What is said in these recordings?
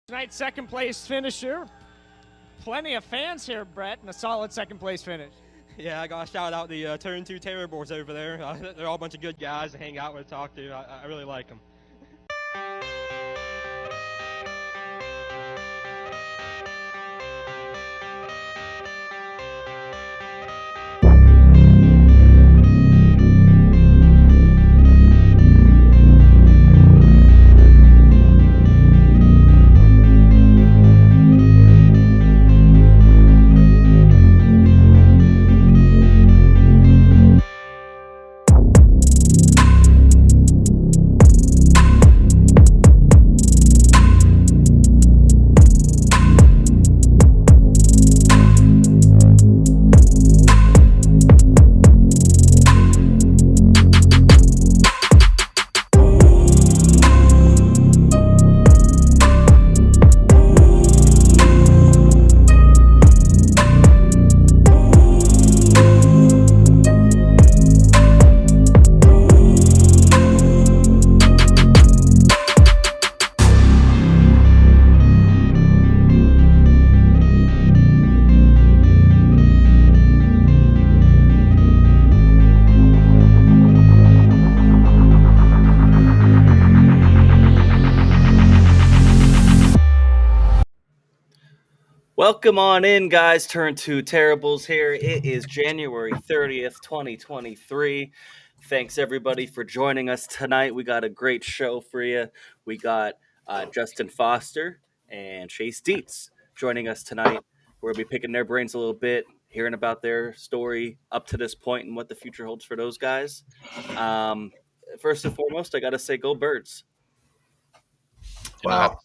Tonight's second place finisher. Plenty of fans here, Brett, and a solid second place finish. Yeah, I got to shout out the Turn 2 Terror Boys over there. They're all a bunch of good guys to hang out with, talk to. I really like them. Welcome on in, guys. Turn 2 Terribles here. It is January 30th, 2023. Thanks, everybody, for joining us tonight. We got a great show for you. We got Justin Foster and Chase Dietz joining us tonight. We're going to be picking their brains a little bit, hearing about their story up to this point and what the future holds for those guys. First and foremost, I got to say, go Birds. Wow.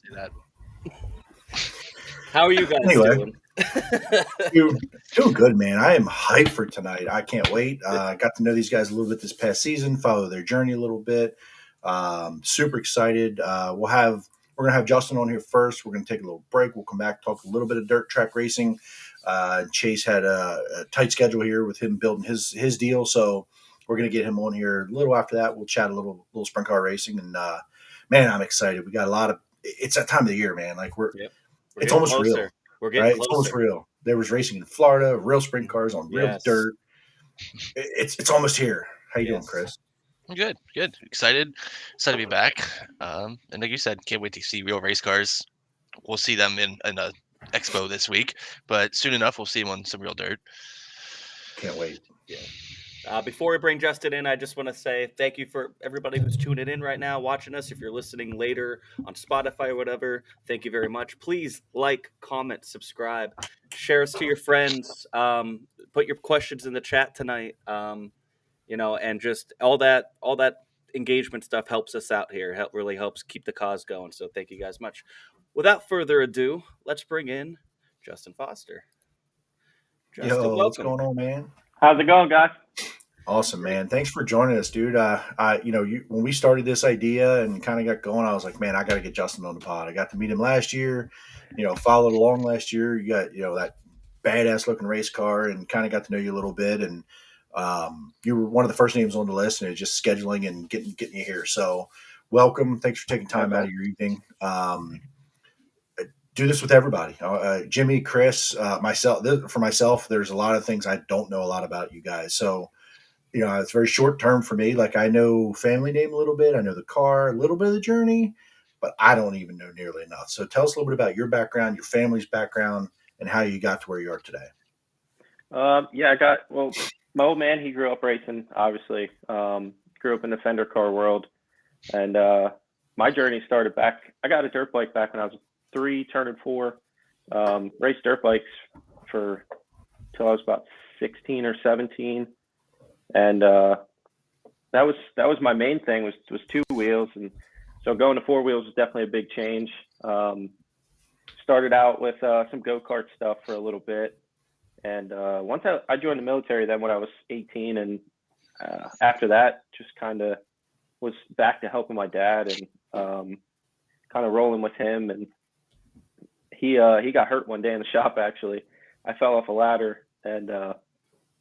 How are you guys doing? Doing good, man. I am hyped for tonight. I can't wait. I got to know these guys a little bit this past season, follow their journey a little bit. Super excited. We're gonna have Justin on here first. We're gonna take a little break. We'll come back, talk a little bit of dirt track racing. Chase had a tight schedule here with him building his deal, so we're gonna get him on here a little after that. We'll chat a little sprint car racing, and man, I'm excited. We got a lot of. It's that time of the year, man. Like it's almost closer. real. We're getting right? closer. It's almost real. There was racing in Florida, real sprint cars on real dirt. It's almost here. How you doing, Chris? I'm good. Excited to be back. And like you said, can't wait to see real race cars. We'll see them in a expo this week, but soon enough we'll see them on some real dirt. Can't wait. Yeah. Before we bring Justin in, I just want to say thank you for everybody who's tuning in right now, watching us. If you're listening later on Spotify or whatever, thank you very much. Please like, comment, subscribe, share us to your friends. Put your questions in the chat tonight. And just all that engagement stuff helps us out here. Really helps keep the cause going. So thank you guys much. Without further ado, let's bring in Justin Foster. Justin, welcome. What's going on, man? How's it going, guys? Awesome, man. Thanks for joining us, dude. When we started this idea and kind of got going, I was like, man, I got to get Justin on the pod. I got to meet him last year, followed along last year. You got, that badass looking race car and kind of got to know you a little bit. And you were one of the first names on the list, and it's just scheduling and getting you here. So welcome. Thanks for taking time out of your evening. Do this with everybody. Jimmy, Chris, myself. For myself, there's a lot of things I don't know a lot about you guys. So, it's very short term for me. Like, I know family name a little bit. I know the car, a little bit of the journey, but I don't even know nearly enough. So tell us a little bit about your background, your family's background, and how you got to where you are today. My old man, he grew up racing, obviously. Grew up in the fender car world. And my journey started back. I got a dirt bike back when I was 3, turning 4. Raced dirt bikes till I was about 16 or 17. And that was my main thing was 2 wheels. And so going to 4 wheels was definitely a big change. Started out with some go-kart stuff for a little bit. And once I joined the military then when I was 18, and after that just kind of was back to helping my dad and kind of rolling with him. And he got hurt one day in the shop, actually. I fell off a ladder and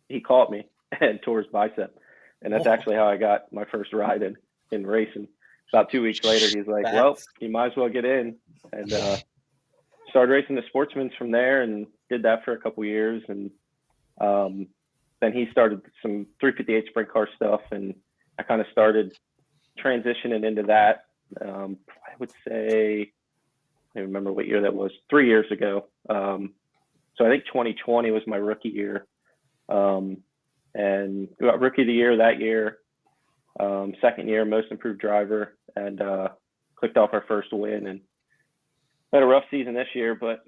he caught me and tore his bicep. And that's actually how I got my first ride in racing. About 2 weeks later, he's like, well, you might as well get in. And started racing the sportsmans from there and did that for a couple years. And then he started some 358 sprint car stuff, and I kind of started transitioning into that. I would say, I don't remember what year that was, 3 years ago. So I think 2020 was my rookie year. And got rookie of the year that year. Second year, most improved driver, and clicked off our first win. And had a rough season this year, but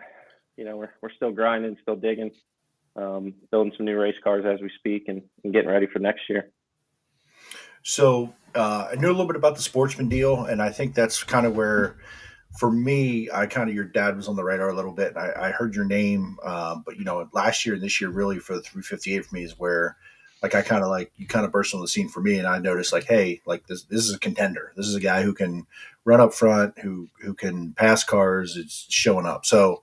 we're still grinding, still digging, building some new race cars as we speak, and getting ready for next year. So I knew a little bit about the sportsman deal, and I think that's kind of where, for me, your dad was on the radar a little bit. And I heard your name, but last year and this year, really for the 358 for me is where, you kind of burst on the scene for me, and I noticed hey, this is a contender. This is a guy who can run up front, who can pass cars. It's showing up. So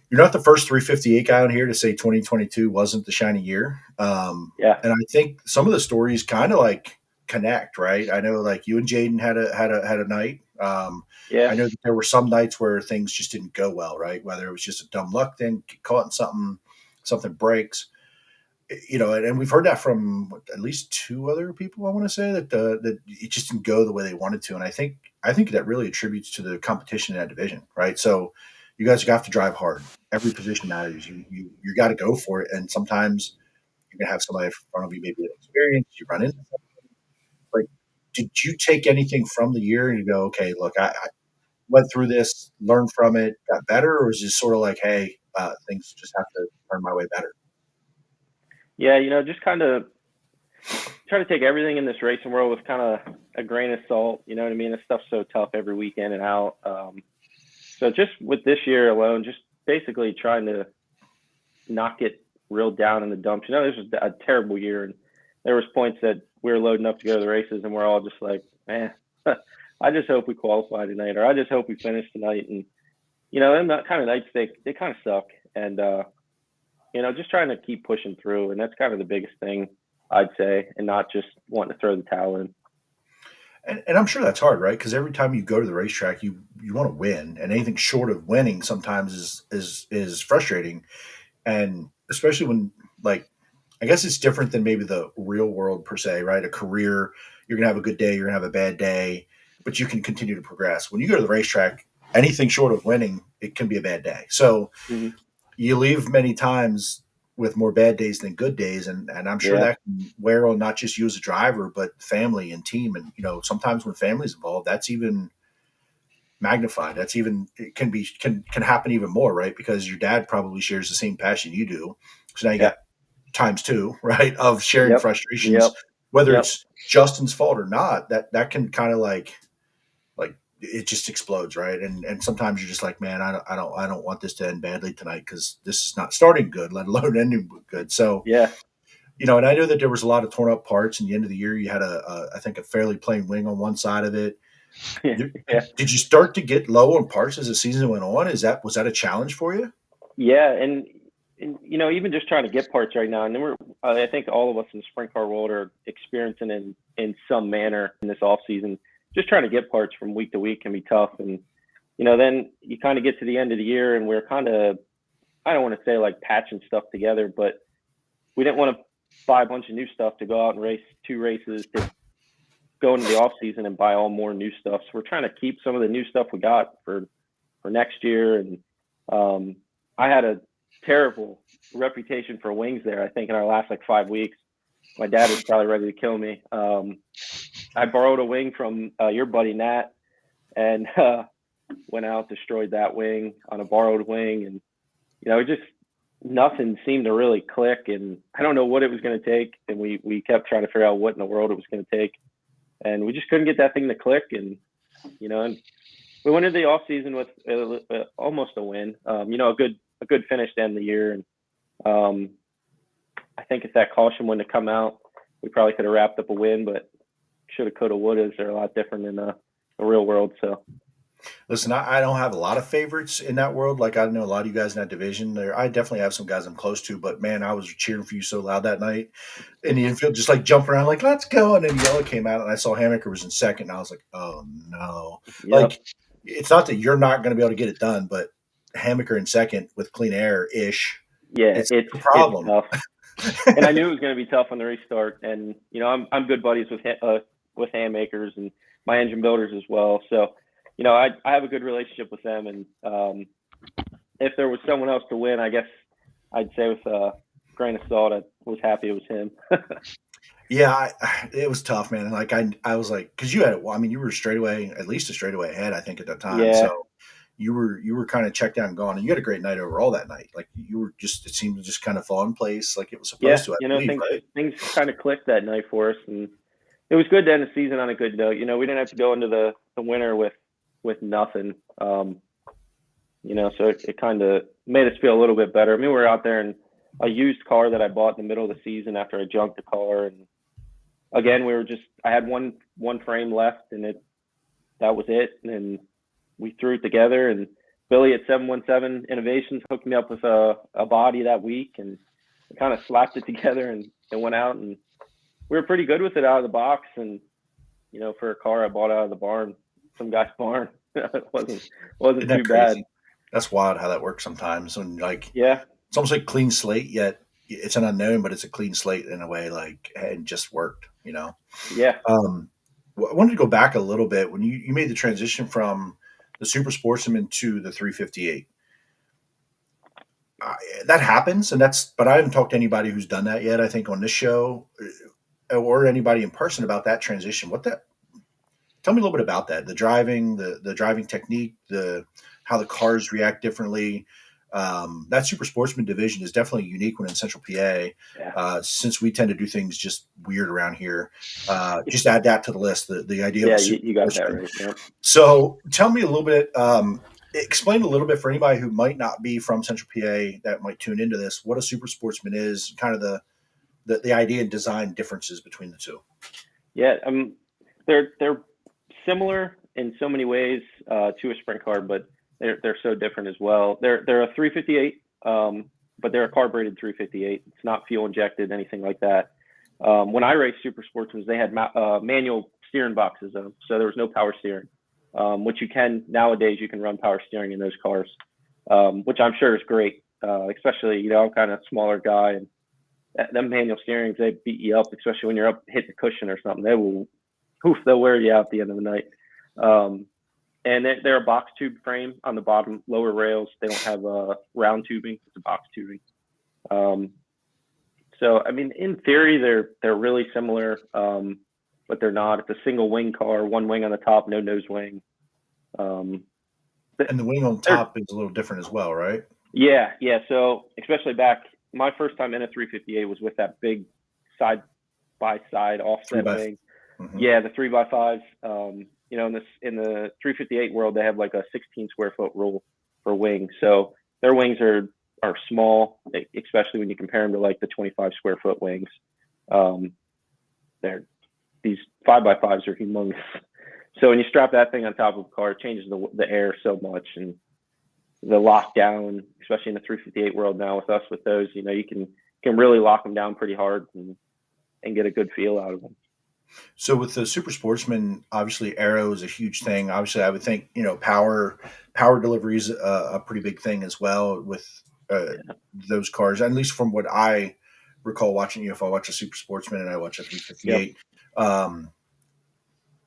you're not the first 358 guy on here to say 2022 wasn't the shiny year. Yeah. And I think some of the stories kind of connect, right? I know you and Jaden had a night. Yeah. I know that there were some nights where things just didn't go well, right? Whether it was just a dumb luck thing, get caught in something breaks, and we've heard that from at least two other people. I want to say that it just didn't go the way they wanted to, and I think that really attributes to the competition in that division, right? So you guys have to drive hard. Every position matters. You got to go for it, and sometimes you're gonna have somebody in front of you, maybe experience. You run into something. Did you take anything from the year and you go, okay, look, I went through this, learned from it, got better, or is it sort of hey, things just have to turn my way better? Yeah, just kind of try to take everything in this racing world with kind of a grain of salt. You know what I mean? This stuff's so tough every week in and out. So just with this year alone, just basically trying to not get real down in the dumps. This was a terrible year, and there was points that we were loading up to go to the races, and we're all just man, I just hope we qualify tonight, or I just hope we finish tonight. And them kind of nights, they kind of suck. And just trying to keep pushing through, and that's kind of the biggest thing I'd say, and not just wanting to throw the towel in. And I'm sure that's hard, right? Because every time you go to the racetrack, you want to win, and anything short of winning sometimes is frustrating, and especially when I guess it's different than maybe the real world per se, right? A career, you're gonna have a good day, you're gonna have a bad day, but you can continue to progress. When you go to the racetrack, anything short of winning, it can be a bad day. So you leave many times with more bad days than good days, and I'm sure that can wear on not just you as a driver, but family and team. And sometimes when family's involved, that's even magnified. That's even can happen even more, right? Because your dad probably shares the same passion you do. So now you got times two, right, of sharing frustrations, whether it's Justin's fault or not. That can kind of it just explodes, right? And sometimes you're just man, I don't want this to end badly tonight because this is not starting good, let alone ending good. So and I know that there was a lot of torn up parts. In the end of the year, you had I think a fairly plain wing on one side of it. Did you start to get low on parts as the season went on? Was that a challenge for you? Yeah, and even just trying to get parts right now, and then I think all of us in the sprint car world are experiencing in some manner in this off season. Just trying to get parts from week to week can be tough. And, then you kind of get to the end of the year and we're kind of, I don't want to say patching stuff together, but we didn't want to buy a bunch of new stuff to go out and race 2 races to go into the off season and buy all more new stuff. So we're trying to keep some of the new stuff we got for next year. And I had a terrible reputation for wings there. I think in our last 5 weeks, my dad was probably ready to kill me. I borrowed a wing from your buddy Nat, and went out, destroyed that wing on a borrowed wing, and it just nothing seemed to really click. And I don't know what it was going to take, and we kept trying to figure out what in the world it was going to take, and we just couldn't get that thing to click. And and we went into the off season with almost a win, a good finish to end the year. And I think if that caution wouldn't have come out, we probably could have wrapped up a win, but shoulda, coulda, wouldas are a lot different in the real world. So, listen, I don't have a lot of favorites in that world. I know a lot of you guys in that division. I definitely have some guys I'm close to, but man, I was cheering for you so loud that night in the infield, just jumping around, let's go. And then Yellow came out, and I saw Hammaker was in second, and I was like, oh no. It's not that you're not going to be able to get it done, but hammocker in second with clean air ish. Yeah, It's a problem. It's tough. And I knew it was going to be tough on the restart. And I'm good buddies with handmakers and my engine builders as well. So I have a good relationship with them. And if there was someone else to win, I guess I'd say with a grain of salt, I was happy it was him. Yeah, it was tough, man. Like I was like, because you had it. Well, I mean, you were at least a straightaway ahead, I think, at that time. Yeah. So you were kind of checked out and gone, and you had a great night overall that night. Like it seemed to just kind of fall in place like it was supposed to. I believe, right? Things kind of clicked that night for us, and it was good to end the season on a good note. We didn't have to go into the winter with nothing. So it kind of made us feel a little bit better. I mean, we were out there in a used car that I bought in the middle of the season after I junked the car, and again, I had one frame left, and that was it. And we threw it together, and Billy at 717 Innovations hooked me up with a body that week, and we kind of slapped it together and went out, and we were pretty good with it out of the box. And, for a car I bought out of the barn, some guy's barn, it wasn't too bad. That's wild how that works sometimes. And yeah, it's almost like clean slate, yet it's an unknown, but it's a clean slate in a way, like it just worked, Yeah. I wanted to go back a little bit when you made the transition from the Super Sportsman to the 358. That happens, but I haven't talked to anybody who's done that yet. I think on this show or anybody in person about that transition. Tell me a little bit about that. The driving, the driving technique, how the cars react differently. That Super Sportsman division is definitely a unique one in Central PA. Since we tend to do things just weird around here, just add that to the list. The idea. Yeah, of Super you got Sportsman. that right. Yeah. So tell me a little bit. Explain a little bit for anybody who might not be from Central PA that might tune into this. What a Super Sportsman is, kind of the idea and design differences between the two. Yeah, they're similar in so many ways to a sprint car, but they're so different as well. They're a 358, but they're a carbureted 358. It's not fuel injected, anything like that. When I raced Super Sportsmen, they had manual steering boxes, so there was no power steering, which nowadays you can run power steering in those cars, which I'm sure is great, especially, I'm kind of a smaller guy, and them manual steerings, they beat you up, especially when you're up hitting the cushion or something. They'll wear you out at the end of the night. And they're a box tube frame on the bottom, lower rails. They don't have round tubing. It's a box tubing. So, I mean, in theory, they're really similar, but they're not. It's a single wing car, one wing on the top, no nose wing. And the wing on top is a little different as well, right? Yeah. So, especially my first time in a 358 was with that big side-by-side offset wing. Mm-hmm. Yeah, the 3x5s. In the 358 world, they have like a 16 square foot rule for wings. So their wings are small, especially when you compare them to like the 25 square foot wings. These 5x5s are humongous. So when you strap that thing on top of a car, it changes the air so much, and the lockdown, especially in the 358 world now with us with those, you can really lock them down pretty hard and get a good feel out of them. So with the Super Sportsman, obviously aero is a huge thing. Obviously, I would think, power delivery is a pretty big thing as well with those cars. At least from what I recall watching, if I watch a Super Sportsman and I watch a 358,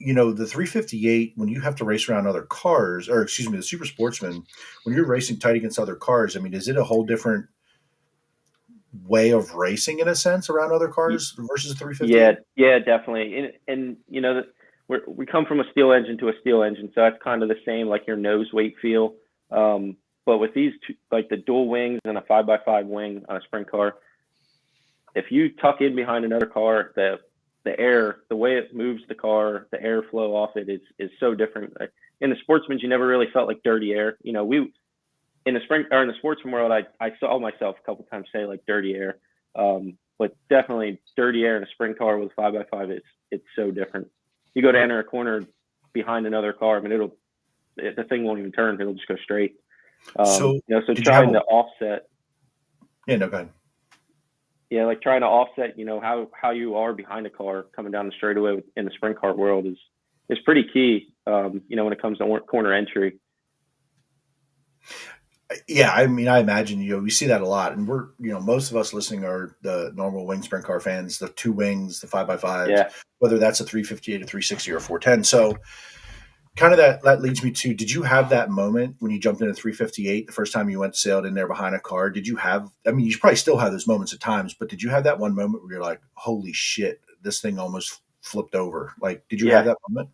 the 358, when you have to race around other cars, or excuse me, the Super Sportsman, when you're racing tight against other cars, I mean, is it a whole different way of racing in a sense around other cars versus a 358? Yeah, definitely. And we come from a steel engine to a steel engine, so that's kind of the same, like your nose weight feel. But with these two, like the dual wings and a 5x5 wing on a sprint car, if you tuck in behind another car, the air, the way it moves the car, the airflow off it is so different. In the Sportsman, you never really felt like dirty air. In the sportsman world, I saw myself a couple times say like dirty air, but definitely dirty air in a sprint car with a 5x5, it's so different. You go to enter a corner behind another car, I mean, the thing won't even turn; it'll just go straight. So trying to offset. Yeah, no, go ahead. Yeah, like trying to offset, how you are behind a car coming down the straightaway in the sprint car world is pretty key. When it comes to corner entry. Yeah, I mean, I imagine, we see that a lot, and we're, most of us listening are the normal wing sprint car fans, the two wings, the 5x5s, Yeah. whether that's a 358, a 360, or a 410. So kind of that leads me to, did you have that moment when you jumped into 358 the first time you went sailed in there behind a car? Did you have, I mean, you probably still have those moments at times, but did you have that one moment where you're like, holy shit, this thing almost flipped over? Like, did you have that moment?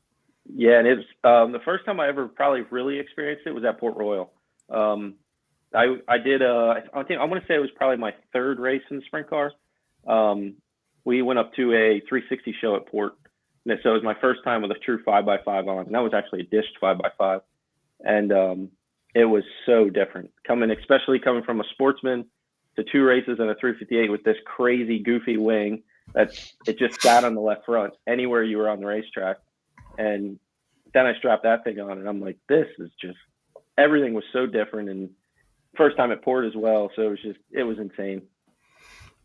Yeah, and it's the first time I ever probably really experienced it was at Port Royal. I did I want to say it was probably my third race in the sprint car. We went up to a 360 show at Port, and so it was my first time with a true 5x5 on, and that was actually a dished 5x5, and it was so different especially coming from a sportsman to two races and a 358 with this crazy goofy wing that it just sat on the left front anywhere you were on the racetrack. And then I strapped that thing on, and I'm like, this is just, everything was so different. And first time at Port as well, so it was insane.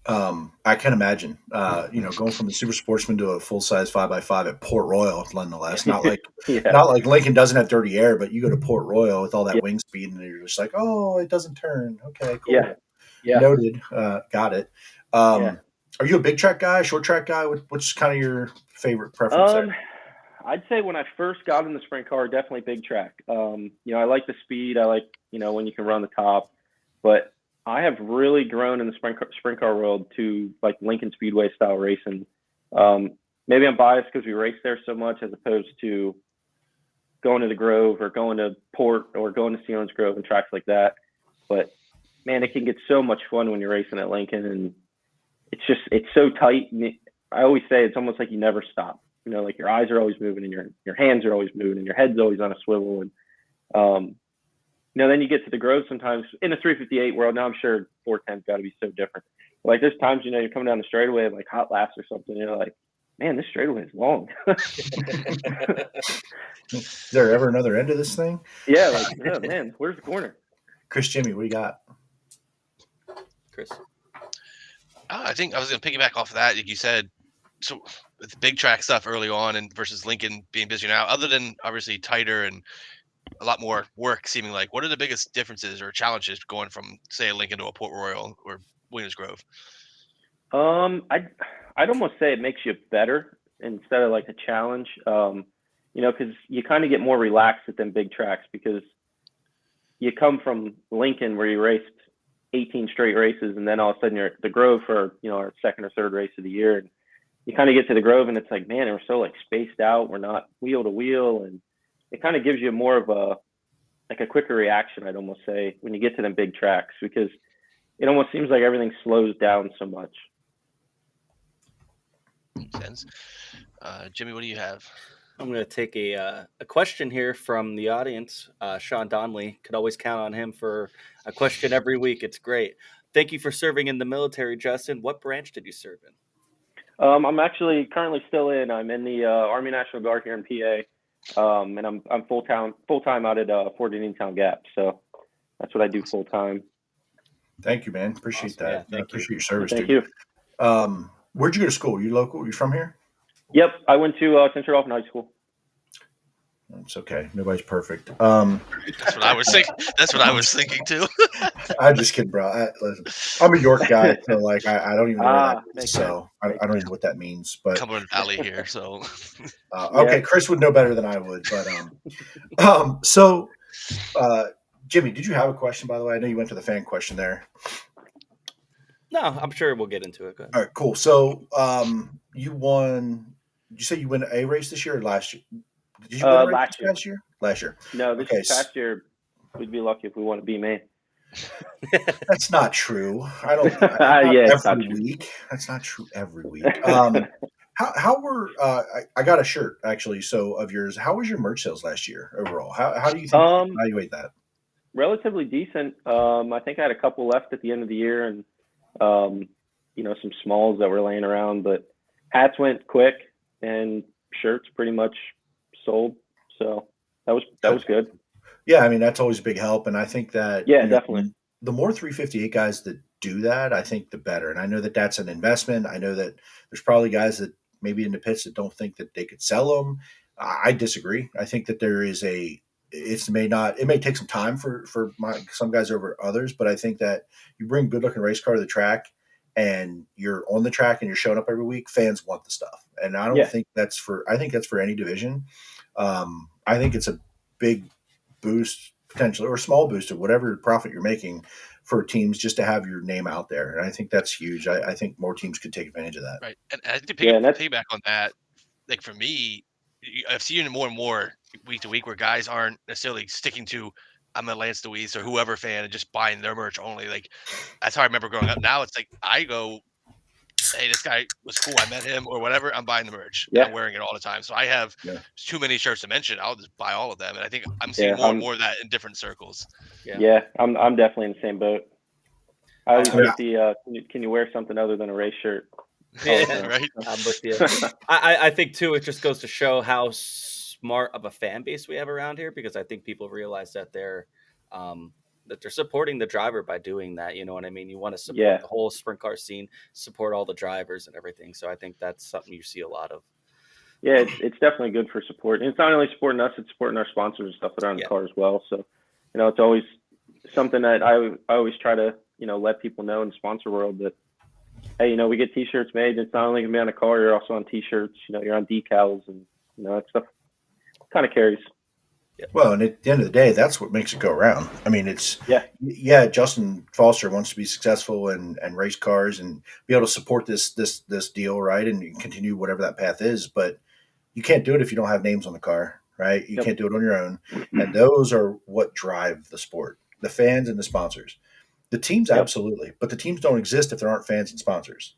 I can imagine, going from a super sportsman to a full size 5x5 at Port Royal, nonetheless. Not like not like Lincoln doesn't have dirty air, but you go to Port Royal with all that wing speed, and you're just like, oh, it doesn't turn. Okay, cool. Yeah. Noted. Got it. Are you a big track guy, short track guy? What's kind of your favorite preference there? I'd say when I first got in the sprint car, definitely big track. I like the speed. I like, when you can run the top. But I have really grown in the sprint car world to like Lincoln Speedway style racing. Maybe I'm biased because we race there so much as opposed to going to the Grove or going to Port or going to Sealands Grove and tracks like that. But man, it can get so much fun when you're racing at Lincoln, and it's so tight. And I always say it's almost like you never stop. Like your eyes are always moving, and your hands are always moving, and your head's always on a swivel. And then you get to the Grove sometimes in a 358 world. Now I'm sure 410's got to be so different. Like there's times you're coming down the straightaway like hot laps or something. You're like, man, this straightaway is long. Is there ever another end to this thing? Yeah, like, oh, man, where's the corner? Chris, Jimmy, what do you got? Chris. I think I was going to piggyback off of that. Like you said, so with big track stuff early on and versus Lincoln being busy now, other than obviously tighter and a lot more work seeming like, what are the biggest differences or challenges going from, say, a Lincoln to a Port Royal or Williams Grove? I'd almost say it makes you better instead of like a challenge, because you kind of get more relaxed at them big tracks because you come from Lincoln where you raced 18 straight races, and then all of a sudden you're at the Grove for, our second or third race of the year. And you kind of get to the Grove and it's like, man, we're so like spaced out. We're not wheel to wheel. And it kind of gives you more of a quicker reaction, I'd almost say, when you get to them big tracks, because it almost seems like everything slows down so much. Makes sense. Jimmy, what do you have? I'm going to take a question here from the audience. Sean Donnelly, could always count on him for a question every week. It's great. Thank you for serving in the military, Justin. What branch did you serve in? I'm actually currently still in. I'm in the Army National Guard here in PA, and I'm full time out at Fort Indiantown Gap. So that's what I do full time. Thank you, man. Appreciate that. Yeah, appreciate your service. Thank dude. you. Where'd you go to school? You local? You from here? Yep, I went to Central Dauphin High School. It's okay. Nobody's perfect. That's what I was thinking. That's what I was thinking too. I'm just kidding, bro. Listen, I'm a York guy, so like I don't even know what that is, so I don't even know what that means. But Cumberland Valley here, so okay, Chris would know better than I would. But so Jimmy, did you have a question? By the way, I know you went to the fan question there. No, I'm sure we'll get into it. Go ahead. All right, cool. So you won. Did you say you win a race this year or last year? Did you win a race last year? Last year. No, this past year we'd be lucky if we won a B main. That's not true. I don't. Every week. That's not true every week. How were I got a shirt actually, so of yours. How was your merch sales last year overall? How do you think evaluate that? Relatively decent. I think I had a couple left at the end of the year, and some smalls that were laying around, but hats went quick and shirts pretty much sold. So that was good. Yeah, I mean that's always a big help, and I think that definitely the more 358 guys that do that, I think the better. And I know that that's an investment. I know that there's probably guys that maybe in the pits that don't think that they could sell them. I disagree. I think that there is a it may take some time for some guys over others, but I think that you bring a good looking race car to the track and you're on the track and you're showing up every week, fans want the stuff. And I don't think I think that's for any division. I think it's a big boost potentially, or small boost of whatever profit you're making for teams just to have your name out there. And I think that's huge. I think more teams could take advantage of that. Right. And I think to piggyback on that, like for me, I've seen it more and more week to week where guys aren't necessarily sticking to I'm a Lance Deweese or whoever fan and just buying their merch only. Like that's how I remember growing up. Now it's like I go, hey, this guy was cool. I met him or whatever. I'm buying the merch. Yeah. And I'm wearing it all the time. So I have too many shirts to mention. I'll just buy all of them. And I think I'm seeing more and more of that in different circles. Yeah, I'm definitely in the same boat. I always like the can you wear something other than a race shirt? Yeah, right. I'm with you. I think too, it just goes to show how smart of a fan base we have around here, because I think people realize that they're supporting the driver by doing that. You know what I mean? You want to support the whole sprint car scene, support all the drivers and everything. So I think that's something you see a lot of. Yeah, it's definitely good for support. And it's not only supporting us, it's supporting our sponsors and stuff that are on the car as well. So, it's always something that I always try to, let people know in the sponsor world that, hey, we get T-shirts made. It's not only going to be on a car, you're also on T-shirts, you're on decals, and, that stuff kind of carries. Well, and at the end of the day, that's what makes it go around. I mean, it's Justin Foster wants to be successful and race cars and be able to support this deal, right? And continue whatever that path is. But you can't do it if you don't have names on the car, right? You can't do it on your own. And those are what drive the sport: the fans and the sponsors. The teams, absolutely, but the teams don't exist if there aren't fans and sponsors.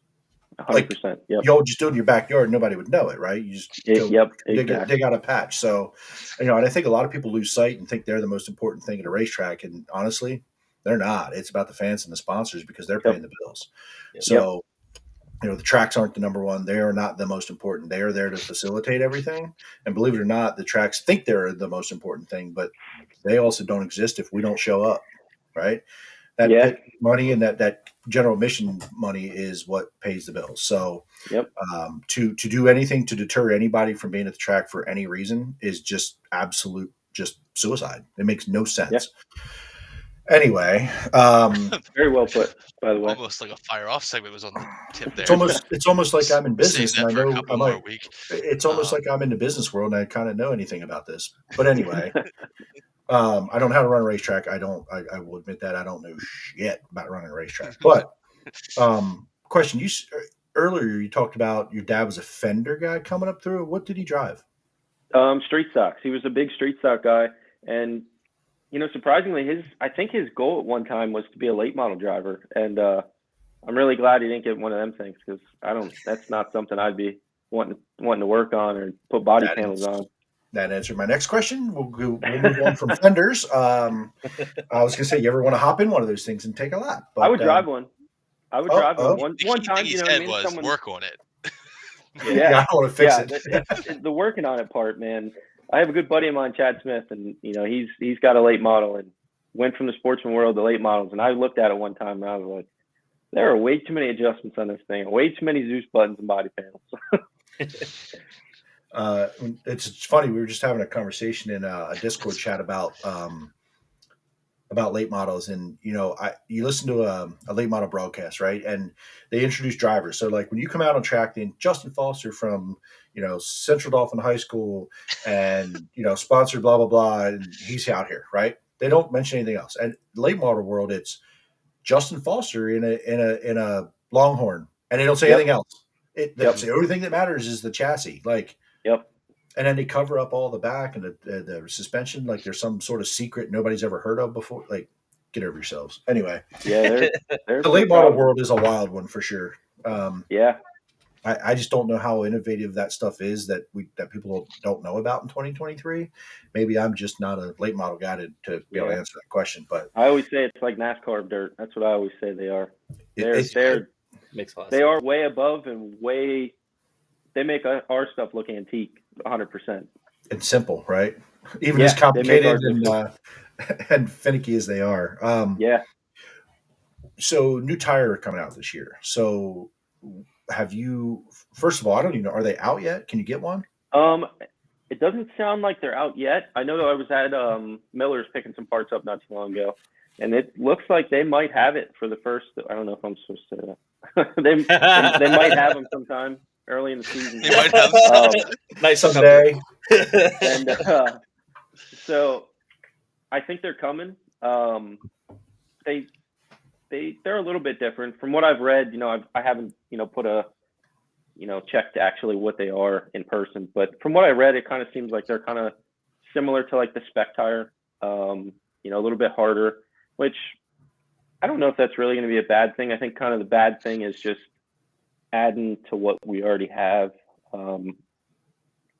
100%. You'll just do it in your backyard, nobody would know it, right? You just dig out a patch. So, and I think a lot of people lose sight and think they're the most important thing at a racetrack, and honestly, they're not. It's about the fans and the sponsors because they're paying the bills. So, the tracks aren't the number one. They are not the most important. They are there to facilitate everything. And believe it or not, the tracks think they're the most important thing, but they also don't exist if we don't show up, right? That pit money and that general mission money is what pays the bills. So to do anything to deter anybody from being at the track for any reason is just absolute suicide. It makes no sense. Anyway, very well put, by the way. Almost like a fire off segment was on the tip there. It's almost like I'm in business and I know it's almost like I'm in the business world and I kind of know anything about this. But anyway, I don't know how to run a racetrack. I will admit that I don't know shit about running a racetrack. But question: earlier you talked about your dad was a fender guy coming up through. What did he drive? Street stocks. He was a big street stock guy, and surprisingly, I think his goal at one time was to be a late model driver, and I'm really glad he didn't get one of them things because that's not something I'd be wanting to work on or put body panels on. That answered my next question. We'll move on from fenders. I was going to say, you ever want to hop in one of those things and take a lap? But, I would drive one. I would drive one. One time, he said was work on it. I want to fix it. The working on it part, man. I have a good buddy of mine, Chad Smith, and he's got a late model and went from the sportsman world to late models. And I looked at it one time and I was like, there are way too many adjustments on this thing, way too many Zeus buttons and body panels. It's funny. We were just having a conversation in a Discord chat about late models, and you listen to a late model broadcast, right? And they introduce drivers. So like when you come out on track, then Justin Foster from Central Dauphin High School, and sponsored blah blah blah, and he's out here, right? They don't mention anything else. And late model world, it's Justin Foster in a Longhorn, and they don't say anything else. The only thing that matters is the chassis, like. And then they cover up all the back and the suspension like there's some sort of secret nobody's ever heard of before. Like, get over yourselves. Anyway, the late model world is a wild one for sure. I just don't know how innovative that stuff is that people don't know about in 2023. Maybe I'm just not a late model guy to be able to answer that question. But I always say it's like NASCAR dirt. That's what I always say they are. Makes a lot of sense. Are way above and way. They make our stuff look antique, 100%. It's simple, right? Even as complicated and finicky as they are. So new tire coming out this year. So have you? First of all, I don't even know. Are they out yet? Can you get one? It doesn't sound like they're out yet. I know that I was at Miller's picking some parts up not too long ago, and it looks like they might have it for the first. I don't know if I'm supposed to. they might have them sometime early in the season. They might have Nice Someday. And so I think they're coming. They're a little bit different from what I've read. I haven't put a checked actually what they are in person, but from what I read, it kind of seems like they're kind of similar to like the spec tire, a little bit harder, which I don't know if that's really going to be a bad thing. I think kind of the bad thing is just adding to what we already have, and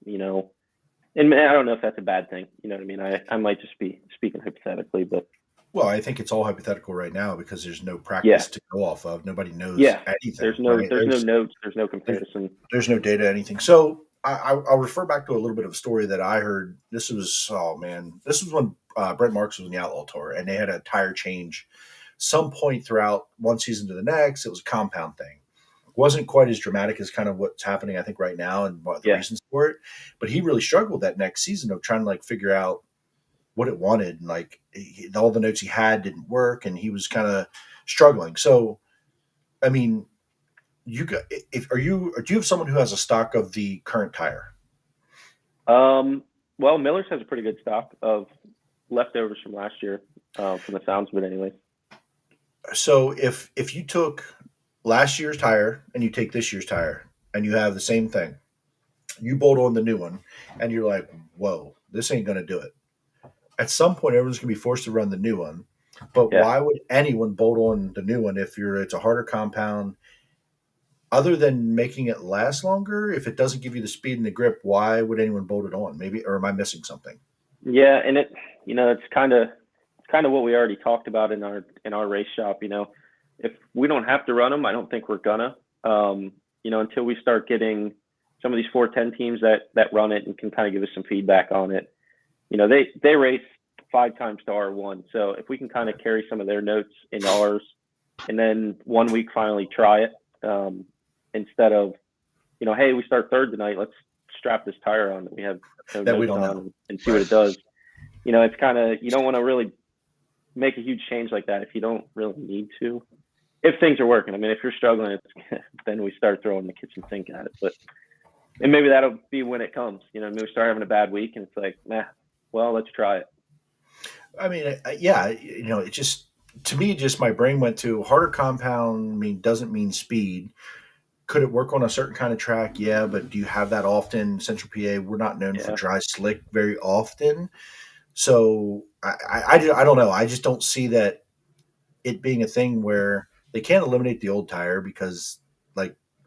I don't know if that's a bad thing. You know what I mean? I might just be speaking hypothetically, but. Well, I think it's all hypothetical right now because there's no practice to go off of. Nobody knows anything. There's no notes. There's no comparison. There's no data, anything. So I'll refer back to a little bit of a story that I heard. This was when Brent Marks was in the Outlaw Tour, and they had a tire change some point throughout one season to the next. It was a compound thing. It wasn't quite as dramatic as kind of what's happening, I think, right now and what the reasons for it. But he really struggled that next season of trying to figure out what it wanted, and all the notes he had didn't work, and he was kind of struggling. So, I mean, do you have someone who has a stock of the current tire? Well, Miller's has a pretty good stock of leftovers from last year, from the sounds of it, anyway. So, if you took last year's tire and you take this year's tire and you have the same thing, you bolt on the new one, and you're like, "Whoa, this ain't going to do it." At some point, everyone's going to be forced to run the new one. But why would anyone bolt on the new one if it's a harder compound? Other than making it last longer, if it doesn't give you the speed and the grip, why would anyone bolt it on? Maybe, or am I missing something? Yeah, and it's kind of what we already talked about in our race shop. If we don't have to run them, I don't think we're gonna. Until we start getting some of these 410 teams that run it and can kind of give us some feedback on it. They race 5 times to R1. So if we can kind of carry some of their notes in ours and then 1 week finally try it, instead of, hey, we start third tonight, let's strap this tire on that we have no that we notes don't on know. and see what it does. It's kind of, you don't want to really make a huge change like that if you don't really need to. If things are working. I mean, if you're struggling, then we start throwing the kitchen sink at it. And maybe that'll be when it comes. Maybe we start having a bad week and it's like, nah. Well, let's try it. I mean, it just, to me, my brain went to harder compound doesn't mean speed. Could it work on a certain kind of track? Yeah, but do you have that often? Central PA, we're not known for dry slick very often. So I don't know. I just don't see that it being a thing where they can't eliminate the old tire because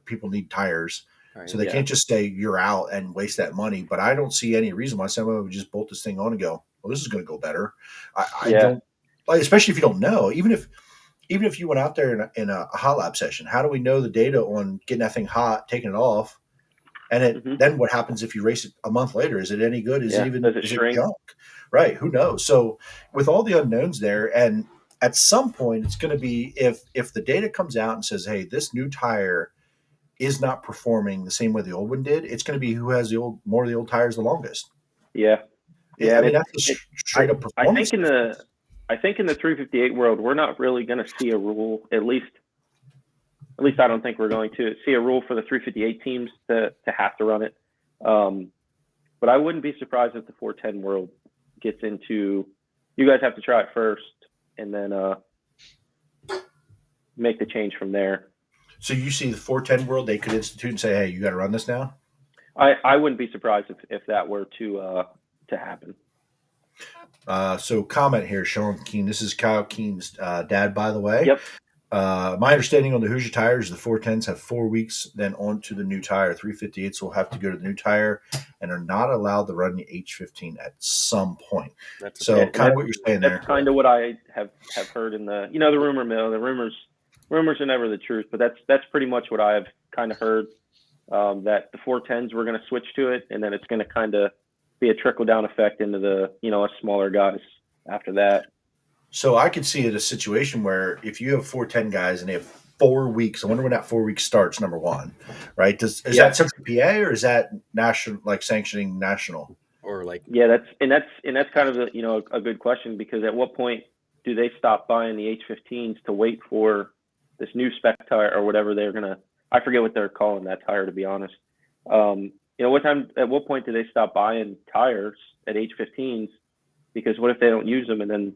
people need tires. Right, so they can't just say you're out and waste that money. But I don't see any reason why someone would just bolt this thing on and go, well, this is going to go better. I don't, especially if you don't know. Even if you went out there in a hot lap session, how do we know the data on getting that thing hot, taking it off, and then what happens if you race it a month later? Is it any good? Is it junk? Right? Who knows? So with all the unknowns there, and at some point it's going to be if the data comes out and says, hey, this new tire is not performing the same way the old one did, it's going to be who has more of the old tires the longest. Yeah. I mean, that's a straight up performance. I think in the 358 world, we're not really going to see a rule. At least I don't think we're going to see a rule for the 358 teams to have to run it. But I wouldn't be surprised if the 410 world gets into, you guys have to try it first and then make the change from there. So you see the 410 world, they could institute and say, hey, you got to run this now? I wouldn't be surprised if that were to happen. So comment here, Sean Keene. This is Kyle Keene's dad, by the way. Yep. My understanding on the Hoosier tires, the 410s have 4 weeks, then on to the new tire. 358s will have to go to the new tire and are not allowed to run the H15 at some point. That's kind of what you're saying there. That's kind of what I have heard in the the rumor mill. The rumors are never the truth, but that's pretty much what I've kind of heard. That the 410s we're going to switch to it, and then it's going to kind of be a trickle down effect into the us smaller guys after that. So I could see it a situation where if you have 410 guys and they have 4 weeks. I wonder when that 4 weeks starts. Number one, right? Is Yeah. that Central PA or is that national, like sanctioning national? Or like, Yeah, that's kind of a good question, because at what point do they stop buying the H15s to wait for this new spec tire or whatever they're gonna? I forget what they're calling that tire, to be honest. At what point do they stop buying tires at H15s? Because what if they don't use them, and then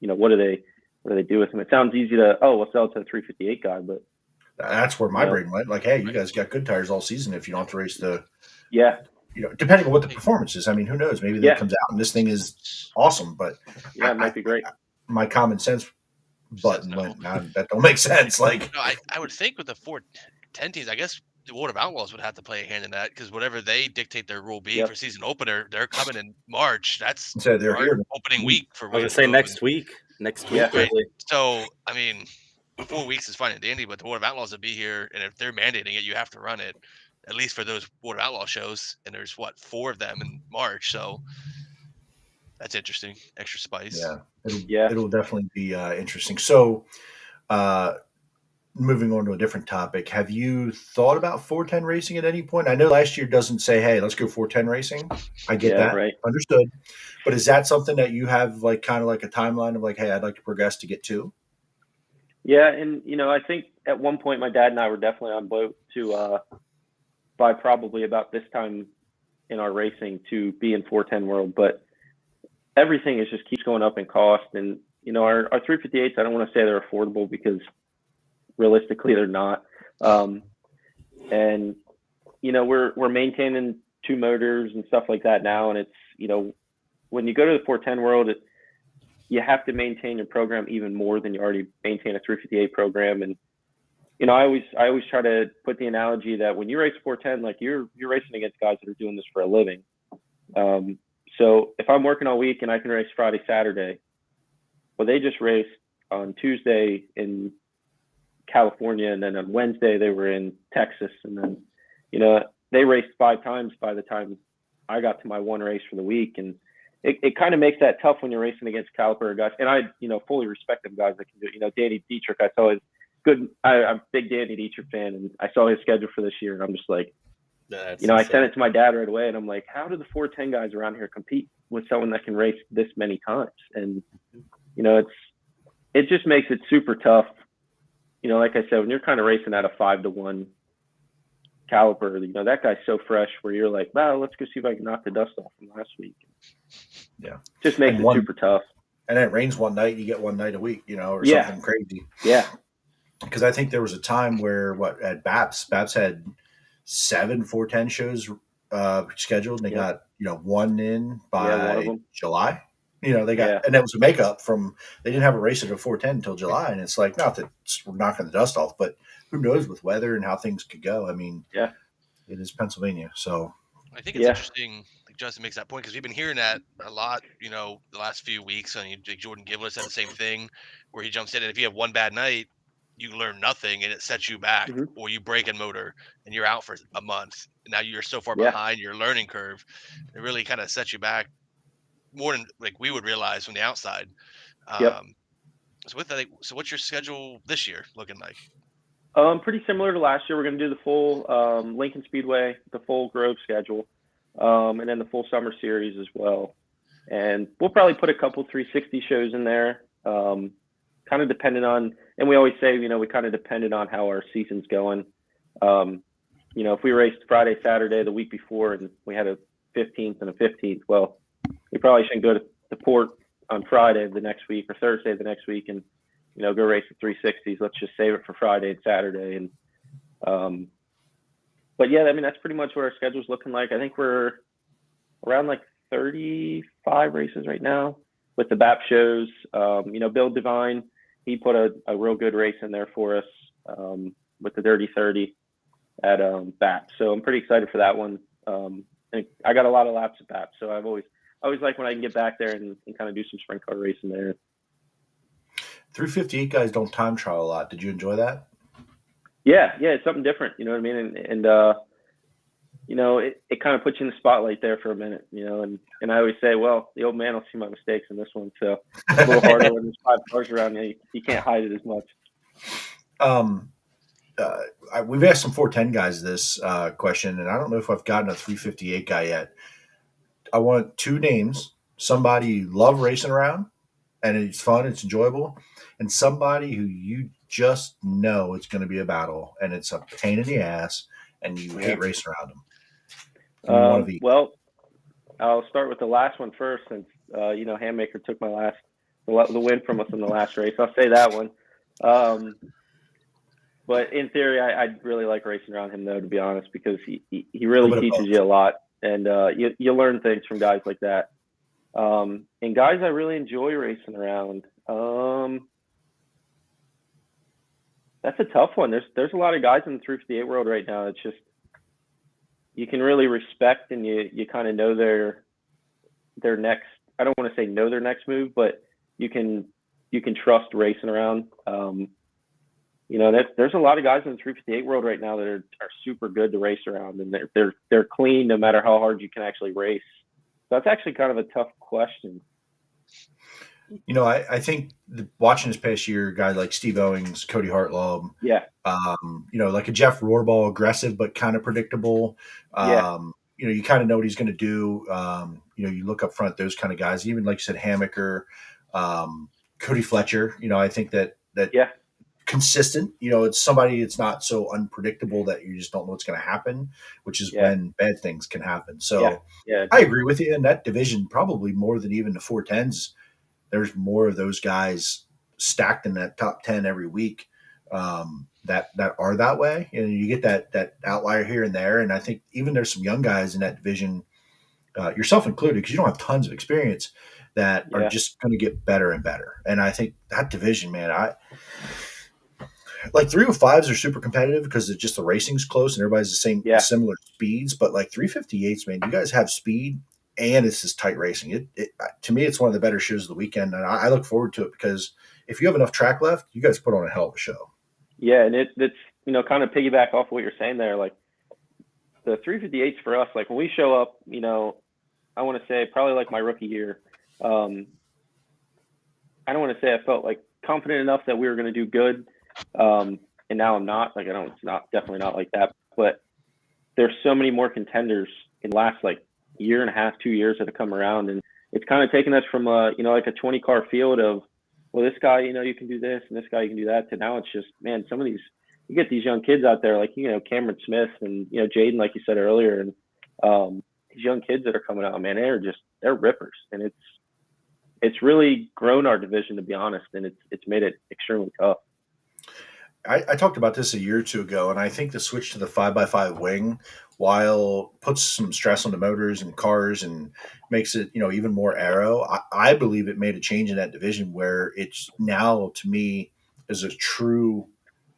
what do they do with them? It sounds easy to we'll sell it to the 358 guy, but That's where my brain went. Like, hey, you guys got good tires all season if you don't have to race the. Yeah. Depending on what the performance is. I mean, who knows? Maybe that comes out and this thing is awesome, but it might be great. My common sense button went, that don't make sense. Like, No, I would think with the 410 teams, I guess the World of Outlaws would have to play a hand in that, because whatever they dictate their rule being for season opener, they're coming in March. That's so they're our here. opening week for. I was gonna say next week. Next week, Yeah. really. So I mean, 4 weeks is fine and dandy, but the World of Outlaws will be here, and if they're mandating it, you have to run it, at least for those World of Outlaw shows. And there's 4 of them in March, so that's interesting. Extra spice. It'll definitely be interesting. So, moving on to a different topic, have you thought about 410 racing at any point? I know last year doesn't say, hey, let's go 410 racing. I get that. Right. Understood. But is that something that you have like kind of like a timeline of like, hey, I'd like to progress to get to? Yeah, and I think at one point my dad and I were definitely on boat to by probably about this time in our racing to be in 410 world, but everything is just keeps going up in cost. And our 358s, I don't want to say they're affordable, because realistically they're not. And we're maintaining 2 motors and stuff like that now, and it's when you go to the 410 world, you have to maintain your program even more than you already maintain a 358 program. And I always try to put the analogy that when you race 410, like you're racing against guys that are doing this for a living. So if I'm working all week and I can race Friday, Saturday, well, they just raced on Tuesday in California, and then on Wednesday they were in Texas, and then they raced 5 times by the time I got to my one race for the week. And it kind of makes that tough when you're racing against caliper guys. And I fully respect them guys that can do it. Danny Dietrich, I saw his good. I'm a big Danny Dietrich fan, and I saw his schedule for this year, and I'm just like, I sent it to my dad right away, and I'm like, how do the 410 guys around here compete with someone that can race this many times? And it just makes it super tough. Like I said, when you're kind of racing at a 5-to-1 caliper, that guy's so fresh where you're like, well, let's go see if I can knock the dust off from last week. Yeah. Just makes it super tough. And then it rains one night, you get one night a week, or something crazy. Yeah. Because I think there was a time where at Babs had 7 410 shows scheduled, and they got, one in by July. They got, and that was a makeup from, they didn't have a race at a 410 until July. And it's like, not that we're knocking the dust off, but who knows with weather and how things could go. I mean, it is Pennsylvania. So I think it's interesting, like Justin makes that point, because we've been hearing that a lot, the last few weeks. And Jordan Givlis said the same thing, where he jumps in, and if you have one bad night, you learn nothing, and it sets you back, or you break a motor and you're out for a month. And now you're so far behind your learning curve. It really kind of sets you back more than like we would realize from the outside. So with that, so what's your schedule this year looking like? Pretty similar to last year. We're going to do the full Lincoln Speedway, the full Grove schedule, and then the full summer series as well. And we'll probably put a couple 360 shows in there, kind of dependent on, and we always say, we kind of depended on how our season's going. If we raced Friday, Saturday the week before, and we had a 15th and a 15th, well, we probably shouldn't go to the port on Friday the next week or Thursday the next week and, go race the 360s. Let's just save it for Friday and Saturday. And, but yeah, I mean, that's pretty much what our schedule's looking like. I think we're around like 35 races right now with the BAP shows. Bill Devine, he put a real good race in there for us with the Dirty 30 at BAP. So I'm pretty excited for that one. And I got a lot of laps at BAP, so I always like when I can get back there and kind of do some sprint car racing there. 358 guys don't time trial a lot. Did you enjoy that? Yeah, it's something different. You know what I mean? And it kind of puts you in the spotlight there for a minute. And I always say, well, the old man will see my mistakes in this one, so it's a little harder when there's 5 cars around you. You can't hide it as much. we've asked some 410 guys this question, and I don't know if I've gotten a 358 guy yet. I want 2 names: somebody you love racing around, and it's fun, it's enjoyable, and somebody who you just know it's going to be a battle, and it's a pain in the ass, and you hate racing around them. Give me one of each. Well, I'll start with the last one first, since Handmaker took the win from us in the last race. I'll say that one. But in theory, I'd really like racing around him, though, to be honest, because he really teaches you a lot, and you learn things from guys like that. And guys I really enjoy racing around. That's a tough one. There's a lot of guys in the 358 world right now. It's just, you can really respect, and you kind of know their next. I don't want to say know their next move, but you can trust racing around. There's a lot of guys in the 358 world right now that are super good to race around, and they're clean no matter how hard you can actually race. So that's actually kind of a tough question. I think watching this past year, a guy like Steve Owings, Cody Hartlaub, like a Jeff Rohrball, aggressive but kind of predictable. You kind of know what he's going to do. You look up front, those kind of guys, even like you said, Hammaker, Cody Fletcher. I think that consistent. It's somebody it's not so unpredictable that you just don't know what's going to happen, which is when bad things can happen. So I agree with you in that division, probably more than even the 410s. There's more of those guys stacked in that top 10 every week that are that way. And you get that outlier here and there. And I think even there's some young guys in that division, yourself included, because you don't have tons of experience, that are just going to get better and better. And I think that division, man, like 305s are super competitive because it's just the racing's close and everybody's the same, similar speeds. But like 358s, man, you guys have speed. And it's this tight racing. To me, it's one of the better shows of the weekend, and I look forward to it because if you have enough track left, you guys put on a hell of a show. Yeah, and it's kind of piggyback off what you're saying there. Like the 358s for us, like when we show up, I want to say probably like my rookie year. I don't want to say I felt like confident enough that we were going to do good, and now I'm not. Like it's definitely not like that. But there's so many more contenders in the last year and a half, 2 years that have come around, and it's kind of taken us from like a 20 car field of, well, this guy, you can do this, and this guy, you can do that, to now it's just, man, some of these, you get these young kids out there, like, Cameron Smith and, Jaden, like you said earlier, and these young kids that are coming out, man, they're rippers, and it's really grown our division, to be honest, and it's made it extremely tough. I talked about this a year or two ago, and I think the switch to the 5x5 wing, while puts some stress on the motors and cars and makes it, even more aero, I believe it made a change in that division where it's now, to me, is a true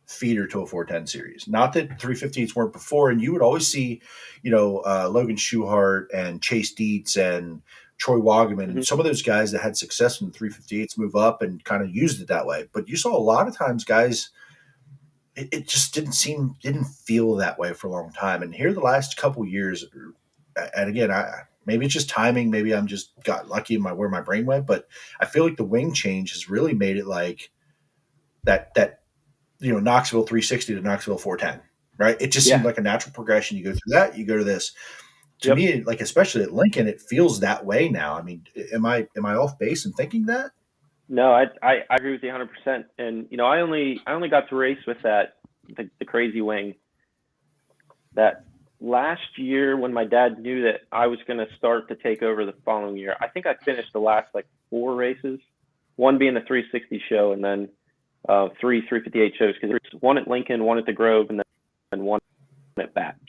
feeder to a 410 series. Not that 358s weren't before, and you would always see, Logan Schuhart and Chase Dietz and Troy Wagaman and some of those guys that had success in the 358s move up and kind of used it that way. But you saw a lot of times guys – it just didn't feel that way for a long time. And here the last couple years, and again, maybe it's just timing. Maybe I'm just got lucky in where my brain went, but I feel like the wing change has really made it like that Knoxville 360 to Knoxville 410, right? It just seemed like a natural progression. You go through that, you go to this. To me, like especially at Lincoln, it feels that way now. I mean, am I off base in thinking that? No, I agree with you 100%. And, I only got to race with the crazy wing that last year when my dad knew that I was going to start to take over the following year. I think I finished the last 4 races, one being the 360 show and then 3 358 shows, because there's one at Lincoln, one at the Grove, and then one at Baps.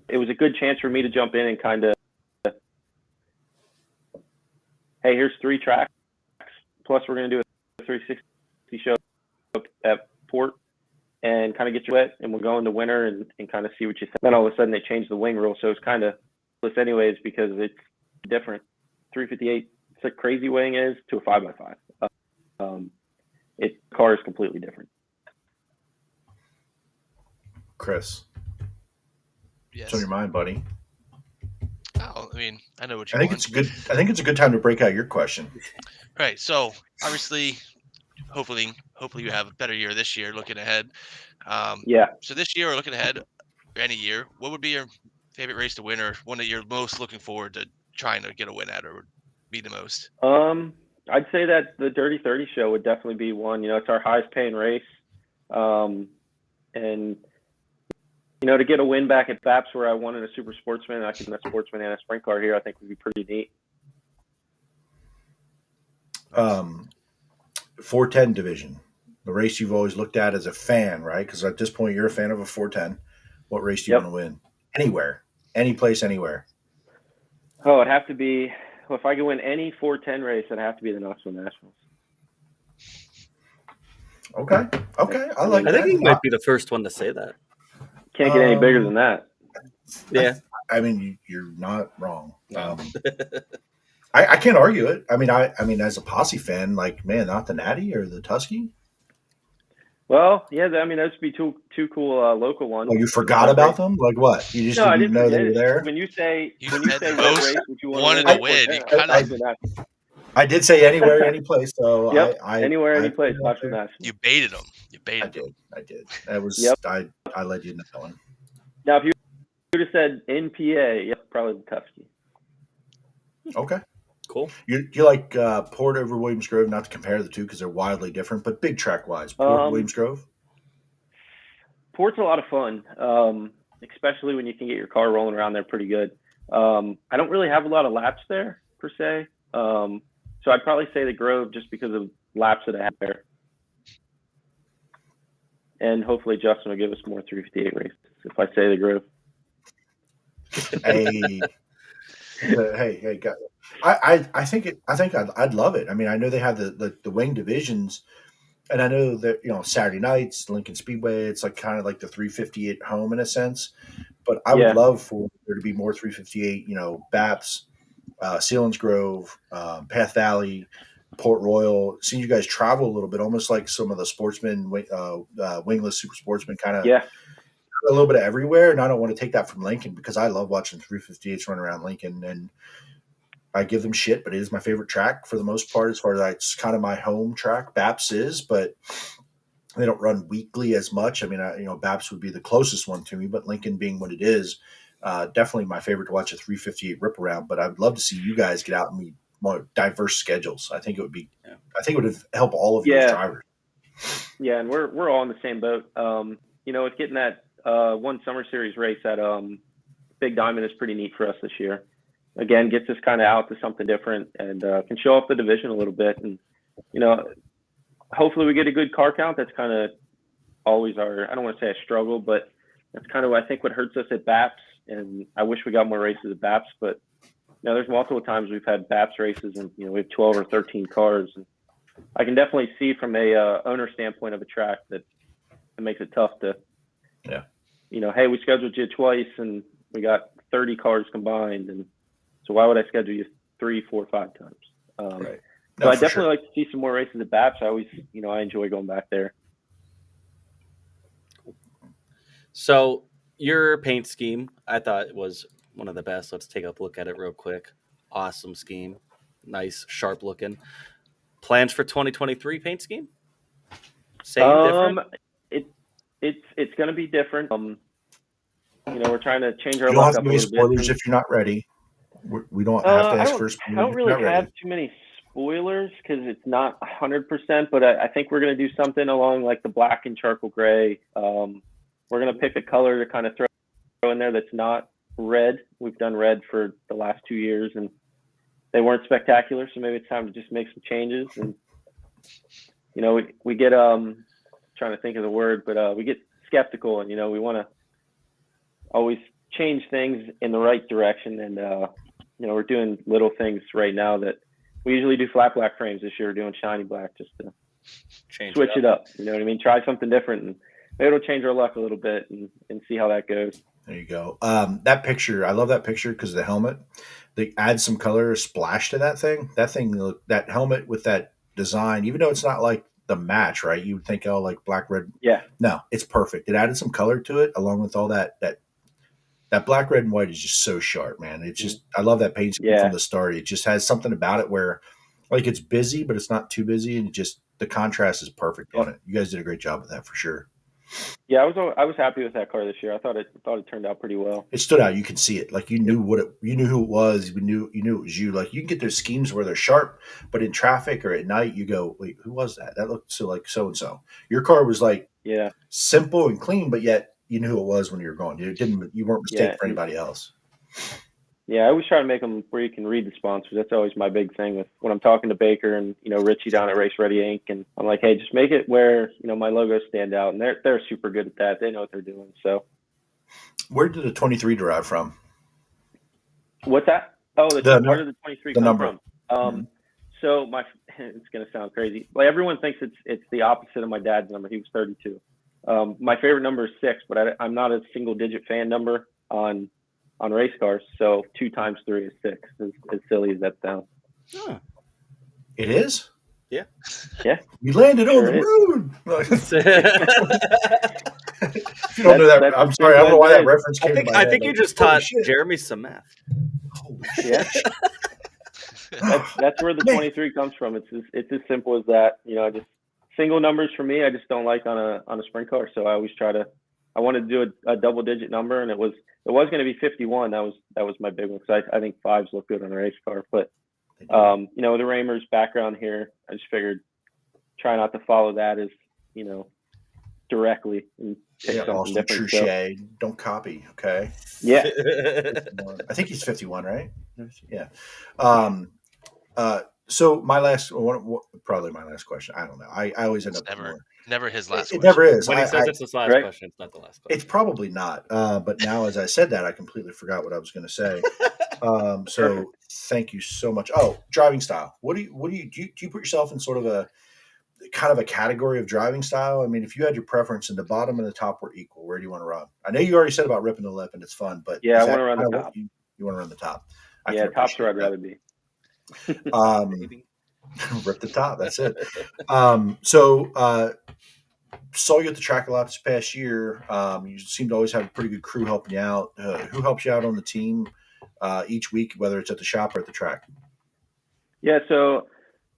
It was a good chance for me to jump in and kind of, hey, here's 3 tracks. Plus, we're going to do a 360 show at Port and kind of get you wet, and we'll go into winter and kind of see what you think. Then all of a sudden, they changed the wing rule, so it's kind of useless anyways because it's different. 358, it's a crazy wing is to a 5x5. Car is completely different. Chris, what's on your mind, buddy? Oh, I mean, I know what you want. I think it's a good time to break out your question. Right. So obviously, hopefully you have a better year this year looking ahead. Yeah. So this year, or looking ahead, or any year, what would be your favorite race to win, or one that you're most looking forward to trying to get a win at, or would be the most? I'd say that the Dirty 30 show would definitely be one. It's our highest paying race. And to get a win back at BAPS where I won in a super sportsman, I can win a sportsman and a sprint car here, I think would be pretty neat. 410 division, the race you've always looked at as a fan, right? Because at this point, you're a fan of a 410. What race do you want to win? Anywhere, any place, anywhere. Oh, it'd have to be. Well, if I could win any 410 race, it'd have to be the Knoxville Nationals. Okay, I like that. I think you might be the first one to say that. Can't get any bigger than that. Yeah. I mean, you're not wrong. I can't argue it. I mean, as a Posse fan, like, man, not the Natty or the Tusky. Well, yeah, those would be two cool local ones. Oh, you forgot about them? Like what? You just didn't know they were there? When you say what race would you wanted to win, I did say anywhere, any place. So anywhere, any place. You baited them. I did. That was I led you into that one. Now, if you would have said in PA, probably the Tusky. Okay. Cool. You like Port over Williams Grove? Not to compare the two because they're wildly different, but big track wise, Port Williams Grove. Port's a lot of fun, especially when you can get your car rolling around there pretty good. I don't really have a lot of laps there per se, so I'd probably say the Grove just because of laps that I have there. And hopefully Justin will give us more 358 races if I say the Grove. Hey, guys. I think I'd love it. I mean, I know they have the wing divisions, and I know that Saturday nights, Lincoln Speedway, it's like kind of like the 358 home in a sense. But I would love for there to be more 358. BAPS, Sealands Grove, Path Valley, Port Royal. Seeing you guys travel a little bit, almost like some of the sportsmen, wingless super sportsmen, kind of a little bit of everywhere. And I don't want to take that from Lincoln because I love watching 358s run around Lincoln, and I give them shit, but it is my favorite track for the most part. As far as it's kind of my home track, BAPS is, but they don't run weekly as much. I mean, BAPS would be the closest one to me, but Lincoln being what it is, definitely my favorite to watch a 358 rip around. But I'd love to see you guys get out and meet more diverse schedules. I think it would be, I think it would help all of you as drivers. Yeah, and we're all in the same boat. With getting that one summer series race at Big Diamond is pretty neat for us this year. Again, gets us kind of out to something different and can show off the division a little bit. And, hopefully we get a good car count. That's kind of always I don't want to say a struggle, but that's kind of, I think, what hurts us at BAPS. And I wish we got more races at BAPS, but there's multiple times we've had BAPS races and, we have 12 or 13 cars. And I can definitely see from a owner standpoint of a track that it makes it tough to, hey, we scheduled you twice and we got 30 cars combined. And so why would I schedule you 3, 4, 5 times? Right. So I definitely like to see some more races at BAPS. I always, I enjoy going back there. So your paint scheme, I thought was one of the best. Let's take a look at it real quick. Awesome scheme. Nice, sharp looking. Plans for 2023 paint scheme? Same, different? It's going to be different. We're trying to change our look. You don't have to give me spoilers if you're not ready. We don't have to ask first. I don't really have too many spoilers because it's not 100%, but I think we're going to do something along like the black and charcoal gray. We're going to pick a color to kind of throw in there that's not red. We've done red for the last 2 years and they weren't spectacular, so maybe it's time to just make some changes. And we get trying to think of the word, but we get skeptical, and we want to always change things in the right direction. And we're doing little things right now that we usually do flat black frames. This year we're doing shiny black just to switch it up. You know what I mean? Try something different, and maybe it'll change our luck a little bit and see how that goes. There you go. That picture, I love that picture because of the helmet. They add some color splash to that thing. That helmet with that design, even though it's not like the match, right? You would think, like black, red. Yeah. No, it's perfect. It added some color to it along with all that black, red, and white is just so sharp, man. It's just, I love that paint scheme from the start. It just has something about it where like it's busy, but it's not too busy. And the contrast is perfect on it. You guys did a great job with that for sure. Yeah, I was happy with that car this year. I thought it turned out pretty well. It stood out. You could see it. Like you knew you knew who it was. You knew it was you. Like you can get those schemes where they're sharp, but in traffic or at night, you go, wait, who was that? That looked so like so and so. Your car was like Yeah, simple and clean, but yet you knew who it was when you were going. You weren't mistaken yeah, for anybody else. yeah. I always try to make them where you can read the sponsors. That's always my big thing with when I'm talking to Baker and Richie down at Race Ready Inc. And I'm like, hey, just make it where my logos stand out, and they're super good at that. They know what they're doing. So Where did the 23 derive from? what's that? Oh, where did the 23 come number. from? So it's gonna sound crazy. Like everyone thinks it's the opposite of my dad's number. He was 32. My favorite number is 6, but I'm not a single digit fan number on race cars. So 2 times 3 is 6. As silly as that sounds. Huh. It is? Yeah. Yeah. We landed on the moon. If you don't know that, I'm sorry. I don't know why that reference came to my head. I think you just taught Jeremy some math. Holy Yeah. That's where the 23 comes from. It's as simple as that. Just single numbers for me. I just don't like on a sprint car. So I always I wanted to do a double digit number, and it was going to be 51. That was my big one because I think 5s look good on a race car. But the Ramers background here, I just figured try not to follow that as directly and pick something Austin different. Truchet, don't copy, okay? Yeah. I think he's 51, right? Yeah. So probably my last question. I don't know. I always end up never his last. It never is. When he says it's his last question, it's not the last question. It's probably not. But now, as I said that, I completely forgot what I was going to say. So thank you so much. Oh, driving style. Do you put yourself in sort of a kind of a category of driving style? I mean, if you had your preference and the bottom and the top were equal, where do you want to run? I know you already said about ripping the lip and it's fun, but yeah, I want to run the top. You want to run the top? Yeah, top's where I'd rather be. Rip the top. That's it. So saw you at the track a lot this past year. You seem to always have a pretty good crew helping you out. Who helps you out on the team each week, whether it's at the shop or at the track? Yeah, so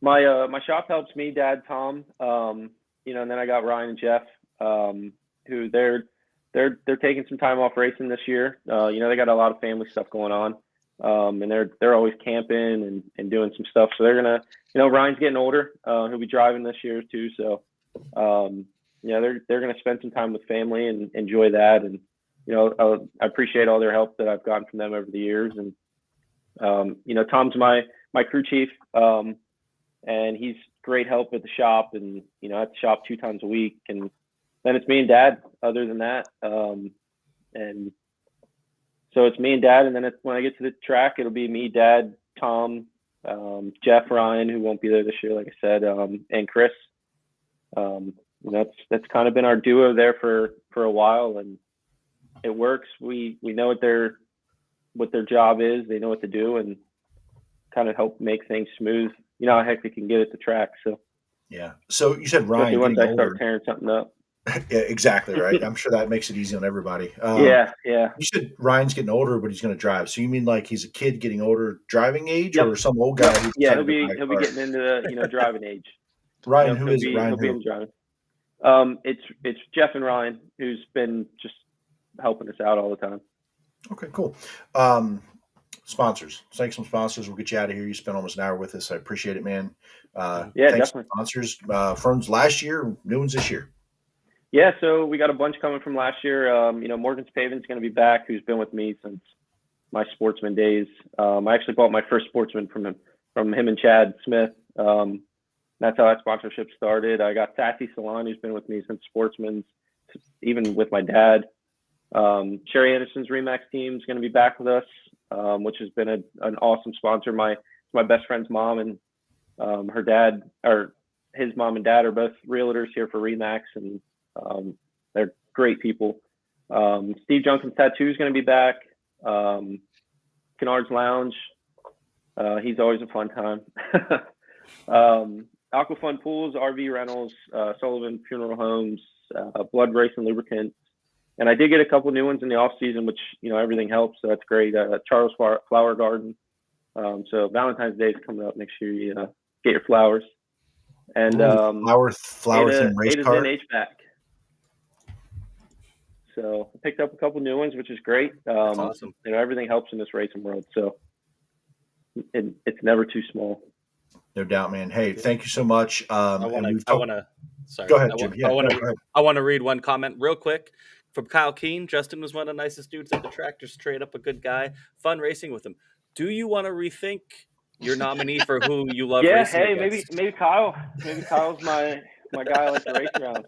my shop helps me, Dad, Tom, and then I got Ryan and Jeff, who they're taking some time off racing this year. They got a lot of family stuff going on, and they're always camping and doing some stuff. So they're gonna, Ryan's getting older. He'll be driving this year too. So, they're gonna spend some time with family and enjoy that. And I appreciate all their help that I've gotten from them over the years. And Tom's my crew chief. And he's great help at the shop and, at the shop 2 times a week. And then it's me and Dad other than that. And so it's me and Dad. And then when I get to the track, it'll be me, Dad, Tom, Jeff, Ryan, who won't be there this year, like I said, and Chris. That's kind of been our duo there for a while, and it works. We know what their job is. They know what to do and kind of help make things smooth. How hectic it can get at the track. So yeah. So you said Ryan. Once I start tearing something up. Yeah, exactly right. I'm sure that makes it easy on everybody. Yeah. You said Ryan's getting older, but he's going to drive. So you mean like he's a kid getting older, driving age, or some old guy? Yeah, he'll be getting into the driving age. Ryan, who is it? Ryan, he'll be in driving. It's Jeff and Ryan who's been just helping us out all the time. Okay, cool. Sponsors. Thanks, some sponsors. We'll get you out of here. You spent almost an hour with us. I appreciate it, man. Yeah, thanks, definitely. Sponsors from last year, new ones this year. Yeah, so we got a bunch coming from last year. Morgan's Paving's going to be back, who's been with me since my Sportsman days. I actually bought my first Sportsman from him and Chad Smith. That's how that sponsorship started. I got Sassy Salon, who's been with me since Sportsman's, even with my dad. Sherry Anderson's Remax team is going to be back with us, which has been an awesome sponsor. My best friend's mom and her dad, or his mom and dad, are both realtors here for Remax, and they're great people. Steve Junkin's Tattoo is going to be back. Kennard's Lounge, he's always a fun time. Aquafun Pools, RV Rentals, Sullivan Funeral Homes, Blood Race and Lubricants. And I did get a couple new ones in the off season, which, everything helps. So that's great. Charles Flower Garden. So Valentine's Day is coming up. Make sure you get your flowers. And flower theme race car. HVAC. So I picked up a couple new ones, which is great. That's awesome. You know, everything helps in this racing world, so it's never too small. No doubt, man. Hey, thank you so much. I want to. Sorry. Go ahead, Jim. Yeah, I want no, go ahead. I want to read one comment real quick from Kyle Keene. Justin was one of the nicest dudes at the track. Just straight up a good guy. Fun racing with him. Do you want to rethink your nominee for who you love Yeah, racing hey, against? maybe Kyle. Maybe Kyle's my guy I like to race around.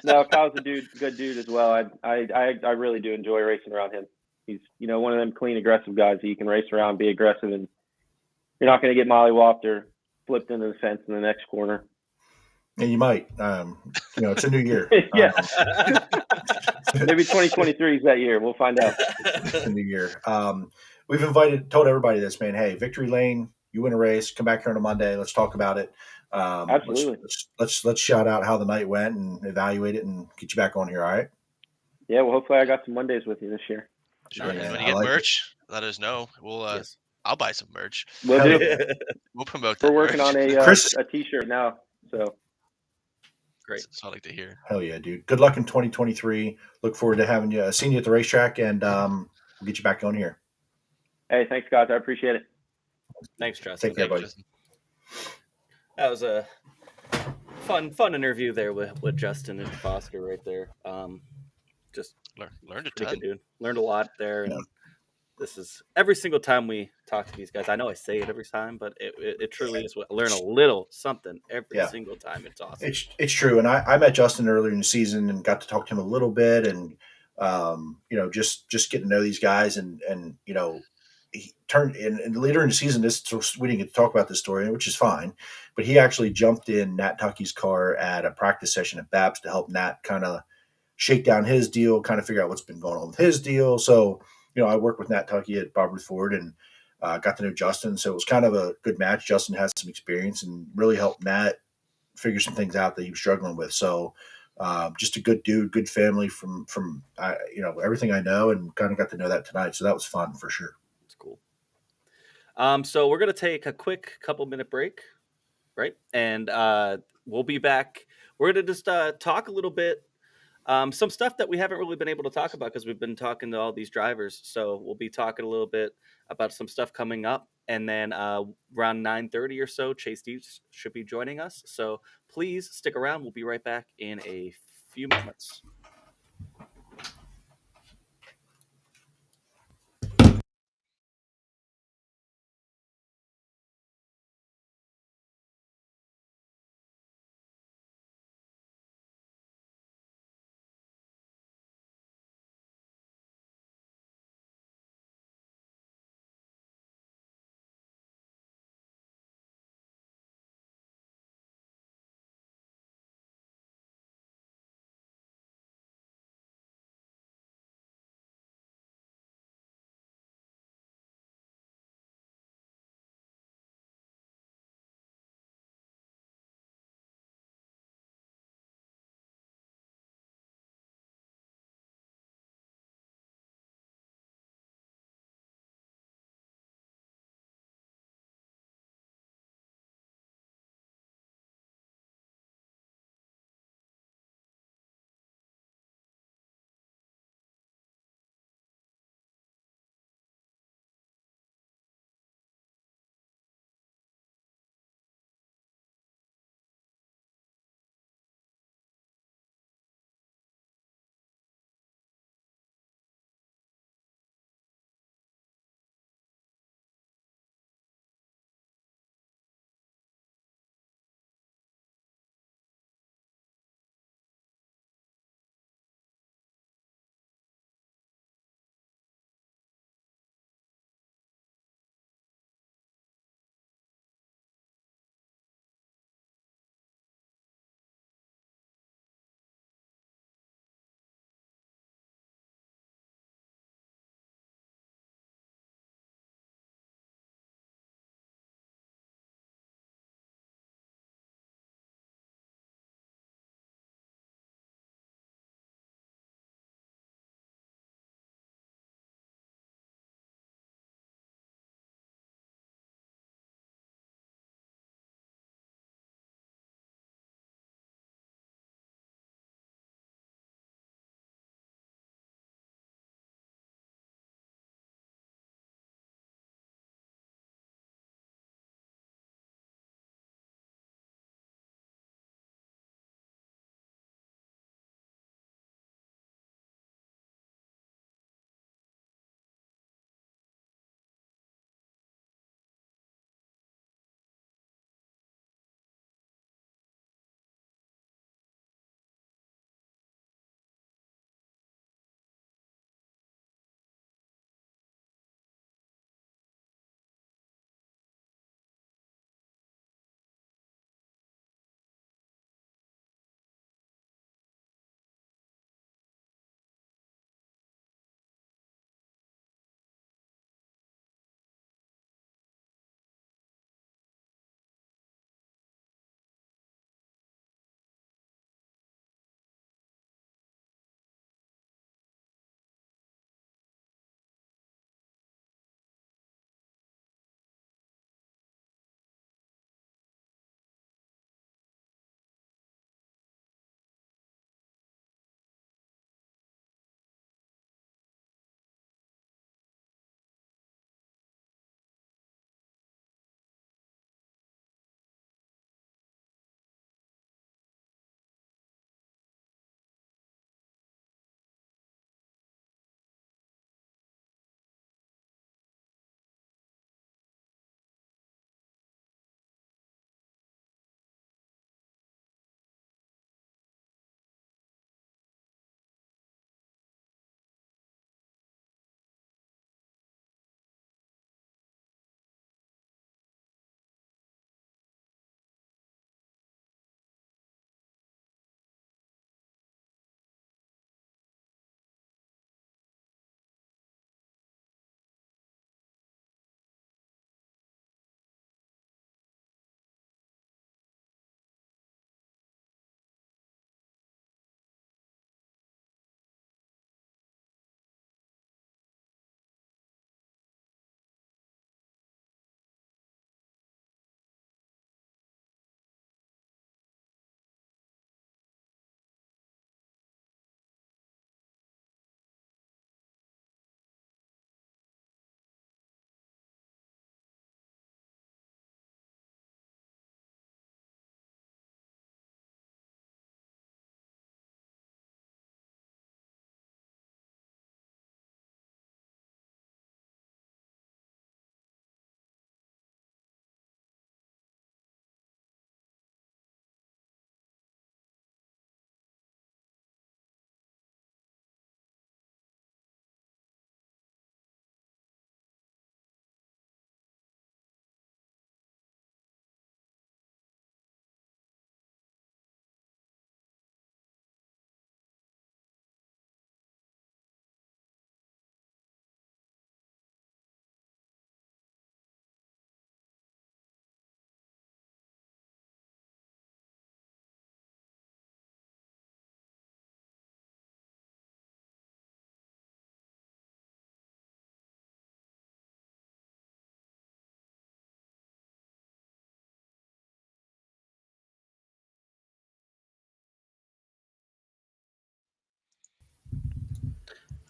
No, Kyle's a good dude as well. I really do enjoy racing around him. He's, you know, one of them clean, aggressive guys that you can race around, be aggressive, and you're not going to get mollywopped or flipped into the fence in the next corner. And you might. You know, it's a new year. Yeah. Maybe 2023 is that year. We'll find out. It's a new year. We've told everybody this, man. Hey, Victory Lane, you win a race, come back here on a Monday. Let's talk about it. Absolutely. Let's shout out how the night went and evaluate it and get you back on here. All right. Yeah. Well, hopefully I got some Mondays with you this year. Sure. Yeah, When I you get like merch, let us know. We'll Yes. I'll buy some merch. We'll Hell do. yeah. We'll promote that. We're working merch. on Chris- a t-shirt now. So Great. That's what I like to hear. Hell yeah, dude. Good luck in 2023. Look forward to seeing you at the racetrack, and we'll get you back on here. hey, thanks guys. I appreciate it. Thanks, Justin. Take care, buddy. Justin. That was a fun interview there with Justin and Foster right there. Just Learned a pretty ton. good dude. Learned a lot there. And Yeah. this is every single time we talk to these guys. I know I say it every time, but it truly is. I learn a little something every single time. It's awesome. It's true, and I met Justin earlier in the season and got to talk to him a little bit, and you know, just getting to know these guys, and you know, he turned and later in the season. We didn't get to talk about this story, which is fine, but he actually jumped in Nat Tucky's car at a practice session at Babs to help Nat kind of shake down his deal, kind of figure out what's been going on with his deal. So, you know, I worked with Nat Tucky at Bob Ruth Ford and got to know Justin. So it was kind of a good match. Justin has some experience and really helped Nat figure some things out that he was struggling with. So just a good dude, good family from you know, everything I know, and kind of got to know that tonight. So that was fun for sure. It's cool. So we're going to take a quick couple-minute break, right? And we'll be back. We're going to just talk a little bit. Some stuff that we haven't really been able to talk about because we've been talking to all these drivers. So we'll be talking a little bit about some stuff coming up. And then around 9:30 or so, Chase Dietz should be joining us. So please stick around. We'll be right back in a few moments.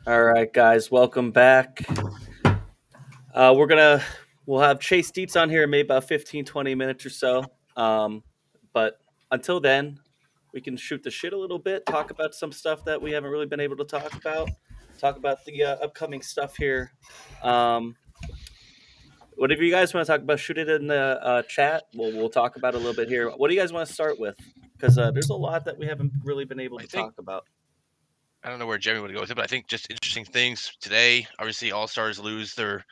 All right, guys, welcome back. We'll have Chase Dietz on here in maybe about 15, 20 minutes or so. But until then, we can shoot the shit a little bit, talk about some stuff that we haven't really been able to talk about the upcoming stuff here. Whatever you guys want to talk about, shoot it in the chat. We'll talk about it a little bit here. What do you guys want to start with? Because there's a lot that we haven't really been able to talk about. I don't know where Jeremy would go with it, but I think just interesting things today. Obviously, All Stars lose their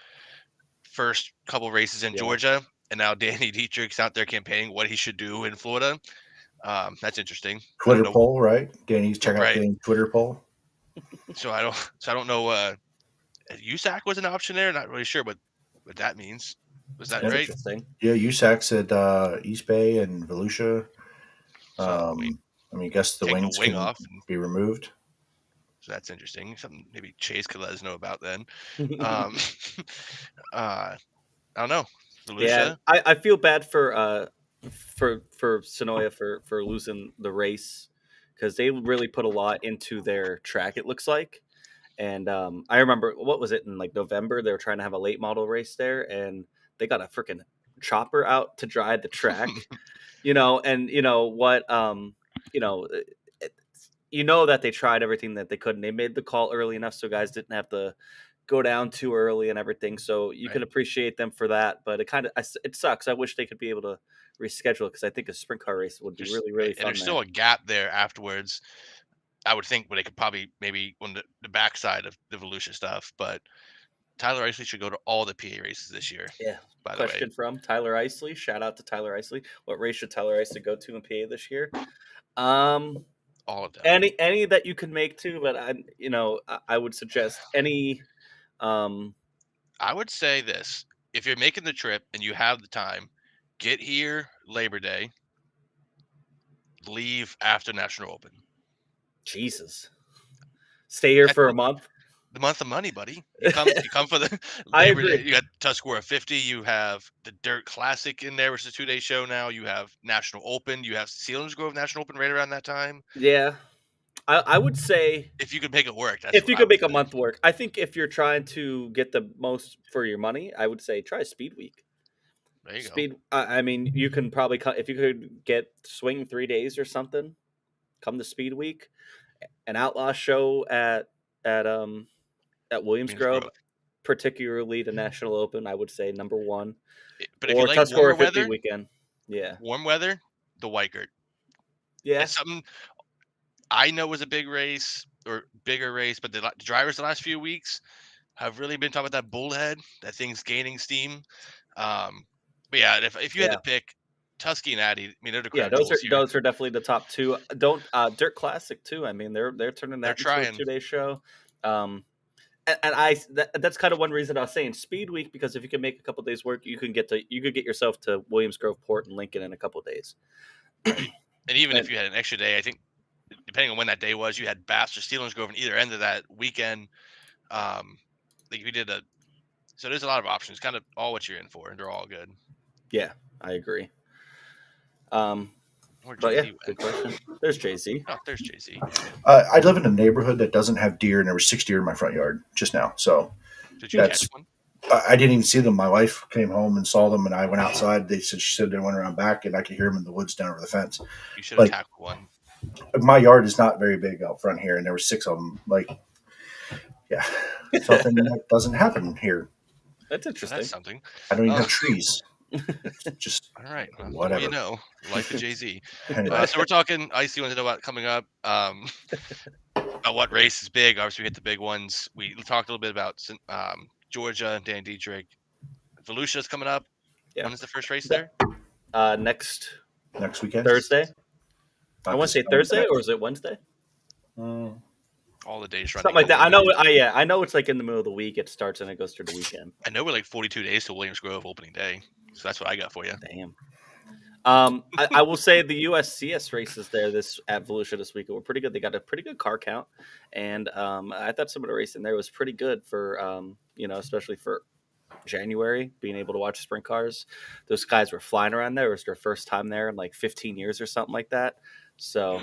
first couple races in Georgia, and now Danny Dietrich's out there campaigning what he should do in Florida. That's interesting. Twitter poll, right? Check out Danny's Twitter poll. So I don't know. USAC was an option there. Not really sure what that means. Was that right? Interesting. Yeah, USAC said East Bay and Volusia. I guess the wings can off and be removed. So that's interesting. Something maybe Chase could let us know about then. I don't know. Volusia? Yeah, I feel bad for Sonoya for losing the race because they really put a lot into their track. It looks like, and I remember what was it in like November? They were trying to have a late model race there, and they got a freaking chopper out to drive the track. And what that they tried everything that they could, and they made the call early enough so guys didn't have to go down too early and everything. So you can appreciate them for that, but it sucks. I wish they could be able to reschedule it because I think a sprint car race would be really, really fun. And there's still a gap there afterwards. I would think where they could probably maybe on the backside of the Volusia stuff, but Tyler Isley should go to all the PA races this year. Yeah. By the way. Question from Tyler Isley. Shout out to Tyler Isley. What race should Tyler Isley go to in PA this year? All of them. Any that you can make too, but I would suggest any. I would say this: if you're making the trip and you have the time, get here Labor Day. Leave after National Open. Jesus. Stay here for a month. The month of money, buddy. You come for the Labor Day. You got Tuscarora 50. You have the Dirt Classic in there, which is a 2-day show now. You have National Open. You have Selinsgrove National Open right around that time. Yeah. I would say if you could make it work. If you could make a month work. I think if you're trying to get the most for your money, I would say try Speed Week. There you go. I mean, you can probably if you could get swing 3 days or something, come to Speed Week, an outlaw show at Williams Grove, particularly the National Open. I would say number one. But if you like warmer weather, weekend, warm weather, the Weikert. Yeah, it's something I know was a bigger race, but the drivers the last few weeks have really been talking about that bullhead. That thing's gaining steam. But yeah, if you had to pick Tusky and Addy, I mean, they're the those are definitely the top two. Don't Dirt Classic too. I mean, they're turning that into a 2-day show. That's kind of one reason I was saying Speed Week, because if you can make a couple days work, you could get yourself to Williams Grove, Port, and Lincoln in a couple days. And even if you had an extra day, I think depending on when that day was, you had Bass or Selinsgrove on either end of that weekend. Like we did so there's a lot of options, kind of all what you're in for, and they're all good. Yeah, I agree. But yeah, good question. There's Jay-Z. Oh, there's Jay-Z. I live in a neighborhood that doesn't have deer, and there were 6 deer in my front yard just now. So did you catch one? I didn't even see them. My wife came home and saw them, and I went outside. She said they went around back, and I could hear them in the woods down over the fence. You should have tackled one. My yard is not very big out front here, and there were 6 of them. Something that doesn't happen here. That's interesting. That's something. I don't even have trees. Just all right. Well, whatever. Like the Jay-Z. Anyway. So we're talking Icy ones to know about coming up. About what race is big. Obviously, we hit the big ones. We talked a little bit about Georgia, Dan Dietrich. Volusia's coming up. Yeah. When is the first race there? Next weekend. Thursday. I want to say Thursday, or is it Wednesday? All the days running. Something like that. I know it's like in the middle of the week. It starts and it goes through the weekend. I know we're like 42 days to Williams Grove opening day. So that's what I got for you. Damn. I will say the USCS races there at Volusia this week were pretty good. They got a pretty good car count, and I thought some of the racing there was pretty good for especially for January, being able to watch sprint cars. Those guys were flying around there. It was their first time there in like 15 years or something like that. So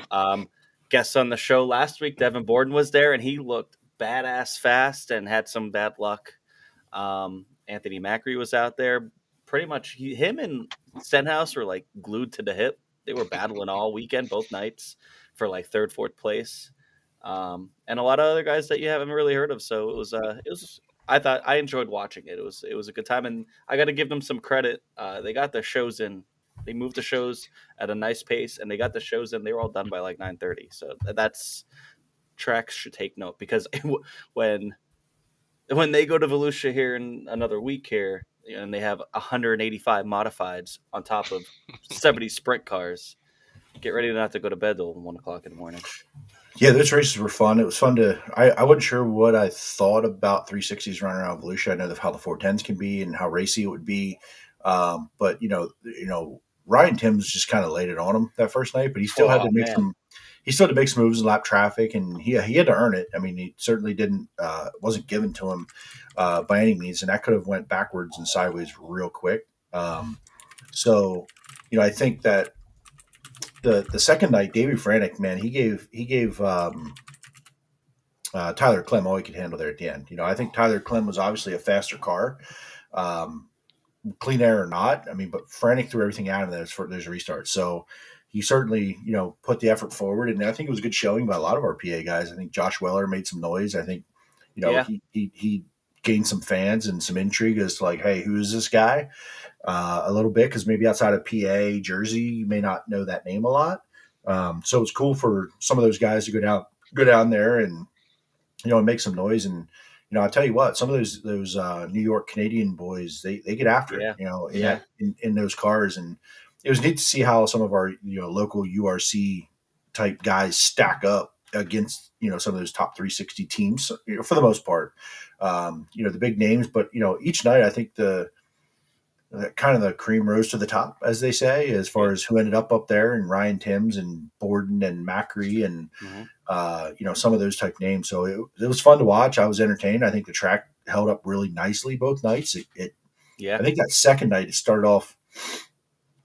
guests on the show last week, Devin Borden was there, and he looked badass fast and had some bad luck. Anthony Macri was out there. Pretty much him and Stenhouse were like glued to the hip. They were battling all weekend, both nights, for like third, fourth place. And a lot of other guys that you haven't really heard of. So it was. I thought I enjoyed watching it. It was a good time, and I got to give them some credit. They got the shows in. They moved the shows at a nice pace, and they got the shows in. They were all done by like 9:30. So that's tracks should take note, because when they go to Volusia here in another week here, and they have 185 modifieds on top of 70 sprint cars, get ready not to go to bed till 1 o'clock in the morning. Yeah, those races were fun. It was fun to. I wasn't sure what I thought about 360s running around Volusia. I know how the 410s can be and how racy it would be, but Ryan Timms just kind of laid it on him that first night, but he still had to make some. He still had to make some moves in lap traffic, and he had to earn it. I mean, he certainly didn't. Wasn't given to him by any means, and that could have went backwards and sideways real quick. So, I think that the second night, Davey Franek, man, he gave Tyler Clem all he could handle there at the end. I think Tyler Clem was obviously a faster car, clean air or not. I mean, but Franek threw everything out of there for there's a restart. So he certainly, put the effort forward, and I think it was a good showing by a lot of our PA guys. I think Josh Weller made some noise. I think, he gained some fans and some intrigue as to like, hey, who is this guy? A little bit, because maybe outside of PA, Jersey, you may not know that name a lot. So it's cool for some of those guys to go down there and make some noise. And I'll tell you what, some of those New York Canadian boys, they get after it, in those cars. And it was neat to see how some of our local URC type guys stack up against some of those top 360 teams, for the most part. The big names, but each night I think the kind of the cream rose to the top, as they say, as far as who ended up there, and Ryan Timms and Borden and Macri and some of those type names. So it was fun to watch. I was entertained. I think the track held up really nicely both nights. I think that second night it started off.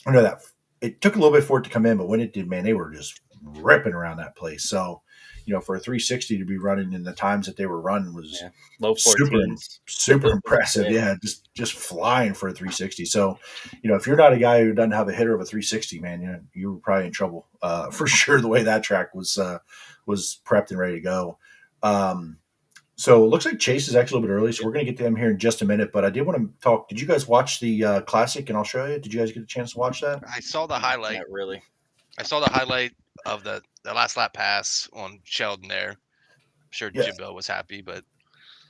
I know that it took a little bit for it to come in, but when it did, man, they were just ripping around that place. So, for a 360 to be running in the times that they were running was low 14s. super impressive. Yeah, just flying for a 360. So, if you're not a guy who doesn't have a hitter of a 360, man, you were probably in trouble for sure. The way that track was prepped and ready to go. So it looks like Chase is actually a little bit early, so we're going to get to him here in just a minute. But I did want to talk. Did you guys watch the Classic in Australia? Did you guys get a chance to watch that? I saw the highlight. Not really. I saw the highlight of the last lap pass on Sheldon there. I'm sure Jim Bell was happy, but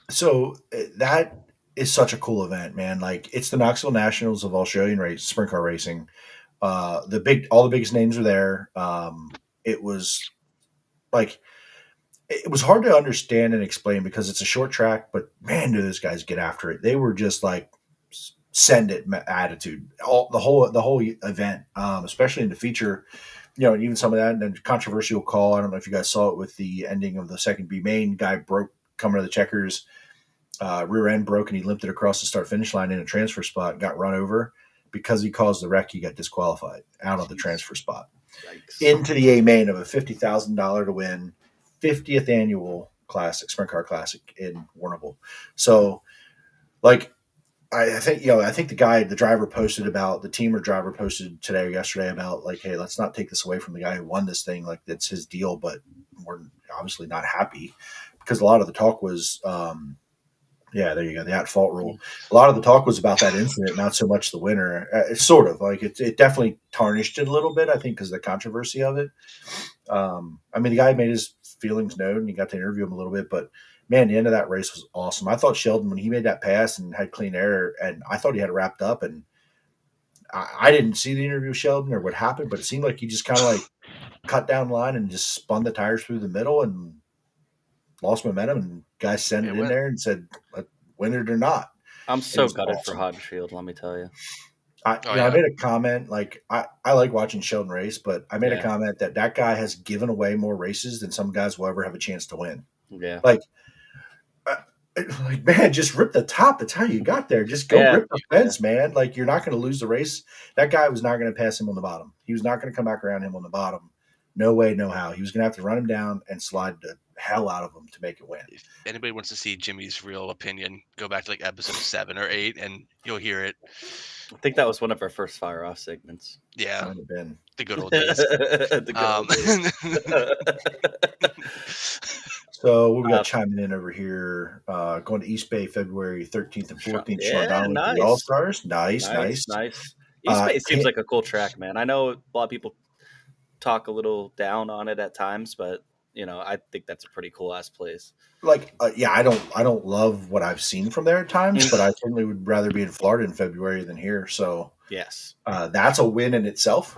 so that is such a cool event, man. Like, it's the Knoxville Nationals of Australian sprint car racing. All the biggest names are there. It was hard to understand and explain because it's a short track, but man, do those guys get after it. They were just like send it attitude, the whole event, especially in the feature, and even some of that, and then controversial call. I don't know if you guys saw it with the ending of the second B main. Guy broke coming to the checkers, rear end broke, and he limped it across the start finish line in a transfer spot, got run over. Because he caused the wreck, he got disqualified out of the transfer spot. Yikes. Into the A main of a $50,000 to win 50th annual classic, sprint car classic in Warrnambool. So, I think the driver posted about, the team or driver posted today or yesterday about like, hey, let's not take this away from the guy who won this thing. Like, that's his deal, but we're obviously not happy because a lot of the talk was, there you go, the at-fault rule. A lot of the talk was about that incident, not so much the winner. It's sort of like it definitely tarnished it a little bit, I think, because of the controversy of it. The guy made his feelings known, and you got to interview him a little bit, but man, the end of that race was awesome. I thought Sheldon, when he made that pass and had clean air, and I thought he had it wrapped up, and I didn't see the interview with Sheldon or what happened, but it seemed like he just kind of like cut down line and just spun the tires through the middle and lost momentum, and guys sent it in there and said, win it or not. I'm so gutted for Hodgefield, let me tell you. I made a comment, like, I like watching Sheldon race, but I made a comment that guy has given away more races than some guys will ever have a chance to win. Yeah. Like, man, just rip the top. That's how you got there. Just go rip the fence, man. Like, you're not going to lose the race. That guy was not going to pass him on the bottom. He was not going to come back around him on the bottom. No way, no how. He was going to have to run him down and slide the hell out of him to make it win. If anybody wants to see Jimmy's real opinion, go back to like episode 7 or 8, and you'll hear it. I think that was one of our first fire off segments. Yeah, Might have been. the good old days. The good old days. So we got chiming in over here. Going to East Bay February 13th and 14th. Yeah, Sean Donnelly for nice. the All-Stars. Nice. East Bay seems like a cool track, man. I know a lot of people talk a little down on it at times, but I think that's a pretty cool ass place. Like, I don't love what I've seen from there at times, but I certainly would rather be in Florida in February than here. So yes, that's a win in itself.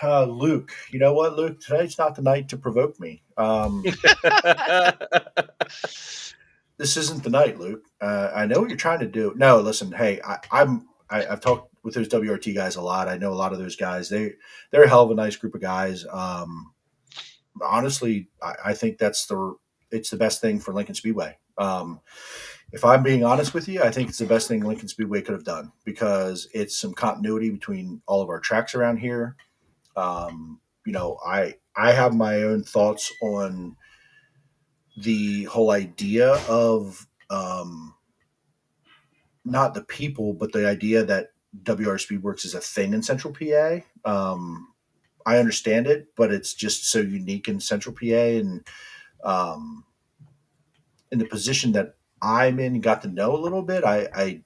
Luke, you know what, Luke? Tonight's not the night to provoke me. This isn't the night, Luke. I know what you're trying to do. No, listen. Hey, I've talked with those WRT guys a lot. I know a lot of those guys. They're a hell of a nice group of guys. Honestly, I think it's the best thing for Lincoln Speedway. If I'm being honest with you, I think it's the best thing Lincoln Speedway could have done because it's some continuity between all of our tracks around here. I have my own thoughts on the whole idea of not the people, but the idea that WR Speedworks is a thing in Central PA. I understand it, but it's just so unique in Central PA, and in the position that I'm in, got to know a little bit. I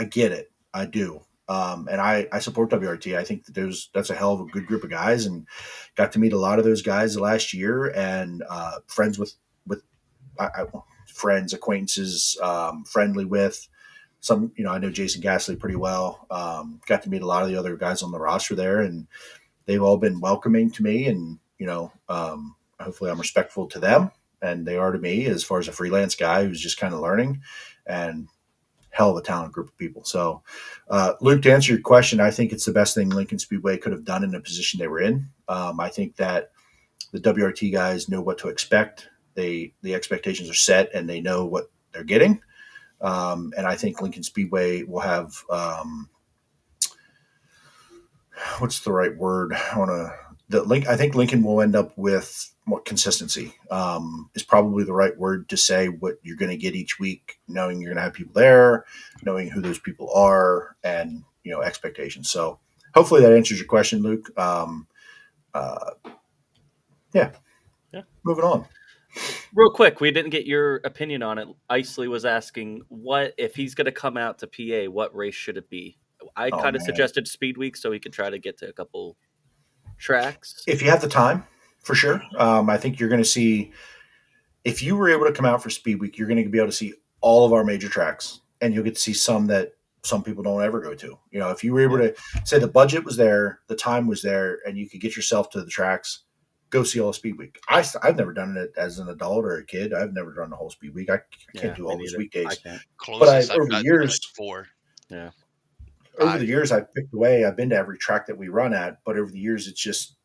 get it. I do. And I support WRT. I think that that's a hell of a good group of guys, and got to meet a lot of those guys last year, and friends with friends, acquaintances, friendly with some. I know Jason Gasly pretty well. Got to meet a lot of the other guys on the roster there, and they've all been welcoming to me, and hopefully I'm respectful to them, and they are to me as far as a freelance guy who's just kind of learning, and hell of a talented group of people. So, Luke, to answer your question, I think it's the best thing Lincoln Speedway could have done in the position they were in. I think that the WRT guys know what to expect. The expectations are set, and they know what they're getting. And I think Lincoln Speedway will have what's the right word? I think Lincoln will end up with more consistency. Is probably the right word to say what you're going to get each week, knowing you're going to have people there, knowing who those people are, and expectations. So hopefully that answers your question, Luke. Yeah. Moving on. Real quick, we didn't get your opinion on it. Isley was asking, what if he's going to come out to PA? What race should it be? I kind of suggested Speed Week so he could try to get to a couple tracks. If you have the time, for sure. I think you're going to see, if you were able to come out for Speed Week, you're going to be able to see all of our major tracks, and you'll get to see some that some people don't ever go to. If you were able to say the budget was there, the time was there, and you could get yourself to the tracks, go see all of Speed Week. I've never done it as an adult or a kid. I've never done the whole Speed Week. I can't do all those weekdays. But over the years, like 4. Yeah. Over the years, I've picked away. I've been to every track that we run at, but over the years, it's just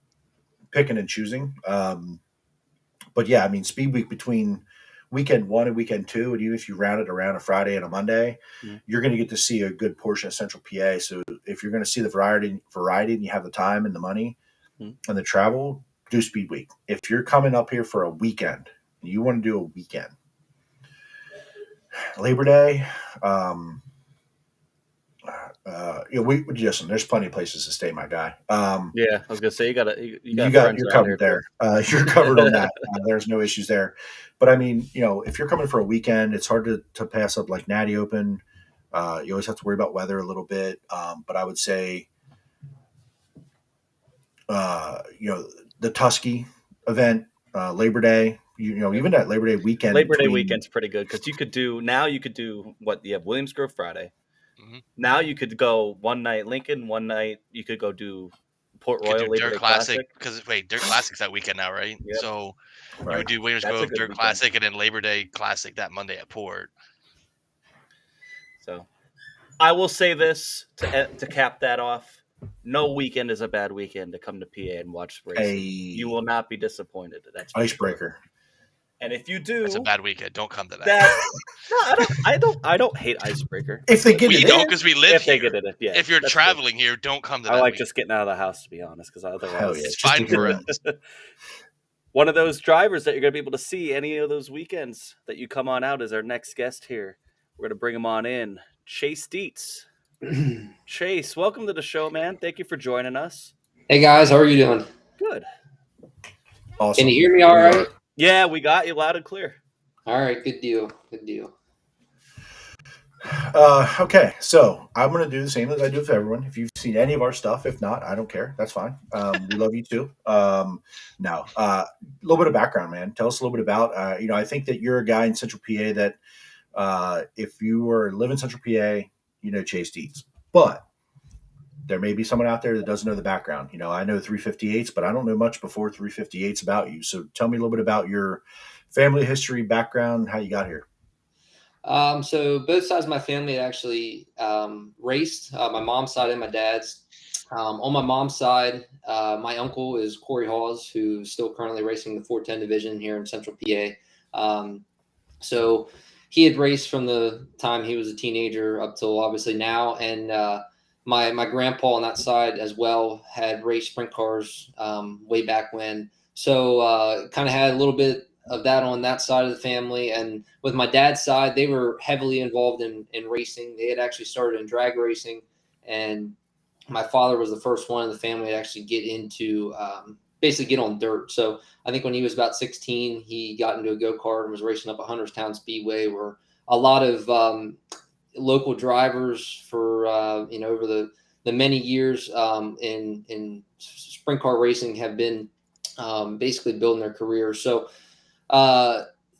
picking and choosing. But yeah, I mean, Speed Week between weekend 1 and weekend 2, and even if you round it around a Friday and a Monday, you're going to get to see a good portion of Central PA. So if you're going to see the variety, and you have the time and the money and the travel, do Speed Week. If you're coming up here for a weekend and you want to do a weekend, Labor Day, listen, there's plenty of places to stay, my guy. Yeah, I was gonna say you're covered there. You're covered on that. There's no issues there. But I mean, if you're coming for a weekend, it's hard to pass up like Natty Open. You always have to worry about weather a little bit. But I would say, the Tusky event, Labor Day. Even that Labor Day weekend. Labor Day weekend's pretty good because you could do what you have Williams Grove Friday. Mm-hmm. Now you could go one night Lincoln, one night you could go do Port Royal Labor Day Classic. Because Dirt Classic's that weekend now, right? Yep. So you would do Williams Grove Dirt weekend. Classic and then Labor Day Classic that Monday at Port. So I will say this to cap that off. No weekend is a bad weekend to come to PA and watch racing. You will not be disappointed. That's icebreaker. And if you do, That's a bad weekend. Don't come to that. No, I don't hate Icebreaker. If they get We it don't in, because we live If they here. get it in, yeah. If you're that's traveling here, don't come to true. that. I like weekend. just getting out of the house, to be honest, because hell otherwise yeah, It's just to fine get for it us. in. one of those drivers that you're going to be able to see any of those weekends that you come on out is our next guest here. We're going to bring him on in. Chase Dietz. Chase, welcome to the show, man. Thank you for joining us. Hey guys, how are you doing? Good. Awesome. Can you hear me all right? Yeah, we got you loud and clear. All right, good deal. Good deal. Okay, so I'm going to do the same as I do with everyone. If you've seen any of our stuff, if not, I don't care. That's fine. We love you too. No, a little bit of background, man. Tell us a little bit about, I think that you're a guy in Central PA that if you were live in Central PA, you know Chase Dietz. But there may be someone out there that doesn't know the background. I know 358s, but I don't know much before 358s about you. So tell me a little bit about your family history, background, how you got here. So both sides of my family actually raced. My mom's side and my dad's. On my mom's side, my uncle is Corey Hawes, who's still currently racing the 410 division here in Central PA. So he had raced from the time he was a teenager up till obviously now, and my grandpa on that side as well had raced sprint cars way back when. So kind of had a little bit of that on that side of the family. And with my dad's side, they were heavily involved in racing. They had actually started in drag racing, and my father was the first one in the family to actually get into basically get on dirt. So I think when he was about 16, he got into a go-kart and was racing up at Jonestown Speedway, where a lot of local drivers for over the many years in sprint car racing have been basically building their careers. So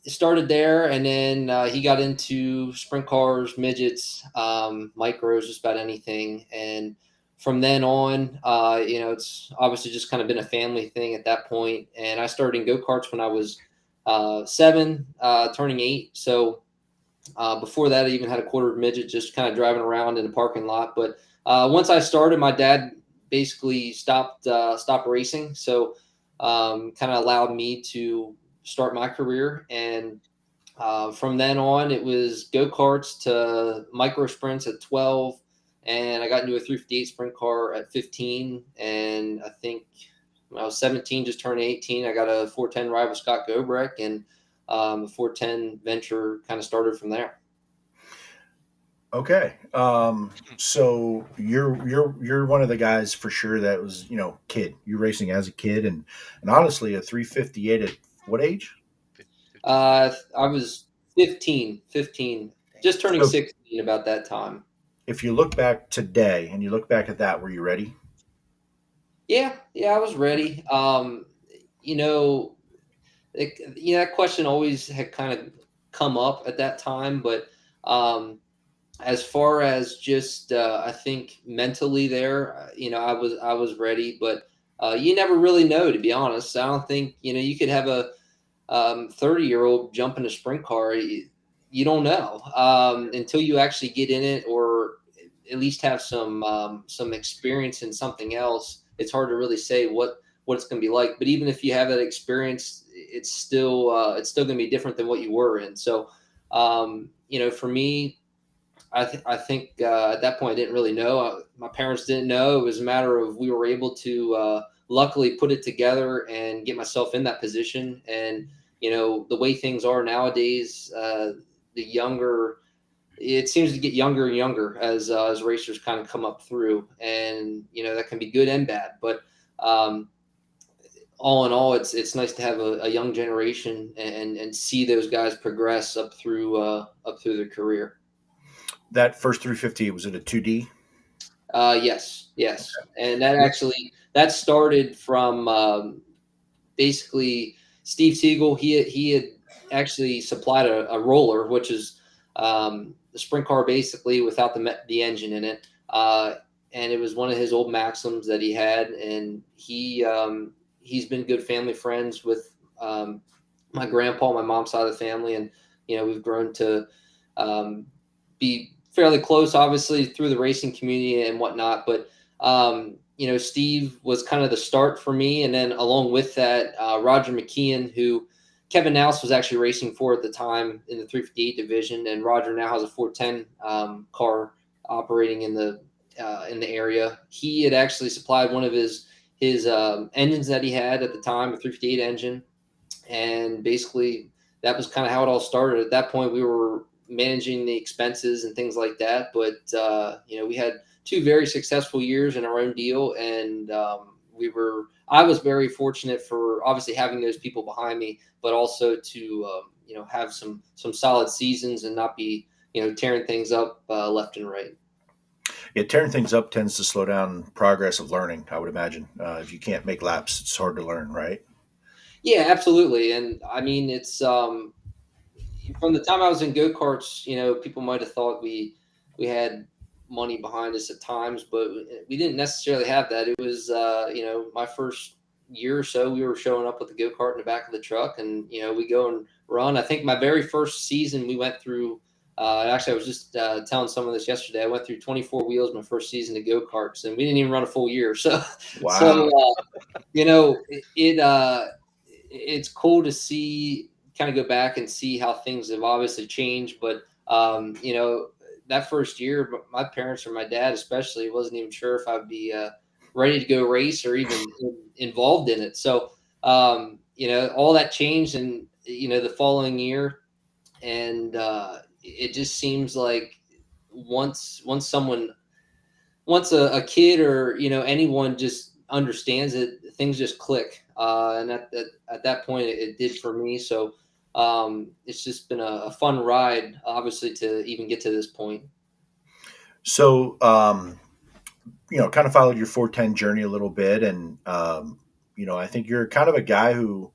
started there, and then he got into sprint cars, midgets, micros, just about anything. And from then on, it's obviously just kind of been a family thing at that point. And I started in go-karts when I was 7, turning 8. So before that, I even had a quarter midget, just kind of driving around in the parking lot. But once I started, my dad basically stopped racing. So kind of allowed me to start my career. And from then on, it was go-karts to micro sprints at 12. And I got into a 358 sprint car at 15. And I think when I was 17, just turned 18, I got a 410 ride with Scott Gobrecht, and the 410 venture kind of started from there. Okay. So you're one of the guys for sure that was, kid. You're racing as a kid, and honestly, a 358 at what age? I was 15, just turning 16 about that time. If you look back today and you look back at that, were you ready? Yeah, I was ready. That question always had kind of come up at that time, but as far as just I think mentally there, I was ready, but you never really know, to be honest. I don't think you could have a 30-year-old jump in a sprint car. You don't know until you actually get in it, or at least have some experience in something else. It's hard to really say what it's going to be like. But even if you have that experience, it's still going to be different than what you were in. So, for me, I think at that point I didn't really know. My parents didn't know. It was a matter of we were able to luckily put it together and get myself in that position. And the way things are nowadays, it seems to get younger and younger as racers kind of come up through, and that can be good and bad. But all in all, it's nice to have a young generation and see those guys progress up through their career. That first 350, was it a 2D? Yes, and that started from basically Steve Siegel. He had actually supplied a roller, which is the sprint car basically without the engine in it, and it was one of his old Maxims that he had, and he's been good family friends with my grandpa, my mom's side of the family, and we've grown to be fairly close, obviously, through the racing community and whatnot. But Steve was kind of the start for me, and then along with that, Roger McKeon, who Kevin Nouse was actually racing for at the time in the 358 division, and Roger now has a 410 car operating in the area. He had actually supplied one of his engines that he had at the time, a 358 engine, and basically that was kind of how it all started. At that point, we were managing the expenses and things like that, but we had 2 very successful years in our own deal, and I was very fortunate for obviously having those people behind me, but also to have some solid seasons and not be tearing things up left and right. Yeah, tearing things up tends to slow down progress of learning, I would imagine. If you can't make laps, it's hard to learn, right? Yeah, absolutely. And I mean, it's from the time I was in go-karts, people might have thought we had money behind us at times, but we didn't necessarily have that. It was, my first year or so, we were showing up with the go-kart in the back of the truck, and, we go and run. I think my very first season we went through, actually, I was just telling someone this yesterday. I went through 24 wheels my first season of go-karts, and we didn't even run a full year. So, Wow. It's cool to see, kind of go back and see how things have obviously changed. But, that first year, my parents or my dad especially wasn't even sure if I'd be ready to go race or even involved in it. So, all that changed in, the following year. And it just seems like once a kid or, anyone just understands it, things just click. And at that point it did for me. So it's just been a fun ride, obviously, to even get to this point. So, kind of followed your 410 journey a little bit. And, I think you're kind of a guy who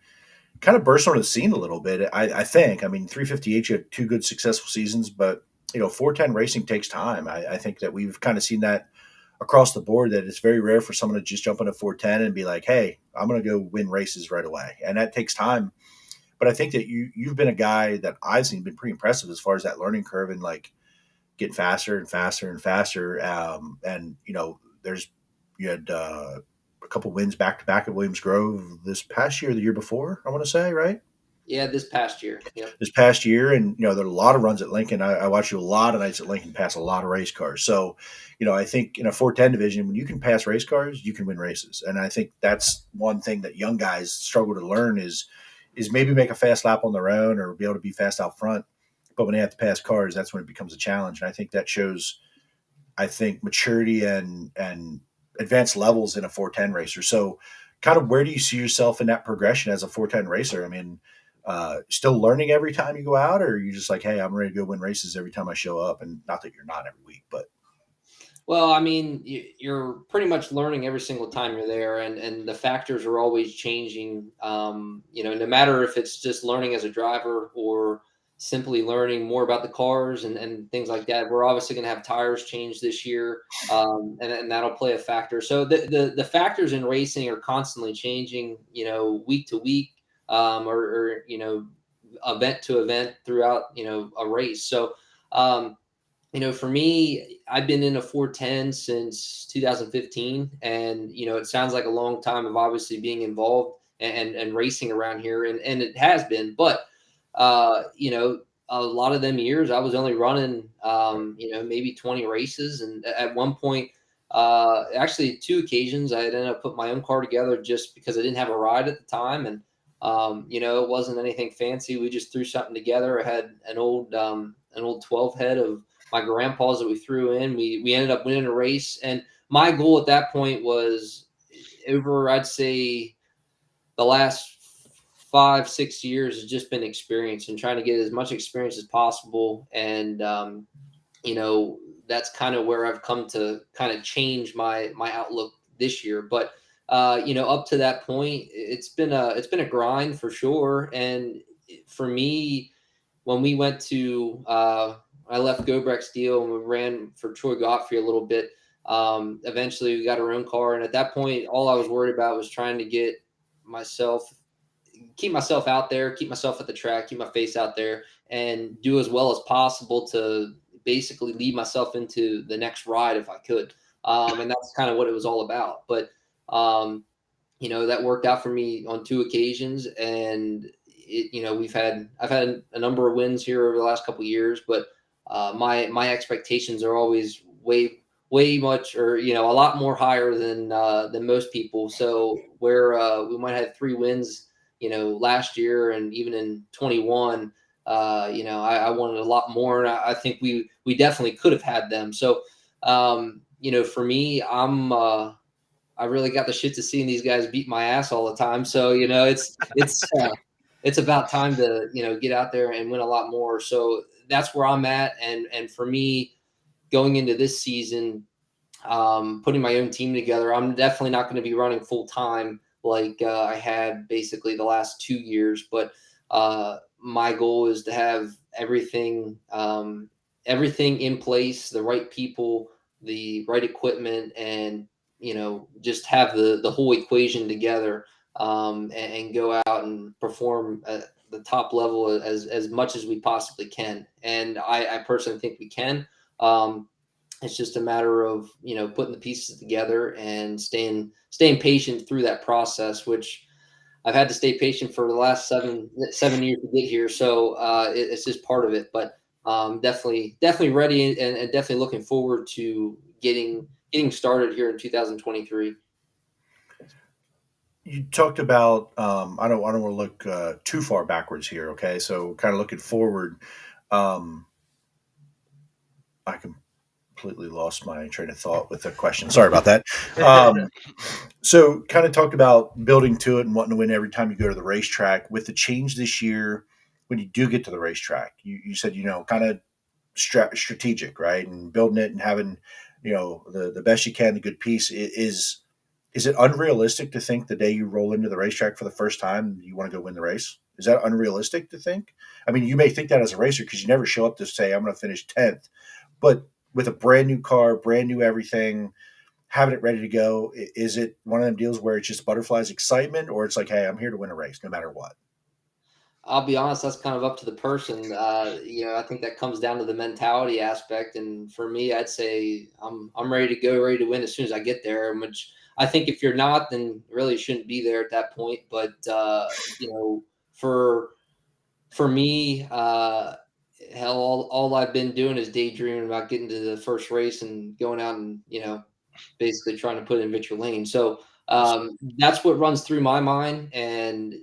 kind of burst onto the scene a little bit. I think, 358, you had 2 good successful seasons, but, 410 racing takes time. I think that we've kind of seen that across the board, that it's very rare for someone to just jump on a 410 and be like, hey, I'm going to go win races right away. And that takes time. But I think that you've been a guy that I've seen been pretty impressive as far as that learning curve and like getting faster and faster and faster. And you had a couple wins back to back at Williams Grove this past year, the year before, I want to say, right? Yeah, this past year. Yep. This past year. And, there are a lot of runs at Lincoln. I watch you a lot of nights at Lincoln, pass a lot of race cars. So, I think in a 410 division, when you can pass race cars, you can win races. And I think that's one thing that young guys struggle to learn is maybe make a fast lap on their own or be able to be fast out front. But when they have to pass cars, that's when it becomes a challenge. And I think that shows, maturity and advanced levels in a 410 racer. So kind of where do you see yourself in that progression as a 410 racer? Still learning every time you go out, or are you just like, hey, I'm ready to go win races every time I show up? And not that you're not every week, but. Well, you're pretty much learning every single time you're there, and the factors are always changing. No matter if it's just learning as a driver or simply learning more about the cars and things like that. We're obviously going to have tires changed this year, and that'll play a factor. So the factors in racing are constantly changing, week to week, or event to event throughout, a race. So, for me, I've been in a 410 since 2015, and, it sounds like a long time of obviously being involved and racing around here. And it has been, but, a lot of them years I was only running, maybe 20 races. And at one point, actually 2 occasions, I had ended up putting my own car together just because I didn't have a ride at the time. And, it wasn't anything fancy. We just threw something together. I had an old 12 head of my grandpa's that we threw in. We ended up winning a race. And my goal at that point was over, I'd say, the last 5-6 years has just been experience and trying to get as much experience as possible. And, that's kind of where I've come to kind of change my outlook this year. But, up to that point, it's been a grind for sure. And for me, when we went to, I left Gobrecht's deal and we ran for Troy Godfrey a little bit. Eventually we got our own car. And at that point, all I was worried about was trying to keep myself out there, keep myself at the track, keep my face out there, and do as well as possible to basically lead myself into the next ride if I could. And that's kind of what it was all about. But, that worked out for me on 2 occasions. And, I've had a number of wins here over the last couple of years, but my expectations are always way much, or a lot more higher than most people. So where we might have 3 wins, last year and even in 21, I wanted a lot more, and I think we definitely could have had them. So for me, I really got the shit to seeing these guys beat my ass all the time. So it's about time to get out there and win a lot more. So that's where I'm at, and for me, going into this season, putting my own team together, I'm definitely not going to be running full time like I had basically the last 2 years. But my goal is to have everything in place, the right people, the right equipment, and just have the whole equation together, and go out and perform at the top level as much as we possibly can. And I personally think we can. It's just a matter of putting the pieces together and staying patient through that process, which I've had to stay patient for the last seven years to get here. So it's just part of it. But definitely ready, and definitely looking forward to getting started here in 2023. You talked about I don't want to look too far backwards here. Okay, so kind of looking forward. I completely lost my train of thought with a question. Sorry about that. So kind of talked about building to it and wanting to win every time you go to the racetrack. With the change this year, when you do get to the racetrack, you said kind of strategic, right, and building it and having the best you can, the good piece. Is it unrealistic to think the day you roll into the racetrack for the first time you want to go win the race? Is that unrealistic to think? I mean, you may think that as a racer because you never show up to say I'm going to finish 10th, but with a brand new car, brand new everything, having it ready to go, is it one of them deals where it's just butterflies excitement, or it's like, hey, I'm here to win a race no matter what? I'll be honest, that's kind of up to the person. I think that comes down to the mentality aspect. And for me, I'd say I'm ready to go, ready to win as soon as I get there. Which I think if you're not, then really shouldn't be there at that point. But for me, hell, all I've been doing is daydreaming about getting to the first race and going out and basically trying to put in victory lane. So that's what runs through my mind. And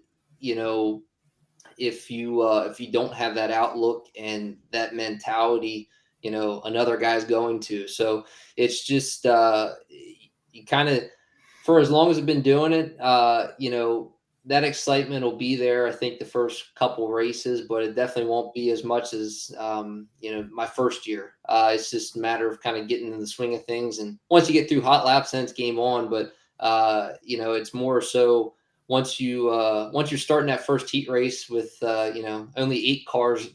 if you don't have that outlook and that mentality, another guy's going to. So it's just you kind of, for as long as I've been doing it, that excitement will be there. I think the first couple races, but it definitely won't be as much as my first year. It's just a matter of kind of getting in the swing of things, and once you get through hot laps, then it's game on. But it's more so once you're starting that first heat race with only 8 cars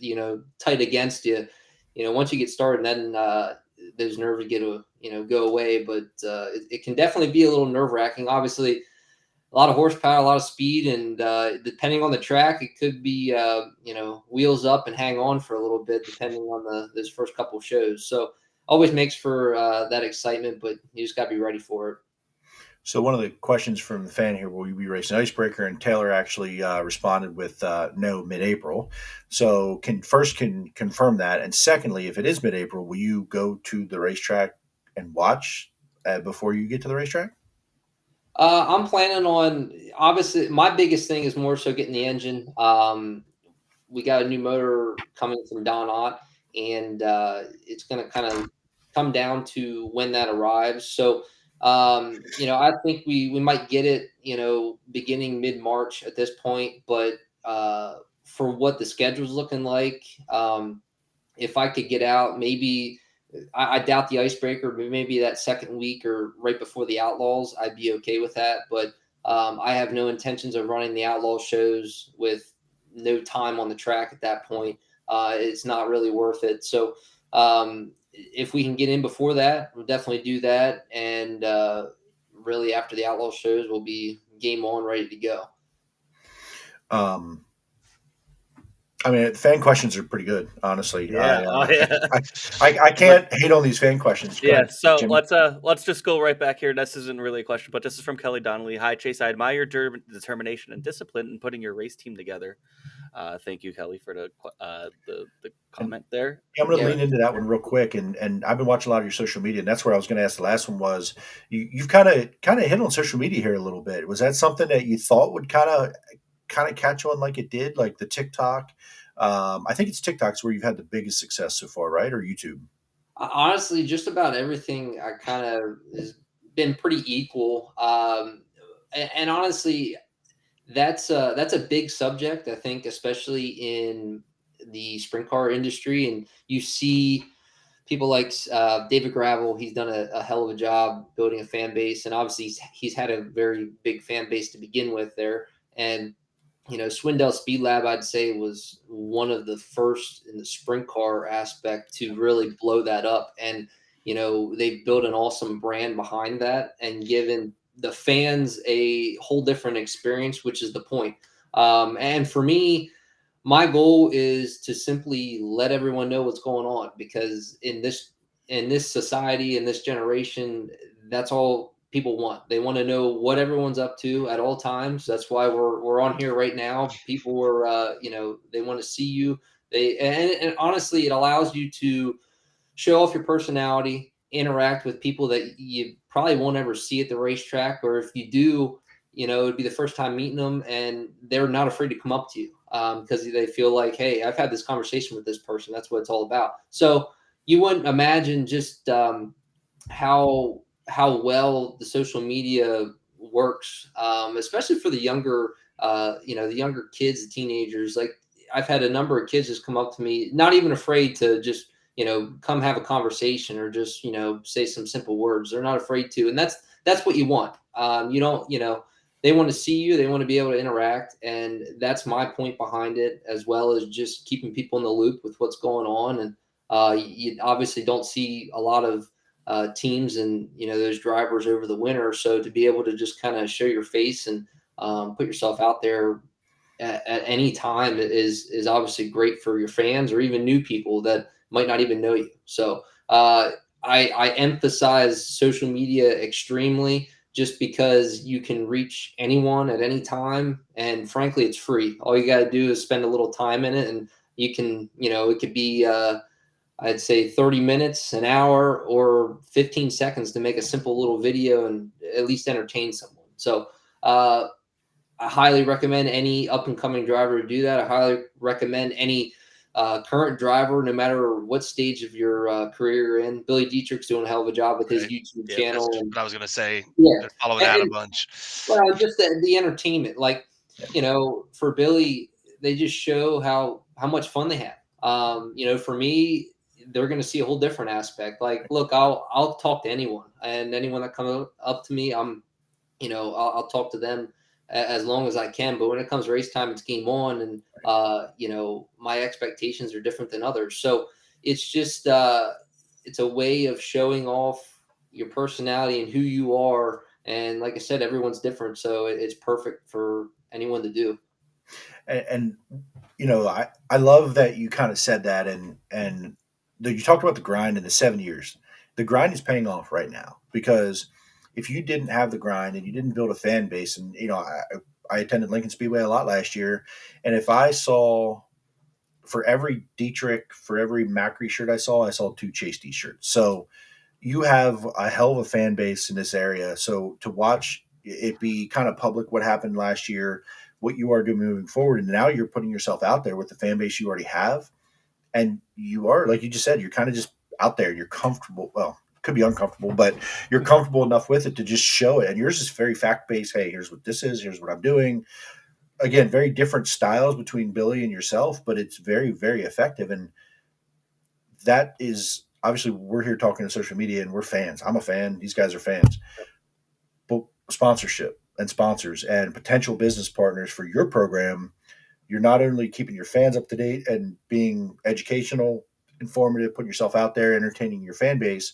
tight against you, once you get started, then those nerves get to go away. But it can definitely be a little nerve wracking. Obviously, a lot of horsepower, a lot of speed, and depending on the track, it could be wheels up and hang on for a little bit, depending on those first couple of shows. So always makes for that excitement, but you just got to be ready for it. So one of the questions from the fan here, will you be racing Icebreaker? And Taylor actually responded with no, mid-April. So can confirm that. And secondly, if it is mid-April, will you go to the racetrack and watch before you get to the racetrack? I'm planning on, obviously, my biggest thing is more so getting the engine. We got a new motor coming from Don Ott, and it's going to kind of come down to when that arrives. So, I think we might get it, beginning mid-March at this point. But for what the schedule's looking like, if I could get out, maybe I doubt the Icebreaker, but maybe that second week or right before the Outlaws, I'd be okay with that. But I have no intentions of running the Outlaw shows with no time on the track at that point. It's not really worth it. So if we can get in before that, we'll definitely do that. And really after the Outlaw shows, we'll be game on, ready to go. I mean, fan questions are pretty good, honestly. Yeah. I can't hate on these fan questions. Go ahead, So Jimmy. let's just go right back here. This isn't really a question, but this is from Kelly Donnelly. Hi, Chase. I admire your determination and discipline in putting your race team together. Thank you, Kelly, for the comment there. Yeah, I'm going to Yeah. lean into that one real quick, and I've been watching a lot of your social media, and that's where I was going to ask. The last one was you've kind of hit on social media here a little bit. Was that something that you thought would kind of catch on like it did, like the TikTok? I think it's TikTok's where you've had the biggest success so far, right? Or YouTube? Honestly, just about everything I kind of has been pretty equal. And honestly, that's a big subject, I think, especially in the sprint car industry. And you see people like David Gravel. He's done a hell of a job building a fan base, and obviously he's had a very big fan base to begin with there. And Swindell Speed Lab, I'd say, was one of the first in the sprint car aspect to really blow that up. And, they've built an awesome brand behind that and given the fans a whole different experience, which is the point. And for me, my goal is to simply let everyone know what's going on, because in this society, in this generation, that's all people want. They want to know what everyone's up to at all times. That's why we're on here right now. People are they want to see you. And honestly, it allows you to show off your personality, interact with people that you probably won't ever see at the racetrack, or if you do, it'd be the first time meeting them, and they're not afraid to come up to you because they feel like, hey, I've had this conversation with this person. That's what it's all about. So you wouldn't imagine just how well the social media works, especially for the younger, the younger kids, the teenagers. Like, I've had a number of kids just come up to me, not even afraid to just come have a conversation or just say some simple words. They're not afraid to, and that's what you want. You don't they want to see you, they want to be able to interact, and that's my point behind it, as well as just keeping people in the loop with what's going on. And you obviously don't see a lot of teams and those drivers over the winter, so to be able to just kind of show your face and put yourself out there at any time is obviously great for your fans or even new people that might not even know you. So I emphasize social media extremely, just because you can reach anyone at any time, and frankly, it's free. All you got to do is spend a little time in it, and you can it could be I'd say 30 minutes, an hour, or 15 seconds to make a simple little video and at least entertain someone. So I highly recommend any up and coming driver to do that. I highly recommend any current driver, no matter what stage of your career you're in. Billy Dietrich's doing a hell of a job with his YouTube channel. That's what I was going to say. Yeah. Follow that a bunch. Well, just the entertainment, like, for Billy, they just show how much fun they have. For me, they're going to see a whole different aspect. Like, look, I'll talk to anyone, and anyone that comes up to me, I'll talk to them as long as I can. But when it comes race time, it's game on, and my expectations are different than others. So it's just it's a way of showing off your personality and who you are. And like I said, everyone's different, so it's perfect for anyone to do. And I love that you kind of said that, and you talked about the grind in the 7 years. The grind is paying off right now, because if you didn't have the grind and you didn't build a fan base, and I attended Lincoln Speedway a lot last year, and if I saw, for every Dietrich, for every Macri shirt I saw 2 Chase t-shirts. So you have a hell of a fan base in this area. So to watch it be kind of public what happened last year, what you are doing moving forward, and now you're putting yourself out there with the fan base you already have, and you are, like you just said, you're kind of just out there. You're comfortable. Well, it could be uncomfortable, but you're comfortable enough with it to just show it. And yours is very fact-based. Hey, here's what this is. Here's what I'm doing. Again, very different styles between Billy and yourself, but it's very, very effective. And that is, obviously, we're here talking to social media, and we're fans. I'm a fan. These guys are fans. But sponsorship and sponsors and potential business partners for your program, you're not only keeping your fans up to date and being educational, informative, putting yourself out there, entertaining your fan base,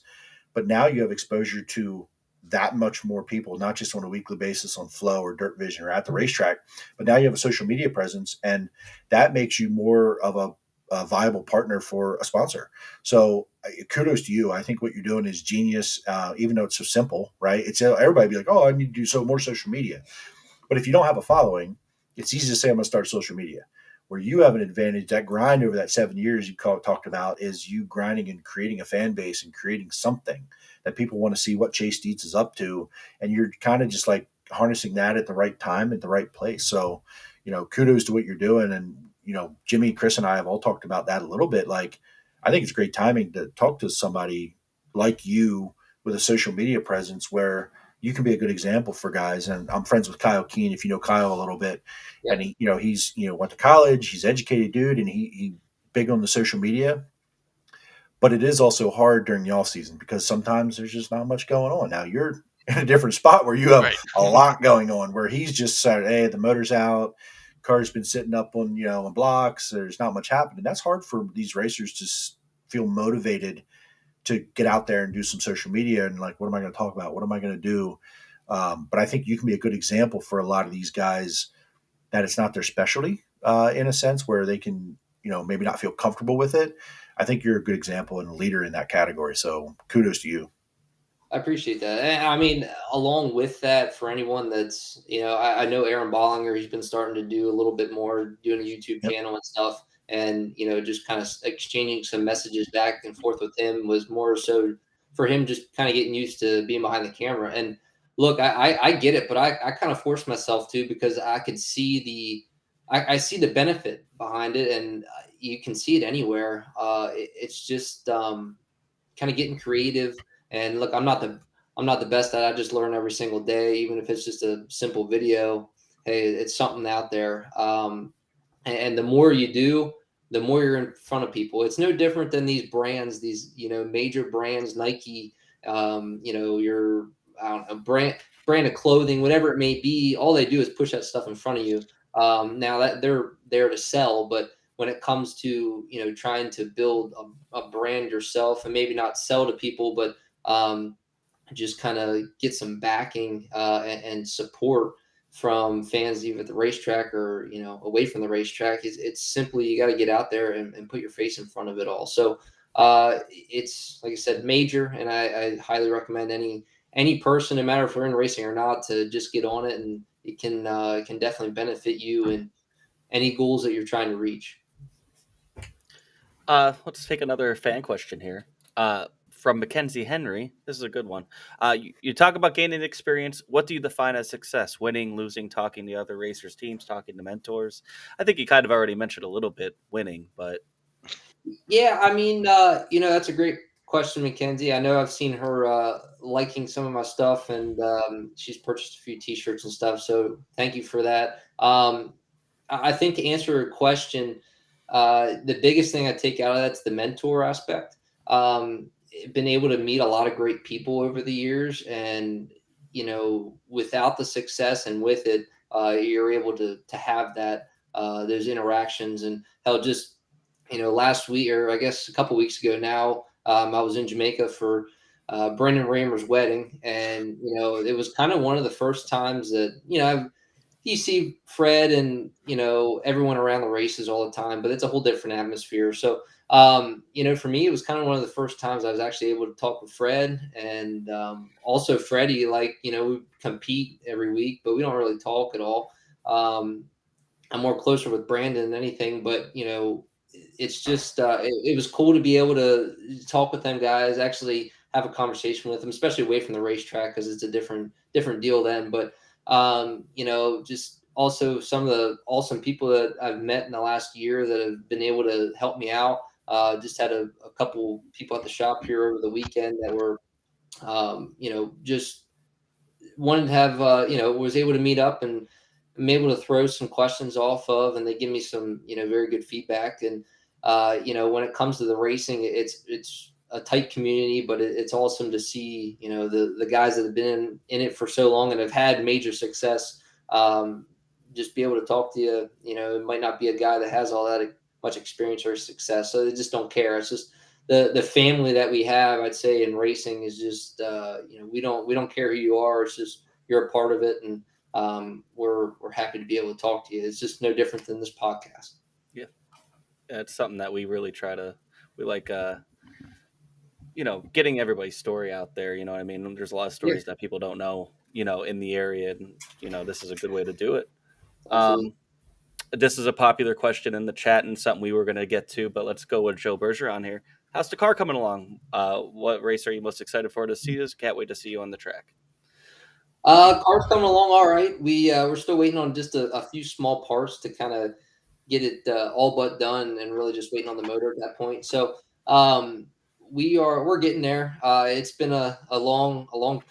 but now you have exposure to that much more people, not just on a weekly basis on Flow or Dirt Vision or at the racetrack, but now you have a social media presence, and that makes you more of a viable partner for a sponsor. So kudos to you. I think what you're doing is genius, even though it's so simple, right? It's everybody be like, oh, I need to do more social media. But if you don't have a following, it's easy to say I'm going to start social media. Where you have an advantage, that grind over that 7 years talked about is you grinding and creating a fan base and creating something that people want to see what Chase Dietz is up to. And you're kind of just like harnessing that at the right time, at the right place. So, kudos to what you're doing. And, Jimmy, Chris, and I have all talked about that a little bit. Like, I think it's great timing to talk to somebody like you with a social media presence where you can be a good example for guys. And I'm friends with Kyle Keene, if you know Kyle a little bit. Yeah. And he's went to college, he's educated dude, and he big on the social media. But it is also hard during the off season because sometimes there's just not much going on. Now you're in a different spot where you have Right. a lot going on, where he's just said, hey, the motor's out, car's been sitting up on on blocks, there's not much happening. That's hard for these racers to feel motivated to get out there and do some social media and like, what am I going to talk about? What am I going to do? But I think you can be a good example for a lot of these guys that it's not their specialty in a sense where they can, maybe not feel comfortable with it. I think you're a good example and a leader in that category. So kudos to you. I appreciate that. And I mean, along with that, for anyone that's, I know Aaron Bollinger, he's been starting to do a little bit more, doing a YouTube channel and stuff. And, just kind of exchanging some messages back and forth with him was more so for him just kind of getting used to being behind the camera. And look, I get it, but I kind of forced myself to because I could see I see the benefit behind it, and you can see it anywhere. It's just kind of getting creative. And look, I'm not the best at it. I just learn every single day, even if it's just a simple video. Hey, it's something out there. And the more you do, the more you're in front of people. It's no different than these brands, these major brands, Nike, your I don't know, brand of clothing, whatever it may be. All they do is push that stuff in front of you. Now that they're there to sell, but when it comes to trying to build a brand yourself and maybe not sell to people, but just kind of get some backing and support from fans either at the racetrack or away from the racetrack, it's simply you got to get out there and put your face in front of it all. So it's, like I said, major, and I highly recommend any person, no matter if we're in racing or not, to just get on it, and it can definitely benefit you and any goals that you're trying to reach. Let's take another fan question here. From Mackenzie Henry. This is a good one. You talk about gaining experience. What do you define as success? Winning, losing, talking to other racers' teams, talking to mentors? I think you kind of already mentioned a little bit winning, but... Yeah, I mean, that's a great question, Mackenzie. I know I've seen her liking some of my stuff, and she's purchased a few T-shirts and stuff, so thank you for that. I think to answer your question, the biggest thing I take out of that's the mentor aspect. Been able to meet a lot of great people over the years, and without the success and with it, you're able to have that those interactions. And hell, just last week, or I guess a couple weeks ago now, I was in Jamaica for Brendan Raymer's wedding, and it was kind of one of the first times that you see Fred and everyone around the races all the time, but it's a whole different atmosphere. So for me, it was kind of one of the first times I was actually able to talk with Fred, and also Freddie. Like we compete every week, but we don't really talk at all. I'm more closer with Brandon than anything, but it's just it was cool to be able to talk with them guys, actually have a conversation with them, especially away from the racetrack, because it's a different deal then. But just also some of the awesome people that I've met in the last year that have been able to help me out. Just had a couple people at the shop here over the weekend that were, just wanted to have, was able to meet up, and I'm able to throw some questions off of, and they give me some, very good feedback. And, when it comes to the racing, it's a tight community, but it's awesome to see, the guys that have been in it for so long and have had major success, just be able to talk to you. It might not be a guy that has all that much experience or success, so they just don't care. It's just the family that we have, I'd say, in racing is just, we don't care who you are. It's just, you're a part of it. And we're happy to be able to talk to you. It's just no different than this podcast. Yeah, it's something that we really we like, getting everybody's story out there. You know what I mean? There's a lot of stories that people don't know, in the area, and this is a good way to do it. Absolutely. This is a popular question in the chat and something we were going to get to, but let's go with Joe Bergeron here. How's the car coming along? What race are you most excited for to see us? Can't wait to see you on the track. Car's coming along all right. We're still waiting on just a few small parts to kind of get it all but done, and really just waiting on the motor at that point. So we're getting there. It's been a long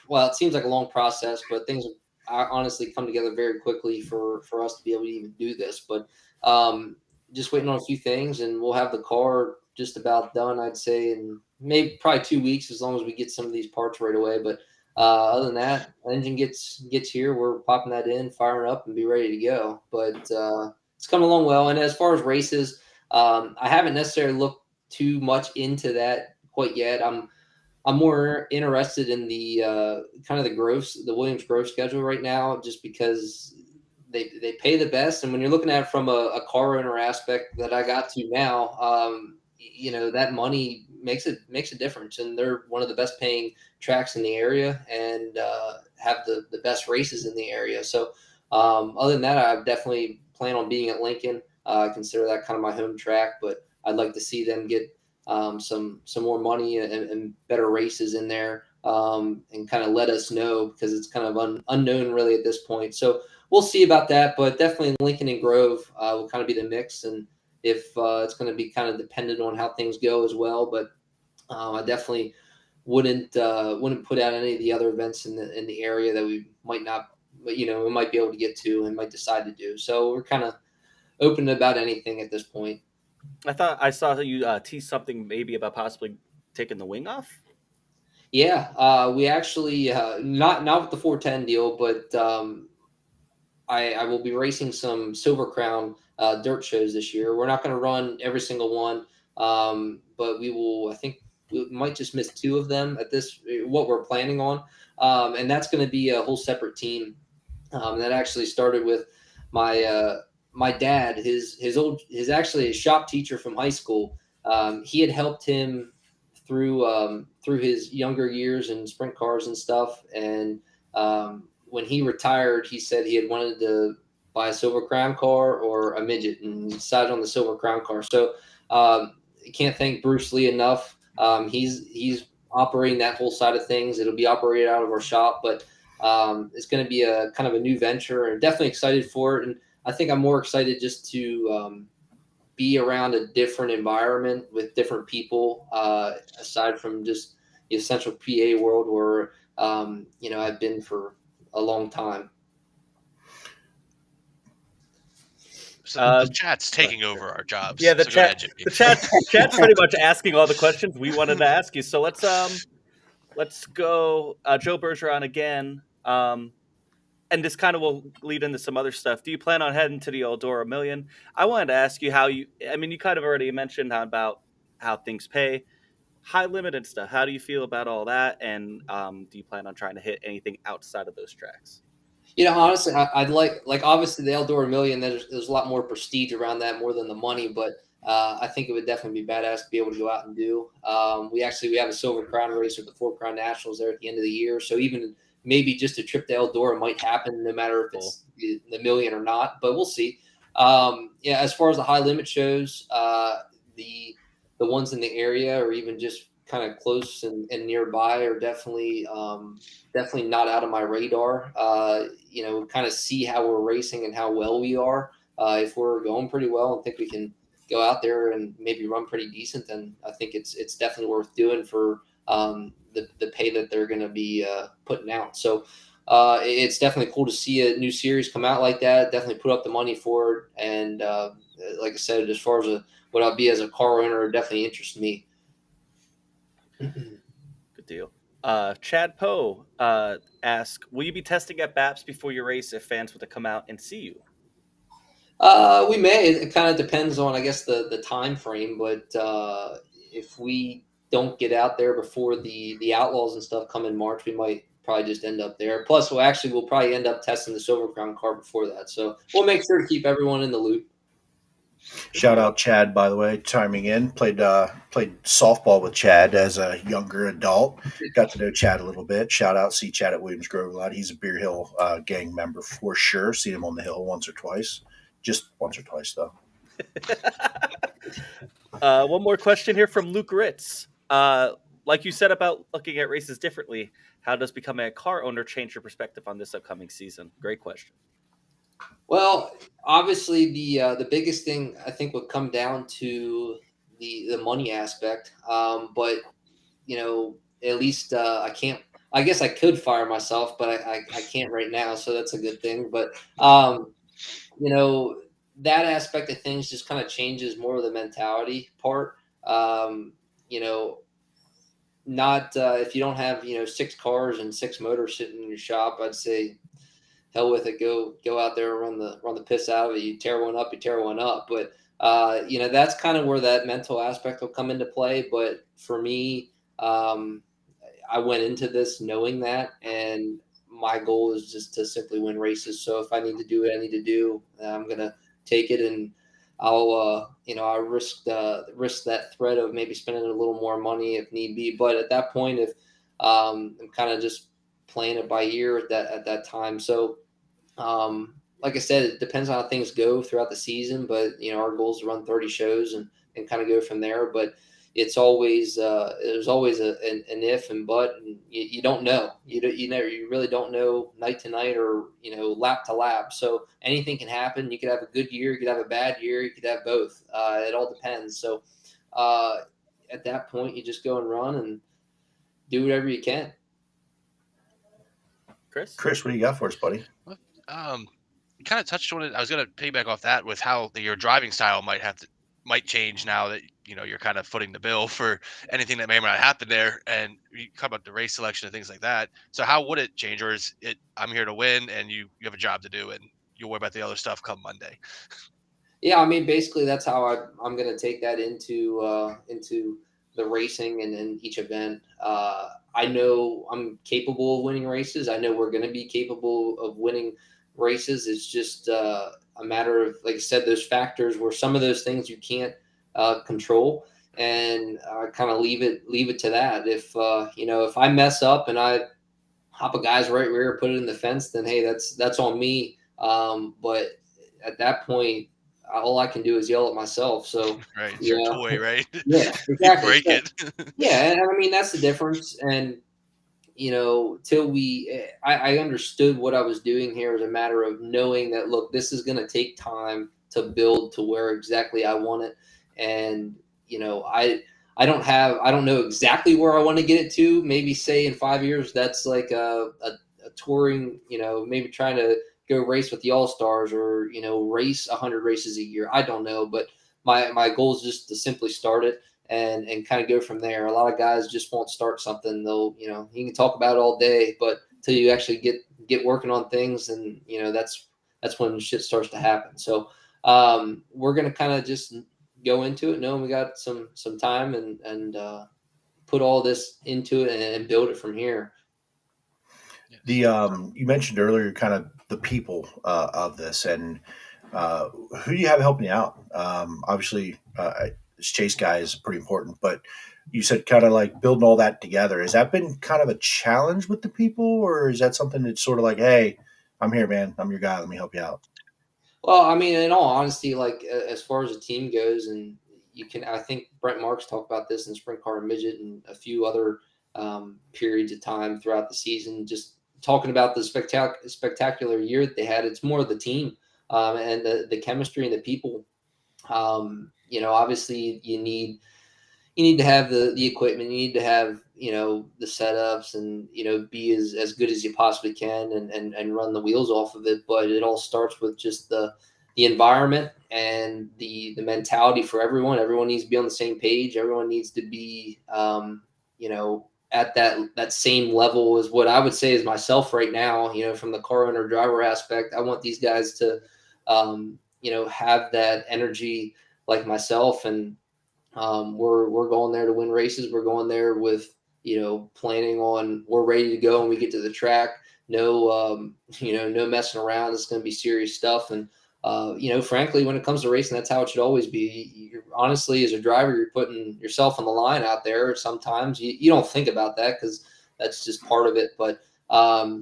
well, it seems like a long process, but things have honestly come together very quickly for us to be able to even do this. But just waiting on a few things, and we'll have the car just about done, I'd say, in maybe probably 2 weeks, as long as we get some of these parts right away. But other than that, engine gets here, we're popping that in, firing up, and be ready to go. But it's coming along well. And as far as races, I haven't necessarily looked too much into that quite yet. I'm more interested in the kind of the Williams Grove schedule right now, just because they pay the best. And when you're looking at it from a car owner aspect that I got to now, that money makes a difference. And they're one of the best paying tracks in the area, and have the best races in the area. So other than that, I definitely plan on being at Lincoln. I consider that kind of my home track, but I'd like to see them get some more money and better races in there, and kind of let us know, because it's kind of unknown really at this point. So we'll see about that, but definitely Lincoln and Grove will kind of be the mix, and if it's going to be kind of dependent on how things go as well. But I definitely wouldn't put out any of the other events in the area that we might not, but we might be able to get to and might decide to do. So we're kind of open about anything at this point. I saw that you teased something maybe about possibly taking the wing off. Yeah, we actually not with the 410 deal, but I will be racing some Silver Crown dirt shows this year. We're not going to run every single one, but we will. I think we might just miss 2 of them at this, what we're planning on, and that's going to be a whole separate team. That actually started with my dad, his actually his shop teacher from high school. He had helped him through his younger years in sprint cars and stuff. And when he retired, he said he had wanted to buy a Silver Crown car or a midget, and decided on the Silver Crown car. So can't thank Bruce Lee enough. He's operating that whole side of things. It'll be operated out of our shop, but it's going to be a kind of a new venture, and definitely excited for it. And I think I'm more excited just to be around a different environment with different people, aside from just the Central PA world where, I've been for a long time. So the chat's taking over our jobs. Yeah, the chat's pretty much asking all the questions we wanted to ask you. So let's go Joe Bergeron again. And this kind of will lead into some other stuff. Do you plan on heading to the Eldora Million? I wanted to ask you you kind of already mentioned about how things pay, high limit and stuff. How do you feel about all that? And do you plan on trying to hit anything outside of those tracks? Honestly, I'd like obviously the Eldora Million, there's a lot more prestige around that, more than the money, but I think it would definitely be badass to be able to go out and do. We have a Silver Crown race with the 4 Crown Nationals there at the end of the year. So even maybe just a trip to Eldora might happen, no matter if it's the Million or not, but we'll see. As far as the high limit shows, the ones in the area, or even just kind of close and nearby, are definitely not out of my radar. Kind of see how we're racing and how well we are. If we're going pretty well and think we can go out there and maybe run pretty decent, then I think it's definitely worth doing for the pay that they're going to be putting out. So it's definitely cool to see a new series come out like that. Definitely put up the money for it. And like I said, as far as what I'll be as a car owner, it definitely interests me. Good deal. Chad Poe asks, will you be testing at BAPS before your race if fans were to come out and see you? We may. It kind of depends on, I guess, the time frame. But if we don't get out there before the Outlaws and stuff come in March, we might probably just end up there. Plus, we'll probably end up testing the Silver Crown car before that. So we'll make sure to keep everyone in the loop. Shout out Chad, by the way, chiming in. Played softball with Chad as a younger adult. Got to know Chad a little bit. Shout out, see Chad at Williams Grove a lot. He's a Beer Hill gang member for sure. Seen him on the hill once or twice. just once or twice though. One more question here from Luke Ritz. Like you said about looking at races differently, how does becoming a car owner change your perspective on this upcoming season? Great question. Well, obviously the biggest thing I think would come down to the money aspect. But at least I guess I could fire myself, but I can't right now, so that's a good thing. But that aspect of things just kind of changes more of the mentality part. Not if you don't have 6 cars and 6 motors sitting in your shop, I'd say hell with it. Go out there and run the piss out of it. You tear one up, you tear one up. But that's kind of where that mental aspect will come into play. But for me, I went into this knowing that, and my goal is just to simply win races. So if I need to do what I need to do, I'm gonna take it, and I'll risk that threat of maybe spending a little more money if need be. But at that point, if I'm kind of just playing it by ear at that time. So like I said, it depends on how things go throughout the season. But our goal is to run 30 shows and kind of go from there. But it's always there's always an if and but, and you don't know. You really don't know night to night or lap to lap. So anything can happen. You could have a good year, you could have a bad year, you could have both. It all depends. So at that point, you just go and run and do whatever you can. Chris, what do you got for us, buddy? You kind of touched on it. I was going to piggyback off that with how your driving style might change now that you're kind of footing the bill for anything that may or may not happen there, and you talk about the race selection and things like that. So how would it change, or is it I'm here to win and you have a job to do and you'll worry about the other stuff come Monday? Yeah, I mean, basically that's how I'm going to take that into the racing and in each event. I know I'm capable of winning races. I know we're going to be capable of winning races. It's just a matter of, like I said, those factors where some of those things you can't control, and kind of leave it to that. If I mess up and I hop a guy's right rear, put it in the fence, then hey, that's on me. But at that point, all I can do is yell at myself. So right, it's your toy, right? Yeah, exactly. Break it. Yeah, and I mean that's the difference. And till I understood what I was doing here as a matter of knowing that, look, this is going to take time to build to where exactly I want it. And, I don't know exactly where I want to get it to. Maybe say in 5 years, that's like a touring, maybe trying to go race with the All-Stars or, race 100 races a year. I don't know, but my goal is just to simply start it and kind of go from there. A lot of guys just won't start something. They'll, you can talk about it all day, but till you actually get working on things, and that's when shit starts to happen. So we're gonna kind of just go into it, knowing we got some time, and put all this into it and build it from here. The you mentioned earlier kind of the people of this, and who do you have helping you out? Obviously, this Chase guy is pretty important, but you said kind of like building all that together. Has that been kind of a challenge with the people, or is that something that's sort of like, hey, I'm here, man, I'm your guy, let me help you out? Well, I mean, in all honesty, like as far as the team goes, and I think Brent Marks talked about this in Sprint Car and Midget and a few other periods of time throughout the season, just talking about the spectacular year that they had. It's more of the team and the chemistry and the people. Obviously you need to have the equipment, you need to have, the setups and, be as good as you possibly can and run the wheels off of it. But it all starts with just the environment and the mentality for everyone. Everyone needs to be on the same page. Everyone needs to be, at that same level as what I would say is myself right now, from the car owner driver aspect. I want these guys to, have that energy like myself. And we're going there to win races. We're going there with, planning on, we're ready to go when we get to the track. No messing around. It's going to be serious stuff. And, frankly, when it comes to racing, that's how it should always be. You're, honestly, as a driver, you're putting yourself on the line out there. Sometimes you don't think about that because that's just part of it. But,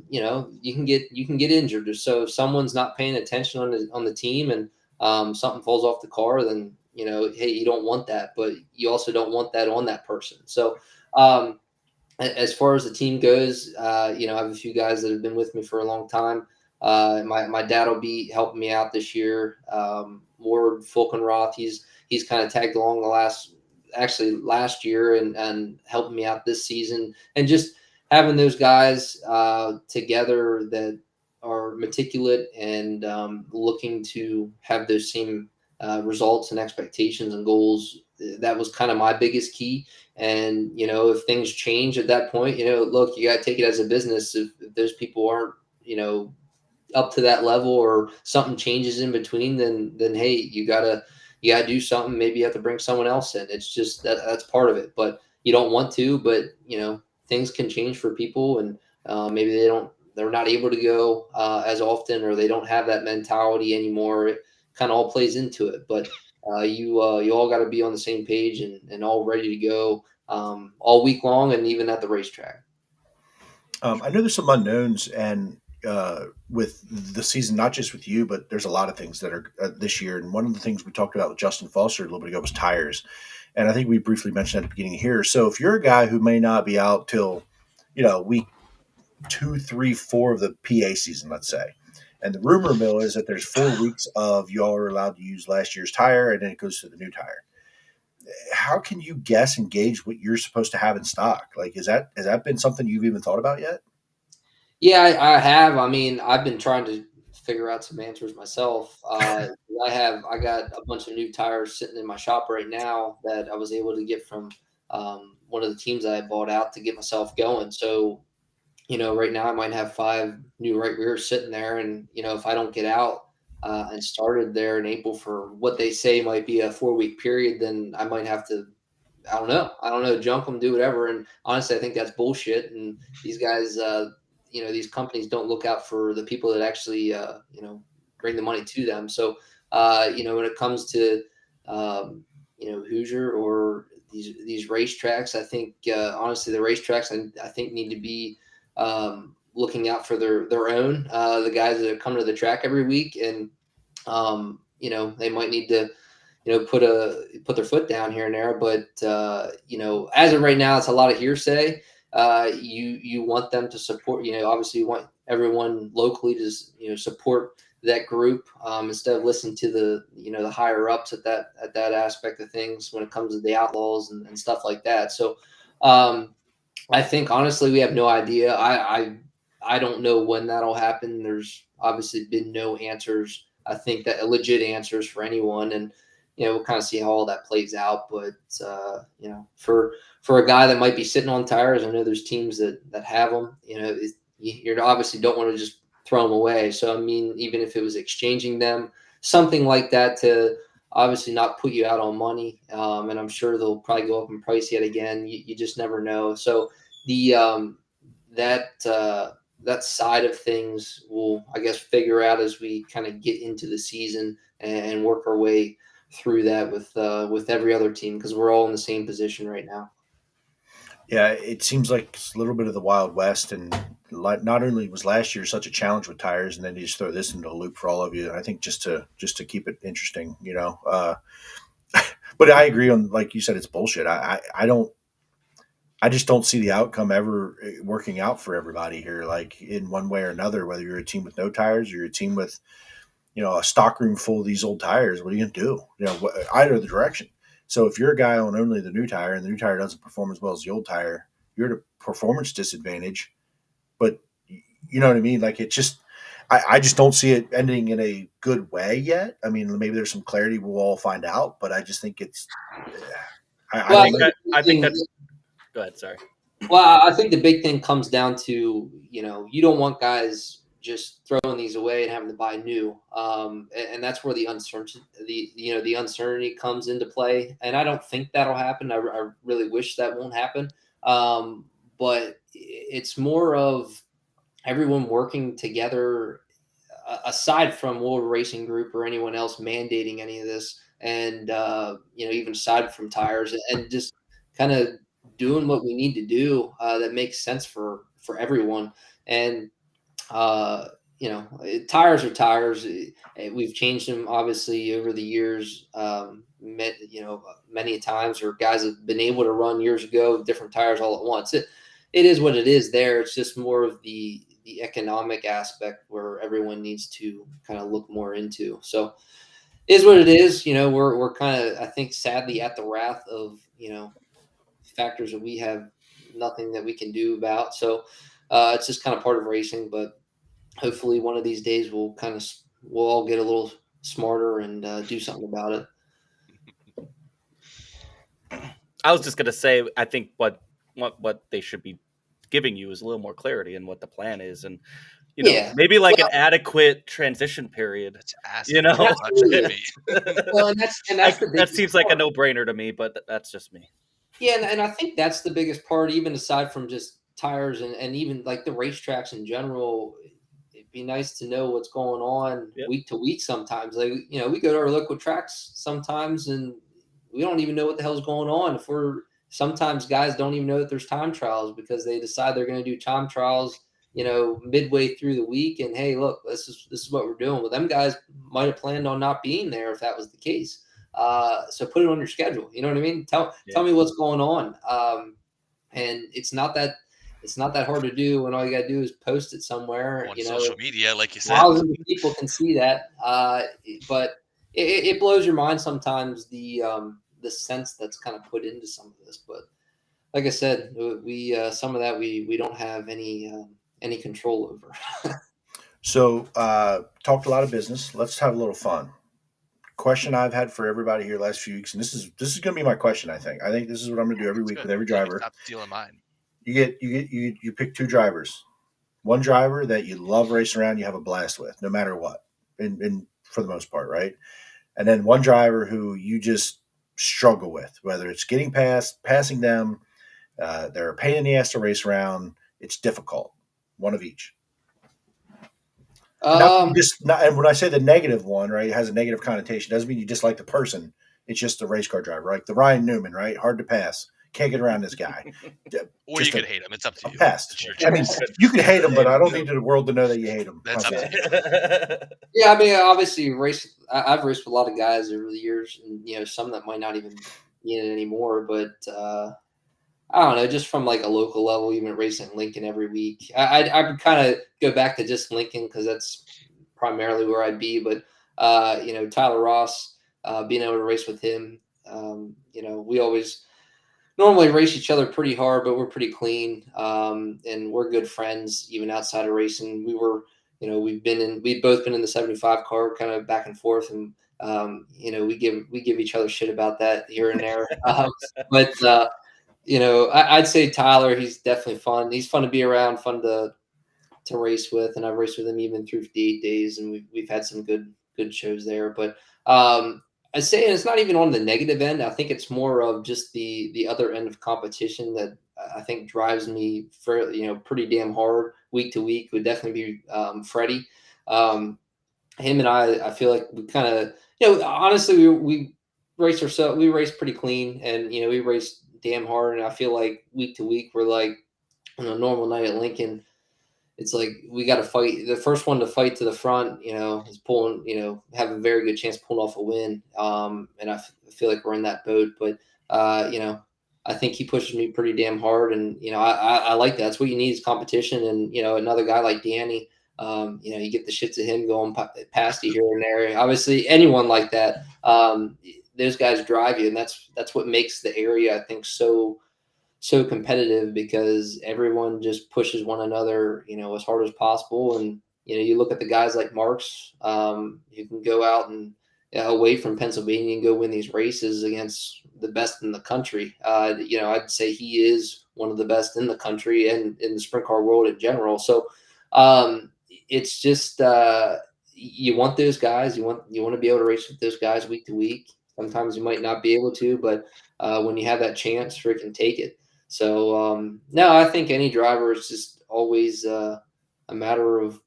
you can get injured. So if someone's not paying attention on the team, and something falls off the car, then, hey, you don't want that, but you also don't want that on that person. So, as far as the team goes, I have a few guys that have been with me for a long time. My dad will be helping me out this year. Ward Fulkenroth, he's kind of tagged along last year and helping me out this season. And just having those guys together that are meticulous and looking to have those same results and expectations and goals. That was kind of my biggest key. And, if things change at that point, look, you got to take it as a business. If those people aren't, up to that level, or something changes in between, then hey, you gotta do something. Maybe you have to bring someone else in. It's just that's part of it. But you don't want to, but things can change for people, and maybe they're not able to go as often, or they don't have that mentality anymore. It kind of all plays into it. But you all got to be on the same page and all ready to go all week long, and even at the racetrack. I know there's some unknowns, and with the season, not just with you, but there's a lot of things that are this year. And one of the things we talked about with Justin Foster a little bit ago was tires. And I think we briefly mentioned at the beginning here. So if you're a guy who may not be out till, week 2, 3, 4 of the PA season, let's say, and the rumor mill is that there's 4 weeks of y'all are allowed to use last year's tire, and then it goes to the new tire. How can you guess and gauge what you're supposed to have in stock? Like, has that been something you've even thought about yet? Yeah, I have. I mean, I've been trying to figure out some answers myself. I got a bunch of new tires sitting in my shop right now that I was able to get from one of the teams I had bought out to get myself going. So, right now I might have 5 new right rears sitting there, and if I don't get out and started there in April for what they say might be a 4-week period, then I might have to. I don't know, junk them, do whatever. And honestly, I think that's bullshit. And these guys, these companies don't look out for the people that actually, bring the money to them. So, when it comes to, Hoosier or these racetracks, I think, honestly, the racetracks, I think need to be looking out for their own, the guys that come to the track every week. And, they might need to, put their foot down here and there. But, as of right now, it's a lot of hearsay. You want them to support, obviously you want everyone locally to, support that group, instead of listening to the higher ups at that aspect of things when it comes to the outlaws and stuff like that. So, I think honestly, we have no idea. I don't know when that'll happen. There's obviously been no answers. I think that legit answers for anyone, and we'll kind of see how all that plays out. But for a guy that might be sitting on tires, I know there's teams that have them. You obviously don't want to just throw them away. So I mean, even if it was exchanging them, something like that, to obviously not put you out on money. And I'm sure they'll probably go up in price yet again. You just never know. So the that side of things we'll, I guess, figure out as we kind of get into the season and work our way through that with every other team, because we're all in the same position right now. Yeah, it seems like it's a little bit of the Wild West, and not only was last year such a challenge with tires, and then you just throw this into the loop for all of you. I think just to keep it interesting, But I agree on, like you said, it's bullshit. I just don't see the outcome ever working out for everybody here, like in one way or another. Whether you're a team with no tires or you're a team with, a stockroom full of these old tires, what are you gonna do? Either the direction. So if you're a guy on only the new tire and the new tire doesn't perform as well as the old tire, you're at a performance disadvantage. But you know what I mean? Like, it just, I just don't see it ending in a good way yet. I mean, maybe there's some clarity we'll all find out, but I just think it's. I think that's. Go ahead. Sorry. Well, I think the big thing comes down to, you don't want guys just throwing these away and having to buy new. And that's where the uncertainty comes into play. And I don't think that'll happen. I really wish that won't happen. But it's more of everyone working together, aside from World Racing Group or anyone else mandating any of this. And, even aside from tires, and just kind of doing what we need to do that makes sense for everyone. And tires are tires. We've changed them obviously over the years. Many times, or guys have been able to run years ago with different tires all at once. It is what it is. There, it's just more of the economic aspect where everyone needs to kind of look more into. So, it is what it is. We're kind of, I think, sadly at the wrath of factors that we have nothing that we can do about. So, it's just kind of part of racing, but hopefully one of these days we'll all get a little smarter and do something about it. I was just gonna say, I think what they should be giving you is a little more clarity in what the plan is, and maybe like an adequate transition period. Absolutely. Well, and that's that seems like a no-brainer to me, but that's just me. Yeah, and I think that's the biggest part, even aside from just tires and even like the racetracks in general. It'd be nice to know what's going on week to week sometimes. Like, we go to our local tracks sometimes and we don't even know what the hell's going on. Sometimes guys don't even know that there's time trials because they decide they're going to do time trials, midway through the week. And hey, look, this is what we're doing. Well, them guys might have planned on not being there if that was the case. So put it on your schedule. You know what I mean? Tell me what's going on. And it's not that hard to do when all you gotta do is post it somewhere on social media, like you said. Thousands of people can see that. But it blows your mind sometimes the sense that's kind of put into some of this. But like I said, we some of that we don't have any control over. So talked a lot of business. Let's have a little fun. Question I've had for everybody here last few weeks, and this is going to be my question. I think this is what I'm going to do every week with every driver. Stop stealing mine. You pick two drivers. One driver that you love racing around, you have a blast with, no matter what, and for the most part, right? And then one driver who you just struggle with, whether it's getting past, passing them, they're a pain in the ass to race around. It's difficult. One of each. And when I say the negative one, right, it has a negative connotation. Doesn't mean you dislike the person. It's just the race car driver, like the Ryan Newman, right? Hard to pass. Can't get around this guy. Or you could hate him. It's up to you. Past. I mean, you can hate him, but I don't need the world to know that you hate him. That's up to you. Yeah, I mean, obviously, I've raced with a lot of guys over the years, and some that might not even be in it anymore. But I don't know, just from like a local level, even racing Lincoln every week. I would kind of go back to just Lincoln because that's primarily where I'd be. But Tyler Ross, being able to race with him, we always normally race each other pretty hard, but we're pretty clean. And we're good friends, even outside of racing. We've both been in the 75 car kind of back and forth. And, we give each other shit about that here and there. I'd say Tyler, he's definitely fun. He's fun to be around, fun to race with. And I've raced with him even through 58 days and we've had some good shows there. But, I'd say it's not even on the negative end. I think it's more of just the other end of competition that I think drives me for pretty damn hard week to week. Would definitely be Freddie. Him and I feel like we kind of honestly we race ourselves. We race pretty clean, and we race damn hard. And I feel like week to week we're like on a normal night at Lincoln. It's like we got to fight. The first one to fight to the front, is pulling, have a very good chance of pulling off a win. And I feel like we're in that boat. But, I think he pushes me pretty damn hard. And, I like that. That's what you need is competition. And, another guy like Danny, you get the shits of him going past you here and there. Obviously, anyone like that, those guys drive you. And that's what makes the area, I think, so competitive because everyone just pushes one another, as hard as possible. And, you look at the guys like Marks, you can go out and away from Pennsylvania and go win these races against the best in the country. I'd say he is one of the best in the country and in the sprint car world in general. So it's just, you want those guys, you want to be able to race with those guys week to week. Sometimes you might not be able to, but when you have that chance, freaking take it. So, no, I think any driver is just always a matter of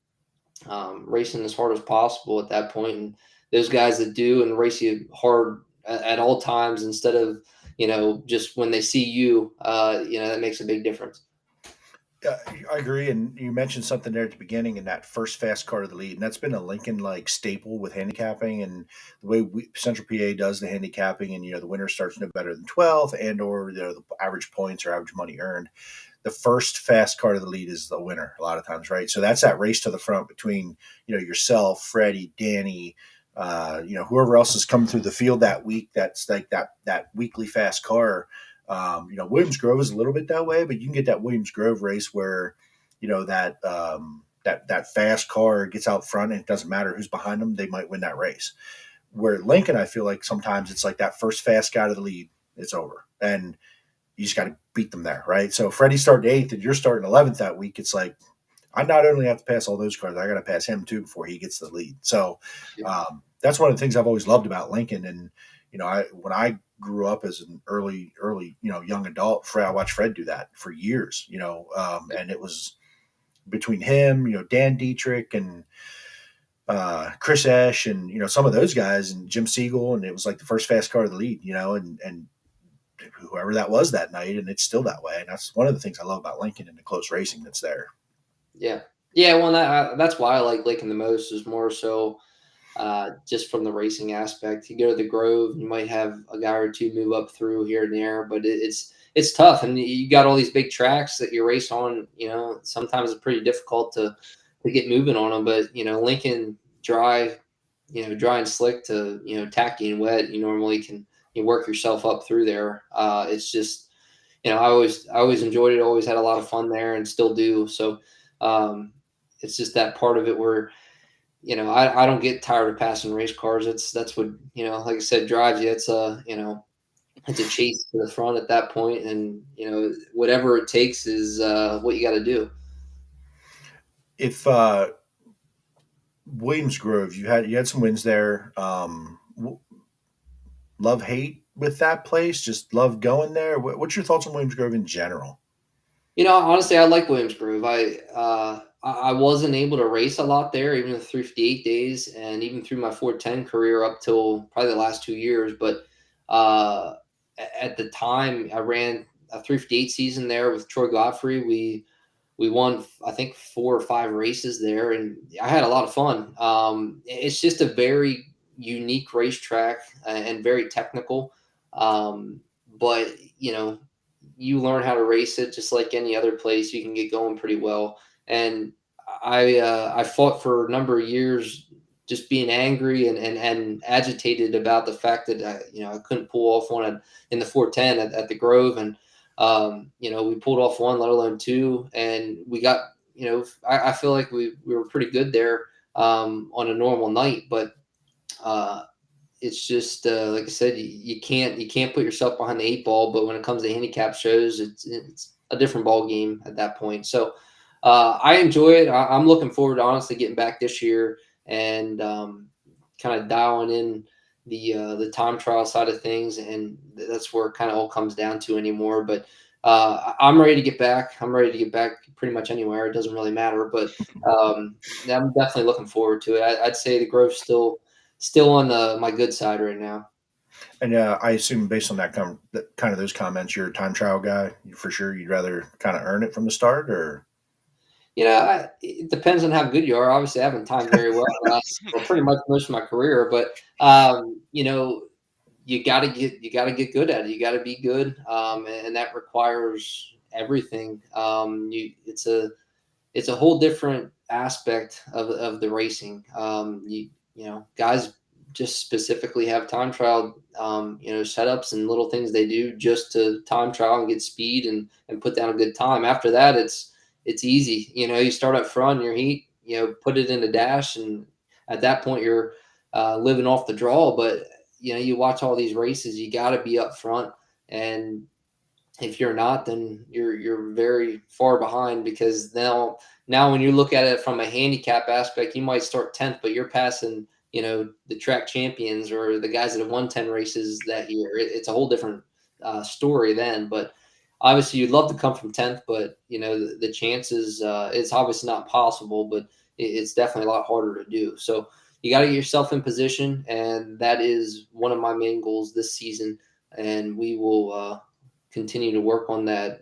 racing as hard as possible at that point. And those guys that do and race you hard at all times instead of, just when they see you, that makes a big difference. I agree, and you mentioned something there at the beginning in that first fast car to the lead, and that's been a Lincoln like staple with handicapping, and the way Central PA does the handicapping, and the winner starts no better than 12th, and or the average points or average money earned. The first fast car to the lead is the winner a lot of times, right? So that's that race to the front between yourself, Freddie, Danny, whoever else is coming through the field that week. That's like that weekly fast car. Williams Grove is a little bit that way, but you can get that Williams Grove race where, that fast car gets out front and it doesn't matter who's behind them. They might win that race. Where Lincoln, I feel like sometimes it's like that first fast guy to the lead, it's over. And you just got to beat them there, right? So Freddie's starting 8th and you're starting 11th that week. It's like, I not only have to pass all those cars, I got to pass him too before he gets the lead. So that's one of the things I've always loved about Lincoln. And, when I grew up as an early, young adult, I watched Fred do that for years, and it was between him, Dan Dietrich and Chris Esch and, some of those guys and Jim Siegel. And it was like the first fast car to the lead, and whoever that was that night. And it's still that way. And that's one of the things I love about Lincoln and the close racing that's there. Yeah. Yeah. Well, that's why I like Lincoln the most, is more so just from the racing aspect. You go to the Grove, you might have a guy or two move up through here and there, but it's tough. And you got all these big tracks that you race on, sometimes it's pretty difficult to get moving on them. But, Lincoln dry and slick to, tacky and wet, you normally can work yourself up through there. It's just, I always enjoyed it, always had a lot of fun there and still do. So it's just that part of it where, I don't get tired of passing race cars. That's what, like I said, drives you. It's it's a chase to the front at that point. And, whatever it takes is what you got to do. If Williams Grove, you had some wins there. Love, hate with that place, just love going there. What's your thoughts on Williams Grove in general? Honestly, I like Williams Grove. I wasn't able to race a lot there, even the 358 days, and even through my 410 career up till probably the last 2 years. But at the time, I ran a 358 season there with Troy Godfrey. We won, I think, 4 or 5 races there, and I had a lot of fun. It's just a very unique racetrack and very technical. But you learn how to race it just like any other place. You can get going pretty well. And I fought for a number of years just being angry and agitated about the fact that I couldn't pull off one in the 410 at the Grove. And we pulled off one, let alone 2, and we got, I feel like we were pretty good there on a normal night. But it's just like I said, you can't put yourself behind the 8 ball. But when it comes to handicap shows, it's a different ball game at that point. So I enjoy it. I'm looking forward to honestly getting back this year and kind of dialing in the time trial side of things, and that's where it kind of all comes down to anymore. But I'm ready to get back. I'm ready to get back pretty much anywhere. It doesn't really matter. But I'm definitely looking forward to it. I'd say the Grove's still on my good side right now. And I assume based on that kind of those comments, you're a time trial guy for sure. You'd rather kind of earn it from the start, or it depends on how good you are. Obviously, I haven't timed very well for pretty much most of my career, but you got to get good at it. You got to be good, and that requires everything. It's a whole different aspect of the racing. Guys just specifically have time trial, setups and little things they do just to time trial and get speed and put down a good time. After that, it's easy. You start up front in your heat, put it in the dash, and at that point you're living off the draw. But you watch all these races, you got to be up front, and if you're not, then you're very far behind, because now when you look at it from a handicap aspect, you might start 10th, but you're passing the track champions or the guys that have won 10 races that year. It's a whole different story then. But obviously you'd love to come from 10th, but the chances, it's obviously not possible, but it's definitely a lot harder to do. So you got to get yourself in position, and that is one of my main goals this season. And we will continue to work on that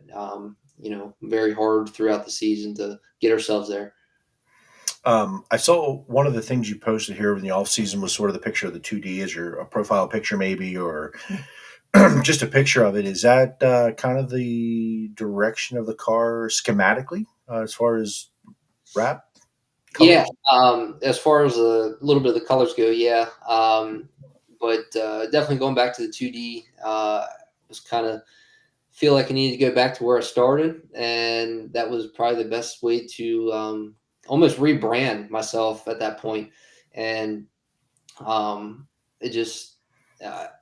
very hard throughout the season to get ourselves there. I saw one of the things you posted here in the off season was sort of the picture of the 2D. Is your a profile picture maybe, or just a picture of it? Is that kind of the direction of the car schematically as far as wrap colors? Yeah, as far as a little bit of the colors go, yeah. But definitely going back to the 2D, was kind of feel like I needed to go back to where I started, and that was probably the best way to almost rebrand myself at that point. And it just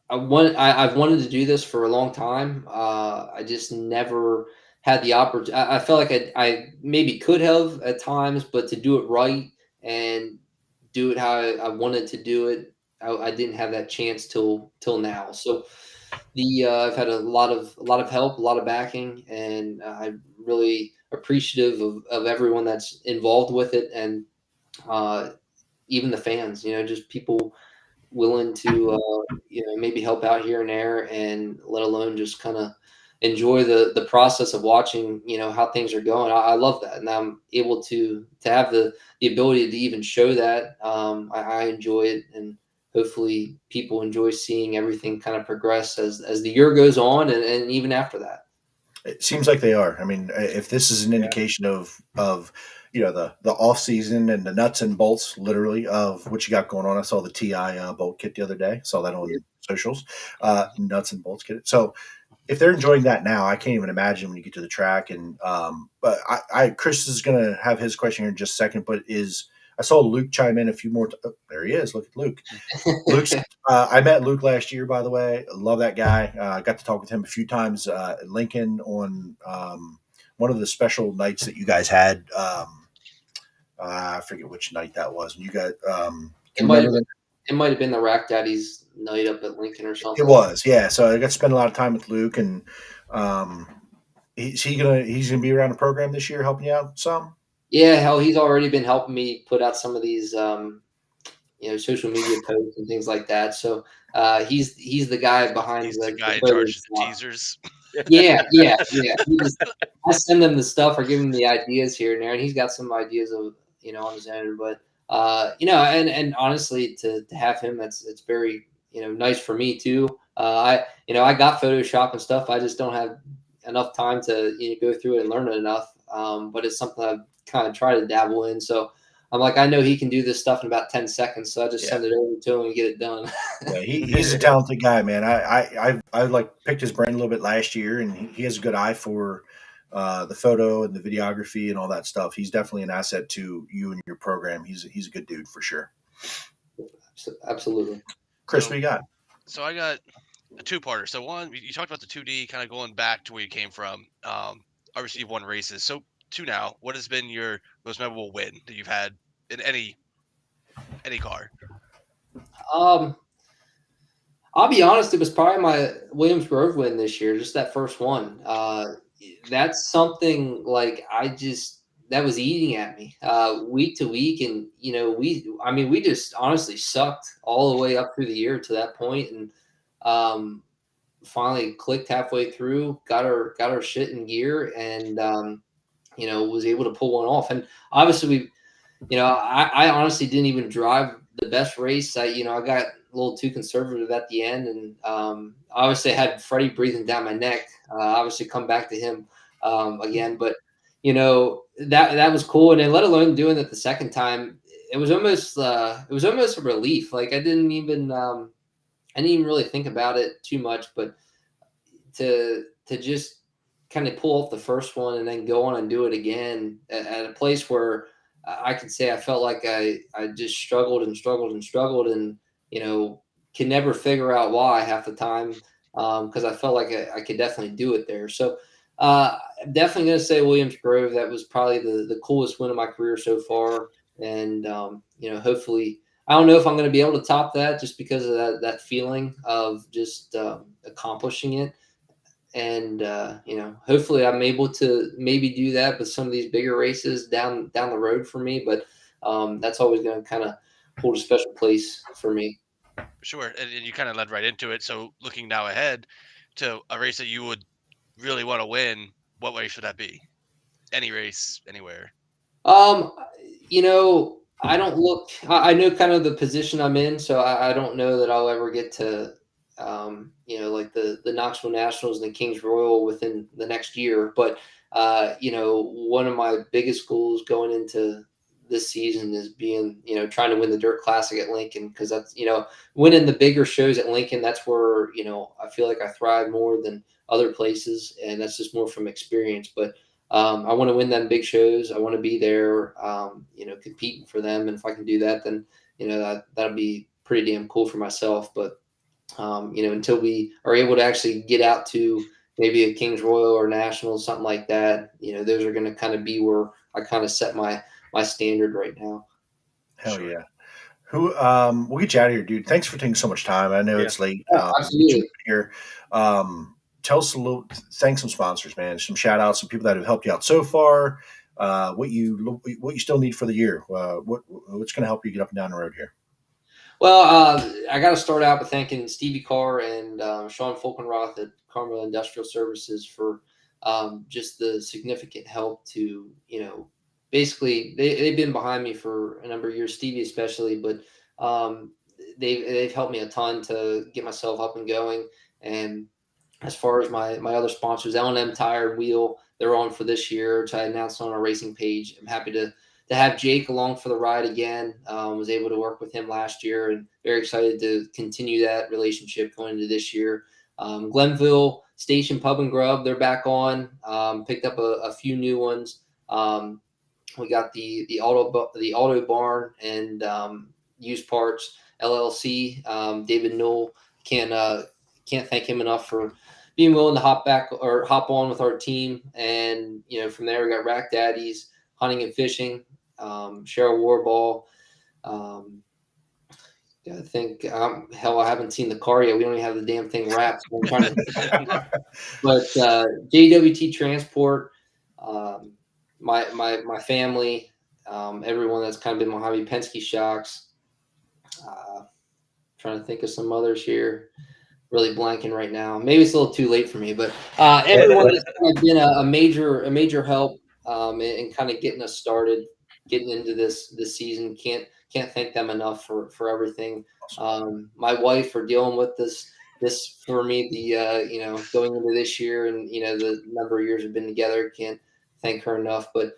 I've wanted to do this for a long time. I just never had the opportunity. I felt like I maybe could have at times, but to do it right and do it how I wanted to do it, I didn't have that chance till now. So I've had a lot of help, a lot of backing, and I'm really appreciative of everyone that's involved with it, and uh, even the fans. Just people willing to maybe help out here and there, and let alone just kind of enjoy the process of watching how things are going. I love that, and I'm able to have the ability to even show that. I enjoy it, and hopefully people enjoy seeing everything kind of progress as the year goes on, and even after that. It seems like they are. I mean, if this is an indication of the off season and the nuts and bolts, literally, of what you got going on. I saw the TI bolt kit the other day. Saw that on socials. Nuts and bolts kit. So if they're enjoying that now, I can't even imagine when you get to the track. And but Chris is going to have his question here in just a second. But I saw Luke chime in a few more. Oh, there he is. Look at Luke. Luke's. I met Luke last year, by the way. I love that guy. Got to talk with him a few times at Lincoln on one of the special nights that you guys had. I forget which night that was. You guys, It might have been, it might have been the Rack Daddies night up at Lincoln or something. It was, yeah. So I got to spend a lot of time with Luke, and he's gonna be around the program this year, helping you out some. Yeah, hell, he's already been helping me put out some of these, social media posts and things like that. So he's the guy behind He's the guy in photos charge of the stuff. teasers. Yeah. I send him the stuff or give him the ideas here and there, and he's got some ideas of on his own. But and honestly, to have him, it's very nice for me too. I got Photoshop and stuff. I just don't have enough time to go through it and learn it enough. But it's something I've kind of tried to dabble in. So I'm like, I know he can do this stuff in about 10 seconds. So I just send it over to him and get it done. Yeah, he's a talented guy, man. I like picked his brain a little bit last year, and he has a good eye for the photo and the videography and all that stuff. He's definitely an asset to you and your program. He's a good dude for sure. Absolutely. Chris, what you got? So I got a two-parter. So one, you talked about the 2D, kind of going back to where you came from. Obviously, you've won races. So two now, what has been your most memorable win that you've had in any car? I'll be honest, it was probably my Williams Grove win this year, just that first one. That's something like that was eating at me week to week. And, we just honestly sucked all the way up through the year to that point. And finally clicked halfway through, got our shit in gear, and, was able to pull one off. And obviously I honestly didn't even drive the best race. I got a little too conservative at the end, and obviously I had Freddie breathing down my neck. Obviously come back to him again, but that was cool. And then let alone doing it the second time, it was almost a relief. Like I didn't even really think about it too much, but to just kind of pull off the first one and then go on and do it again at a place where I could say I felt like I just struggled and struggled and struggled, and can never figure out why half the time, because I felt like I could definitely do it there. So I'm definitely going to say Williams Grove. That was probably the coolest win of my career so far, and hopefully I don't know if I'm going to be able to top that, just because of that feeling of just accomplishing it. And hopefully I'm able to maybe do that with some of these bigger races down the road for me. But that's always going to kind of hold a special place for me. Sure, and you kind of led right into it. So looking now ahead to a race that you would really want to win, what race would that be? Any race, anywhere. You know, I don't look. I know kind of the position I'm in, so I don't know that I'll ever get to, you know, like the Knoxville Nationals and the Kings Royal within the next year. But you know, one of my biggest goals going into this season is being, you know, trying to win the Dirt Classic at Lincoln, because that's, you know, winning the bigger shows at Lincoln. That's where, you know, I feel like I thrive more than other places, and that's just more from experience. But I want to win them big shows. I want to be there, you know, competing for them. And if I can do that, then, you know, that'll be pretty damn cool for myself. But, you know, until we are able to actually get out to maybe a Kings Royal or Nationals, something like that, you know, those are going to kind of be where I kind of set my standard right now. Hell Sure. yeah. We'll get you out of here, dude. Thanks for taking so much time. I know it's late. Absolutely. Here. Tell us a little, thanks some sponsors, man. Some shout outs, some people that have helped you out so far. What you still need for the year. What's going to help you get up and down the road here? Well, I got to start out by thanking Stevie Carr and Sean Fulkenroth at Carmel Industrial Services for just the significant help to, you know, basically they've been behind me for a number of years, Stevie especially, but they've helped me a ton to get myself up and going. And as far as my other sponsors, L&M Tire and Wheel, they're on for this year, which I announced on our racing page. I'm happy to have Jake along for the ride again. Was able to work with him last year, and very excited to continue that relationship going into this year. Glenville Station Pub and Grub, they're back on. Picked up a few new ones. We got the auto barn and used parts LLC. David Knoll, can't thank him enough for being willing to hop on with our team. And, you know, from there we got Rack Daddies, Hunting and Fishing, Cheryl Warball. I think, hell, I haven't seen the car yet. We don't even have the damn thing wrapped. So I'm trying to, but JWT Transport, my family, everyone that's kind of been my hobby, Penske Shocks. Trying to think of some others here. Really blanking right now. Maybe it's a little too late for me, but everyone has kind of been a major help in kind of getting us started, getting into this season. Can't thank them enough for everything. My wife for dealing with this for me, the you know, going into this year, and, you know, the number of years we've been together. Can't thank her enough. But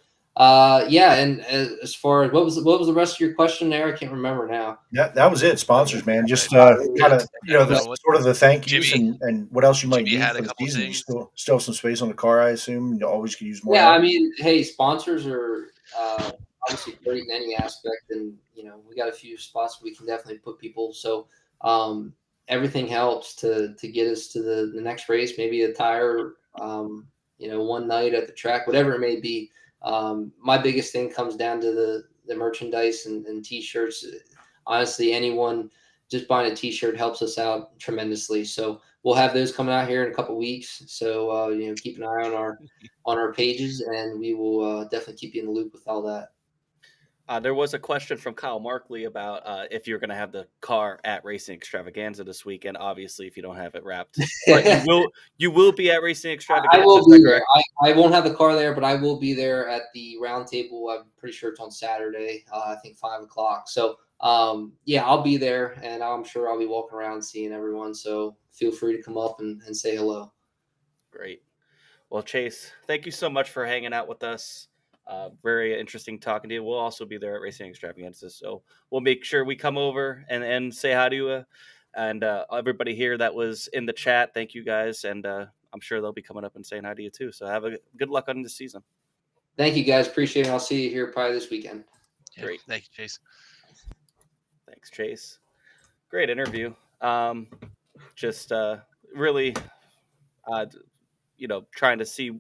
yeah, and as far as what was the rest of your question there? I can't remember now. That was it. Sponsors, man. Just kind of, you know, sort of the thank yous and what else you might need for the season. You still have some space on the car, I assume. You always could use more. Yeah, I mean, hey, sponsors are obviously great in any aspect, and, you know, we got a few spots we can definitely put people. So everything helps to get us to the next race, maybe a tire, you know, one night at the track, whatever it may be. My biggest thing comes down to the merchandise and T-shirts. Honestly, anyone just buying a T-shirt helps us out tremendously. So we'll have those coming out here in a couple of weeks. So you know, keep an eye on our pages, and we will definitely keep you in the loop with all that. There was a question from Kyle Markley about if you're going to have the car at Racing Extravaganza this weekend. Obviously, if you don't have it wrapped, but you will be at Racing Extravaganza. I will be there. I won't have the car there, but I will be there at the round table. I'm pretty sure it's on Saturday. I think 5:00. So yeah, I'll be there, and I'm sure I'll be walking around seeing everyone. So feel free to come up and say hello. Great. Well, Chase, thank you so much for hanging out with us. Very interesting talking to you. We'll also be there at Racing Extravaganza, so we'll make sure we come over and say hi to you. And everybody here that was in the chat, thank you guys. And I'm sure they'll be coming up and saying hi to you too. So have a good luck on this season. Thank you, guys. Appreciate it. I'll see you here probably this weekend. Yeah, great. Thank you, Chase. Thanks, Chase. Great interview. Just really, you know, trying to see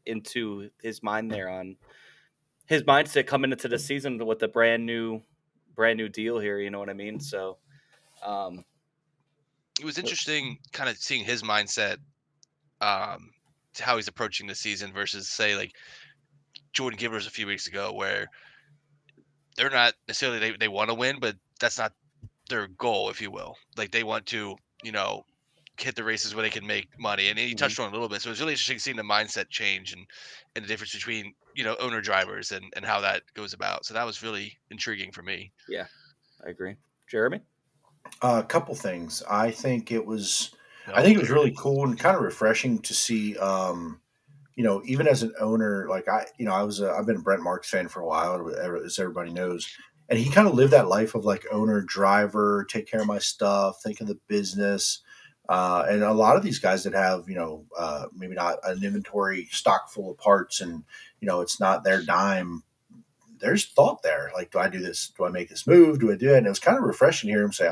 into his mind there on his mindset coming into the season with a brand new deal here. You know what I mean? So it was interesting kind of seeing his mindset, to how he's approaching the season versus, say, like Jordan Givers a few weeks ago, where they're not necessarily, they want to win, but that's not their goal, if you will. Like, they want to, you know, hit the races where they can make money. And you touched on it a little bit. So it's really interesting seeing the mindset change and the difference between, owner drivers and how that goes about. So that was really intriguing for me. Yeah, I agree. Jeremy? A couple things. I think it was really cool and kind of refreshing to see. Even as an owner, like I've been a Brent Marks fan for a while, as everybody knows, and he kind of lived that life of like owner, driver, take care of my stuff, think of the business. And a lot of these guys that have, maybe not an inventory stock full of parts and, it's not their dime. There's thought there. Like, do I do this? Do I make this move? Do I do it? And it was kind of refreshing to hear him say,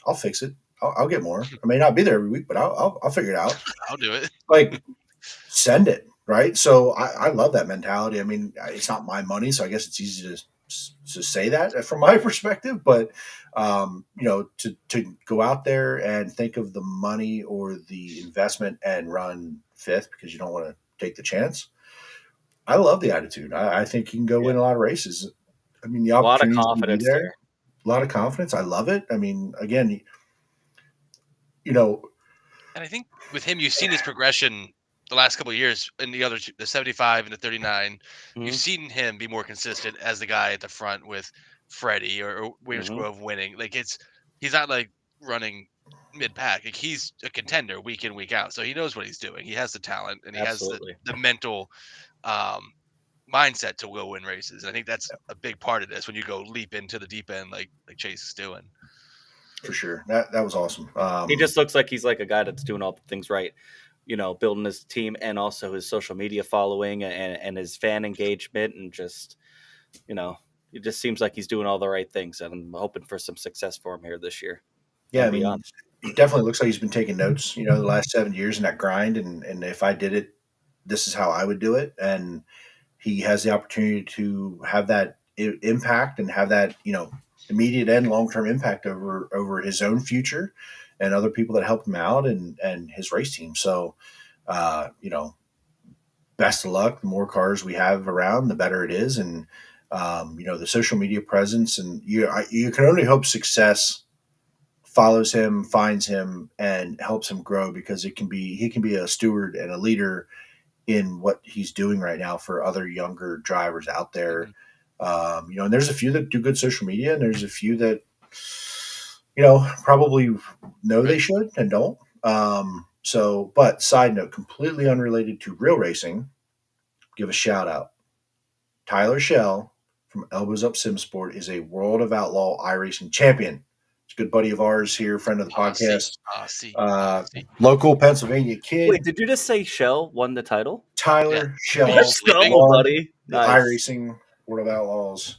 I'll fix it. I'll get more. I may not be there every week, but I'll figure it out. I'll do it. Like, send it. Right. So I love that mentality. I mean, it's not my money, so I guess it's easy to say that from my perspective, but to go out there and think of the money or the investment and run fifth because you don't want to take the chance. I love the attitude. I think you can go win a lot of races. I mean, the opportunity, a lot of confidence there. A lot of confidence. I love it. I mean, again, and I think with him, you've seen his progression the last couple of years in the other two, the 75 and the 39. You've seen him be more consistent as the guy at the front with Freddie or Williams Grove winning. Like he's not like running mid-pack. Like he's a contender week in, week out. So he knows what he's doing. He has the talent and he has the mental mindset to will win races. And I think that's a big part of this when you go leap into the deep end like Chase is doing. For sure. That was awesome. He just looks like he's like a guy that's doing all the things right, building his team and also his social media following and his fan engagement and just, it just seems like he's doing all the right things. And I'm hoping for some success for him here this year. Yeah, I mean, he definitely looks like he's been taking notes, the last 7 years in that grind. And if I did it, this is how I would do it. And he has the opportunity to have that impact and have that, immediate and long-term impact over his own future and other people that help him out and his race team. So, best of luck. The more cars we have around, the better it is. And, the social media presence and you can only hope success follows him, finds him, and helps him grow because he can be a steward and a leader in what he's doing right now for other younger drivers out there. And there's a few that do good social media and there's a few that, probably know they should and don't. But side note, completely unrelated to real racing, give a shout out. Tyler Shell from Elbows Up Sim Sport is a World of Outlaw iRacing champion. It's a good buddy of ours here, friend of the podcast. Local Pennsylvania kid. Wait, did you just say Shell won the title? Tyler Shell, buddy. Nice. iRacing World of Outlaws.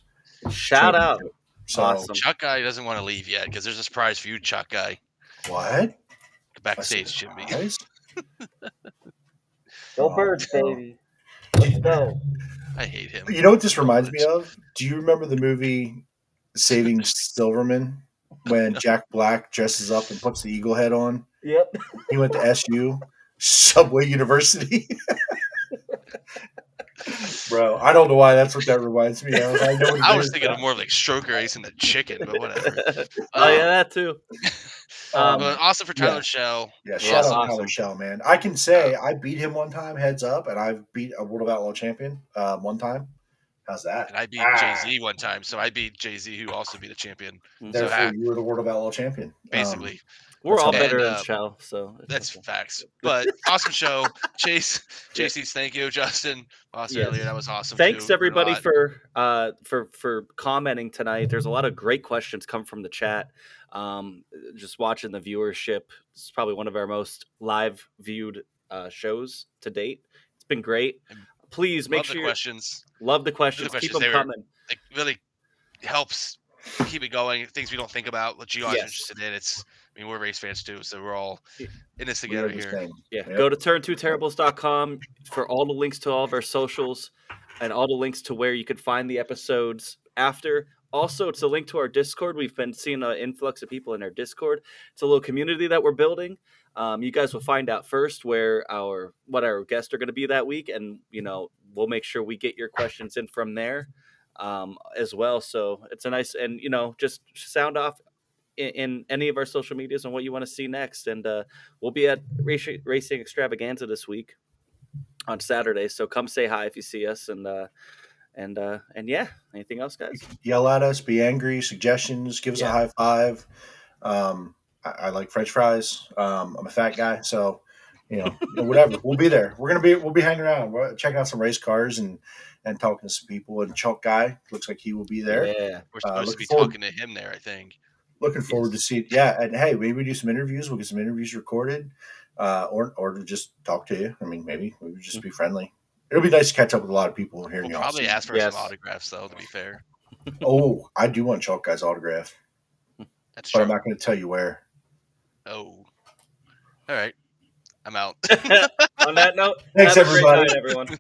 Shout out. So, awesome. Chuck Guy doesn't want to leave yet because there's a surprise for you, Chuck Guy. What? The backstage, Jimmy. Go Birds, baby. Let's go. I hate him. You know what this reminds me of? Do you remember the movie Saving Silverman when Jack Black dresses up and puts the eagle head on? Yep. He went to SU, Subway University. Bro, I don't know why that's what that reminds me of. I was thinking of more of like Stroker Ace and the Chicken, but whatever. That too. But awesome for Tyler Shell. Yeah, shout out Tyler Shell, man. I can say I beat him one time, heads up, and I've beat a World of Outlaw champion one time. How's that? And I beat Jay-Z one time, so I beat Jay-Z, who also beat a champion. Therefore, you were the World of Outlaw champion. Basically. We're all better than Shell, so that's facts. But awesome show. JC's thank you, Justin. Earlier, that was awesome. Thanks everybody for commenting tonight. There's a lot of great questions come from the chat. Just watching the viewership. This is probably one of our most live viewed shows to date. It's been great. Please make sure love the questions. Keep them coming. It really helps keep it going. Things we don't think about, what you guys are interested in. We're race fans too, so we're all in this together here. Go to turn2terribles.com for all the links to all of our socials and all the links to where you could find the episodes after. Also, it's a link to our Discord. We've been seeing an influx of people in our Discord. It's a little community that we're building. You guys will find out first what our guests are going to be that week, and we'll make sure we get your questions in from there as well. So it's a nice and just sound off in any of our social medias on what you want to see next. And we'll be at Racing Extravaganza this week on Saturday. So come say hi if you see us. And yeah, anything else, guys? Yell at us, be angry, suggestions, give us a high five. I like French fries. I'm a fat guy, so whatever. We'll be there. We'll be hanging around. We're checking out some race cars and talking to some people. And Chalk Guy looks like he will be there. Yeah, We're supposed to be talking to him there, I think. Looking forward to see. Yeah, and hey, maybe we do some interviews. We'll get some interviews recorded, or to just talk to you. I mean, maybe we would just be friendly. It'll be nice to catch up with a lot of people here. We'll probably ask for some autographs, though. To be fair. Oh, I do want Chalk Guy's autograph. That's but true. I'm not going to tell you where. Oh, all right. I'm out. On that note, thanks have a great everybody. night, everyone.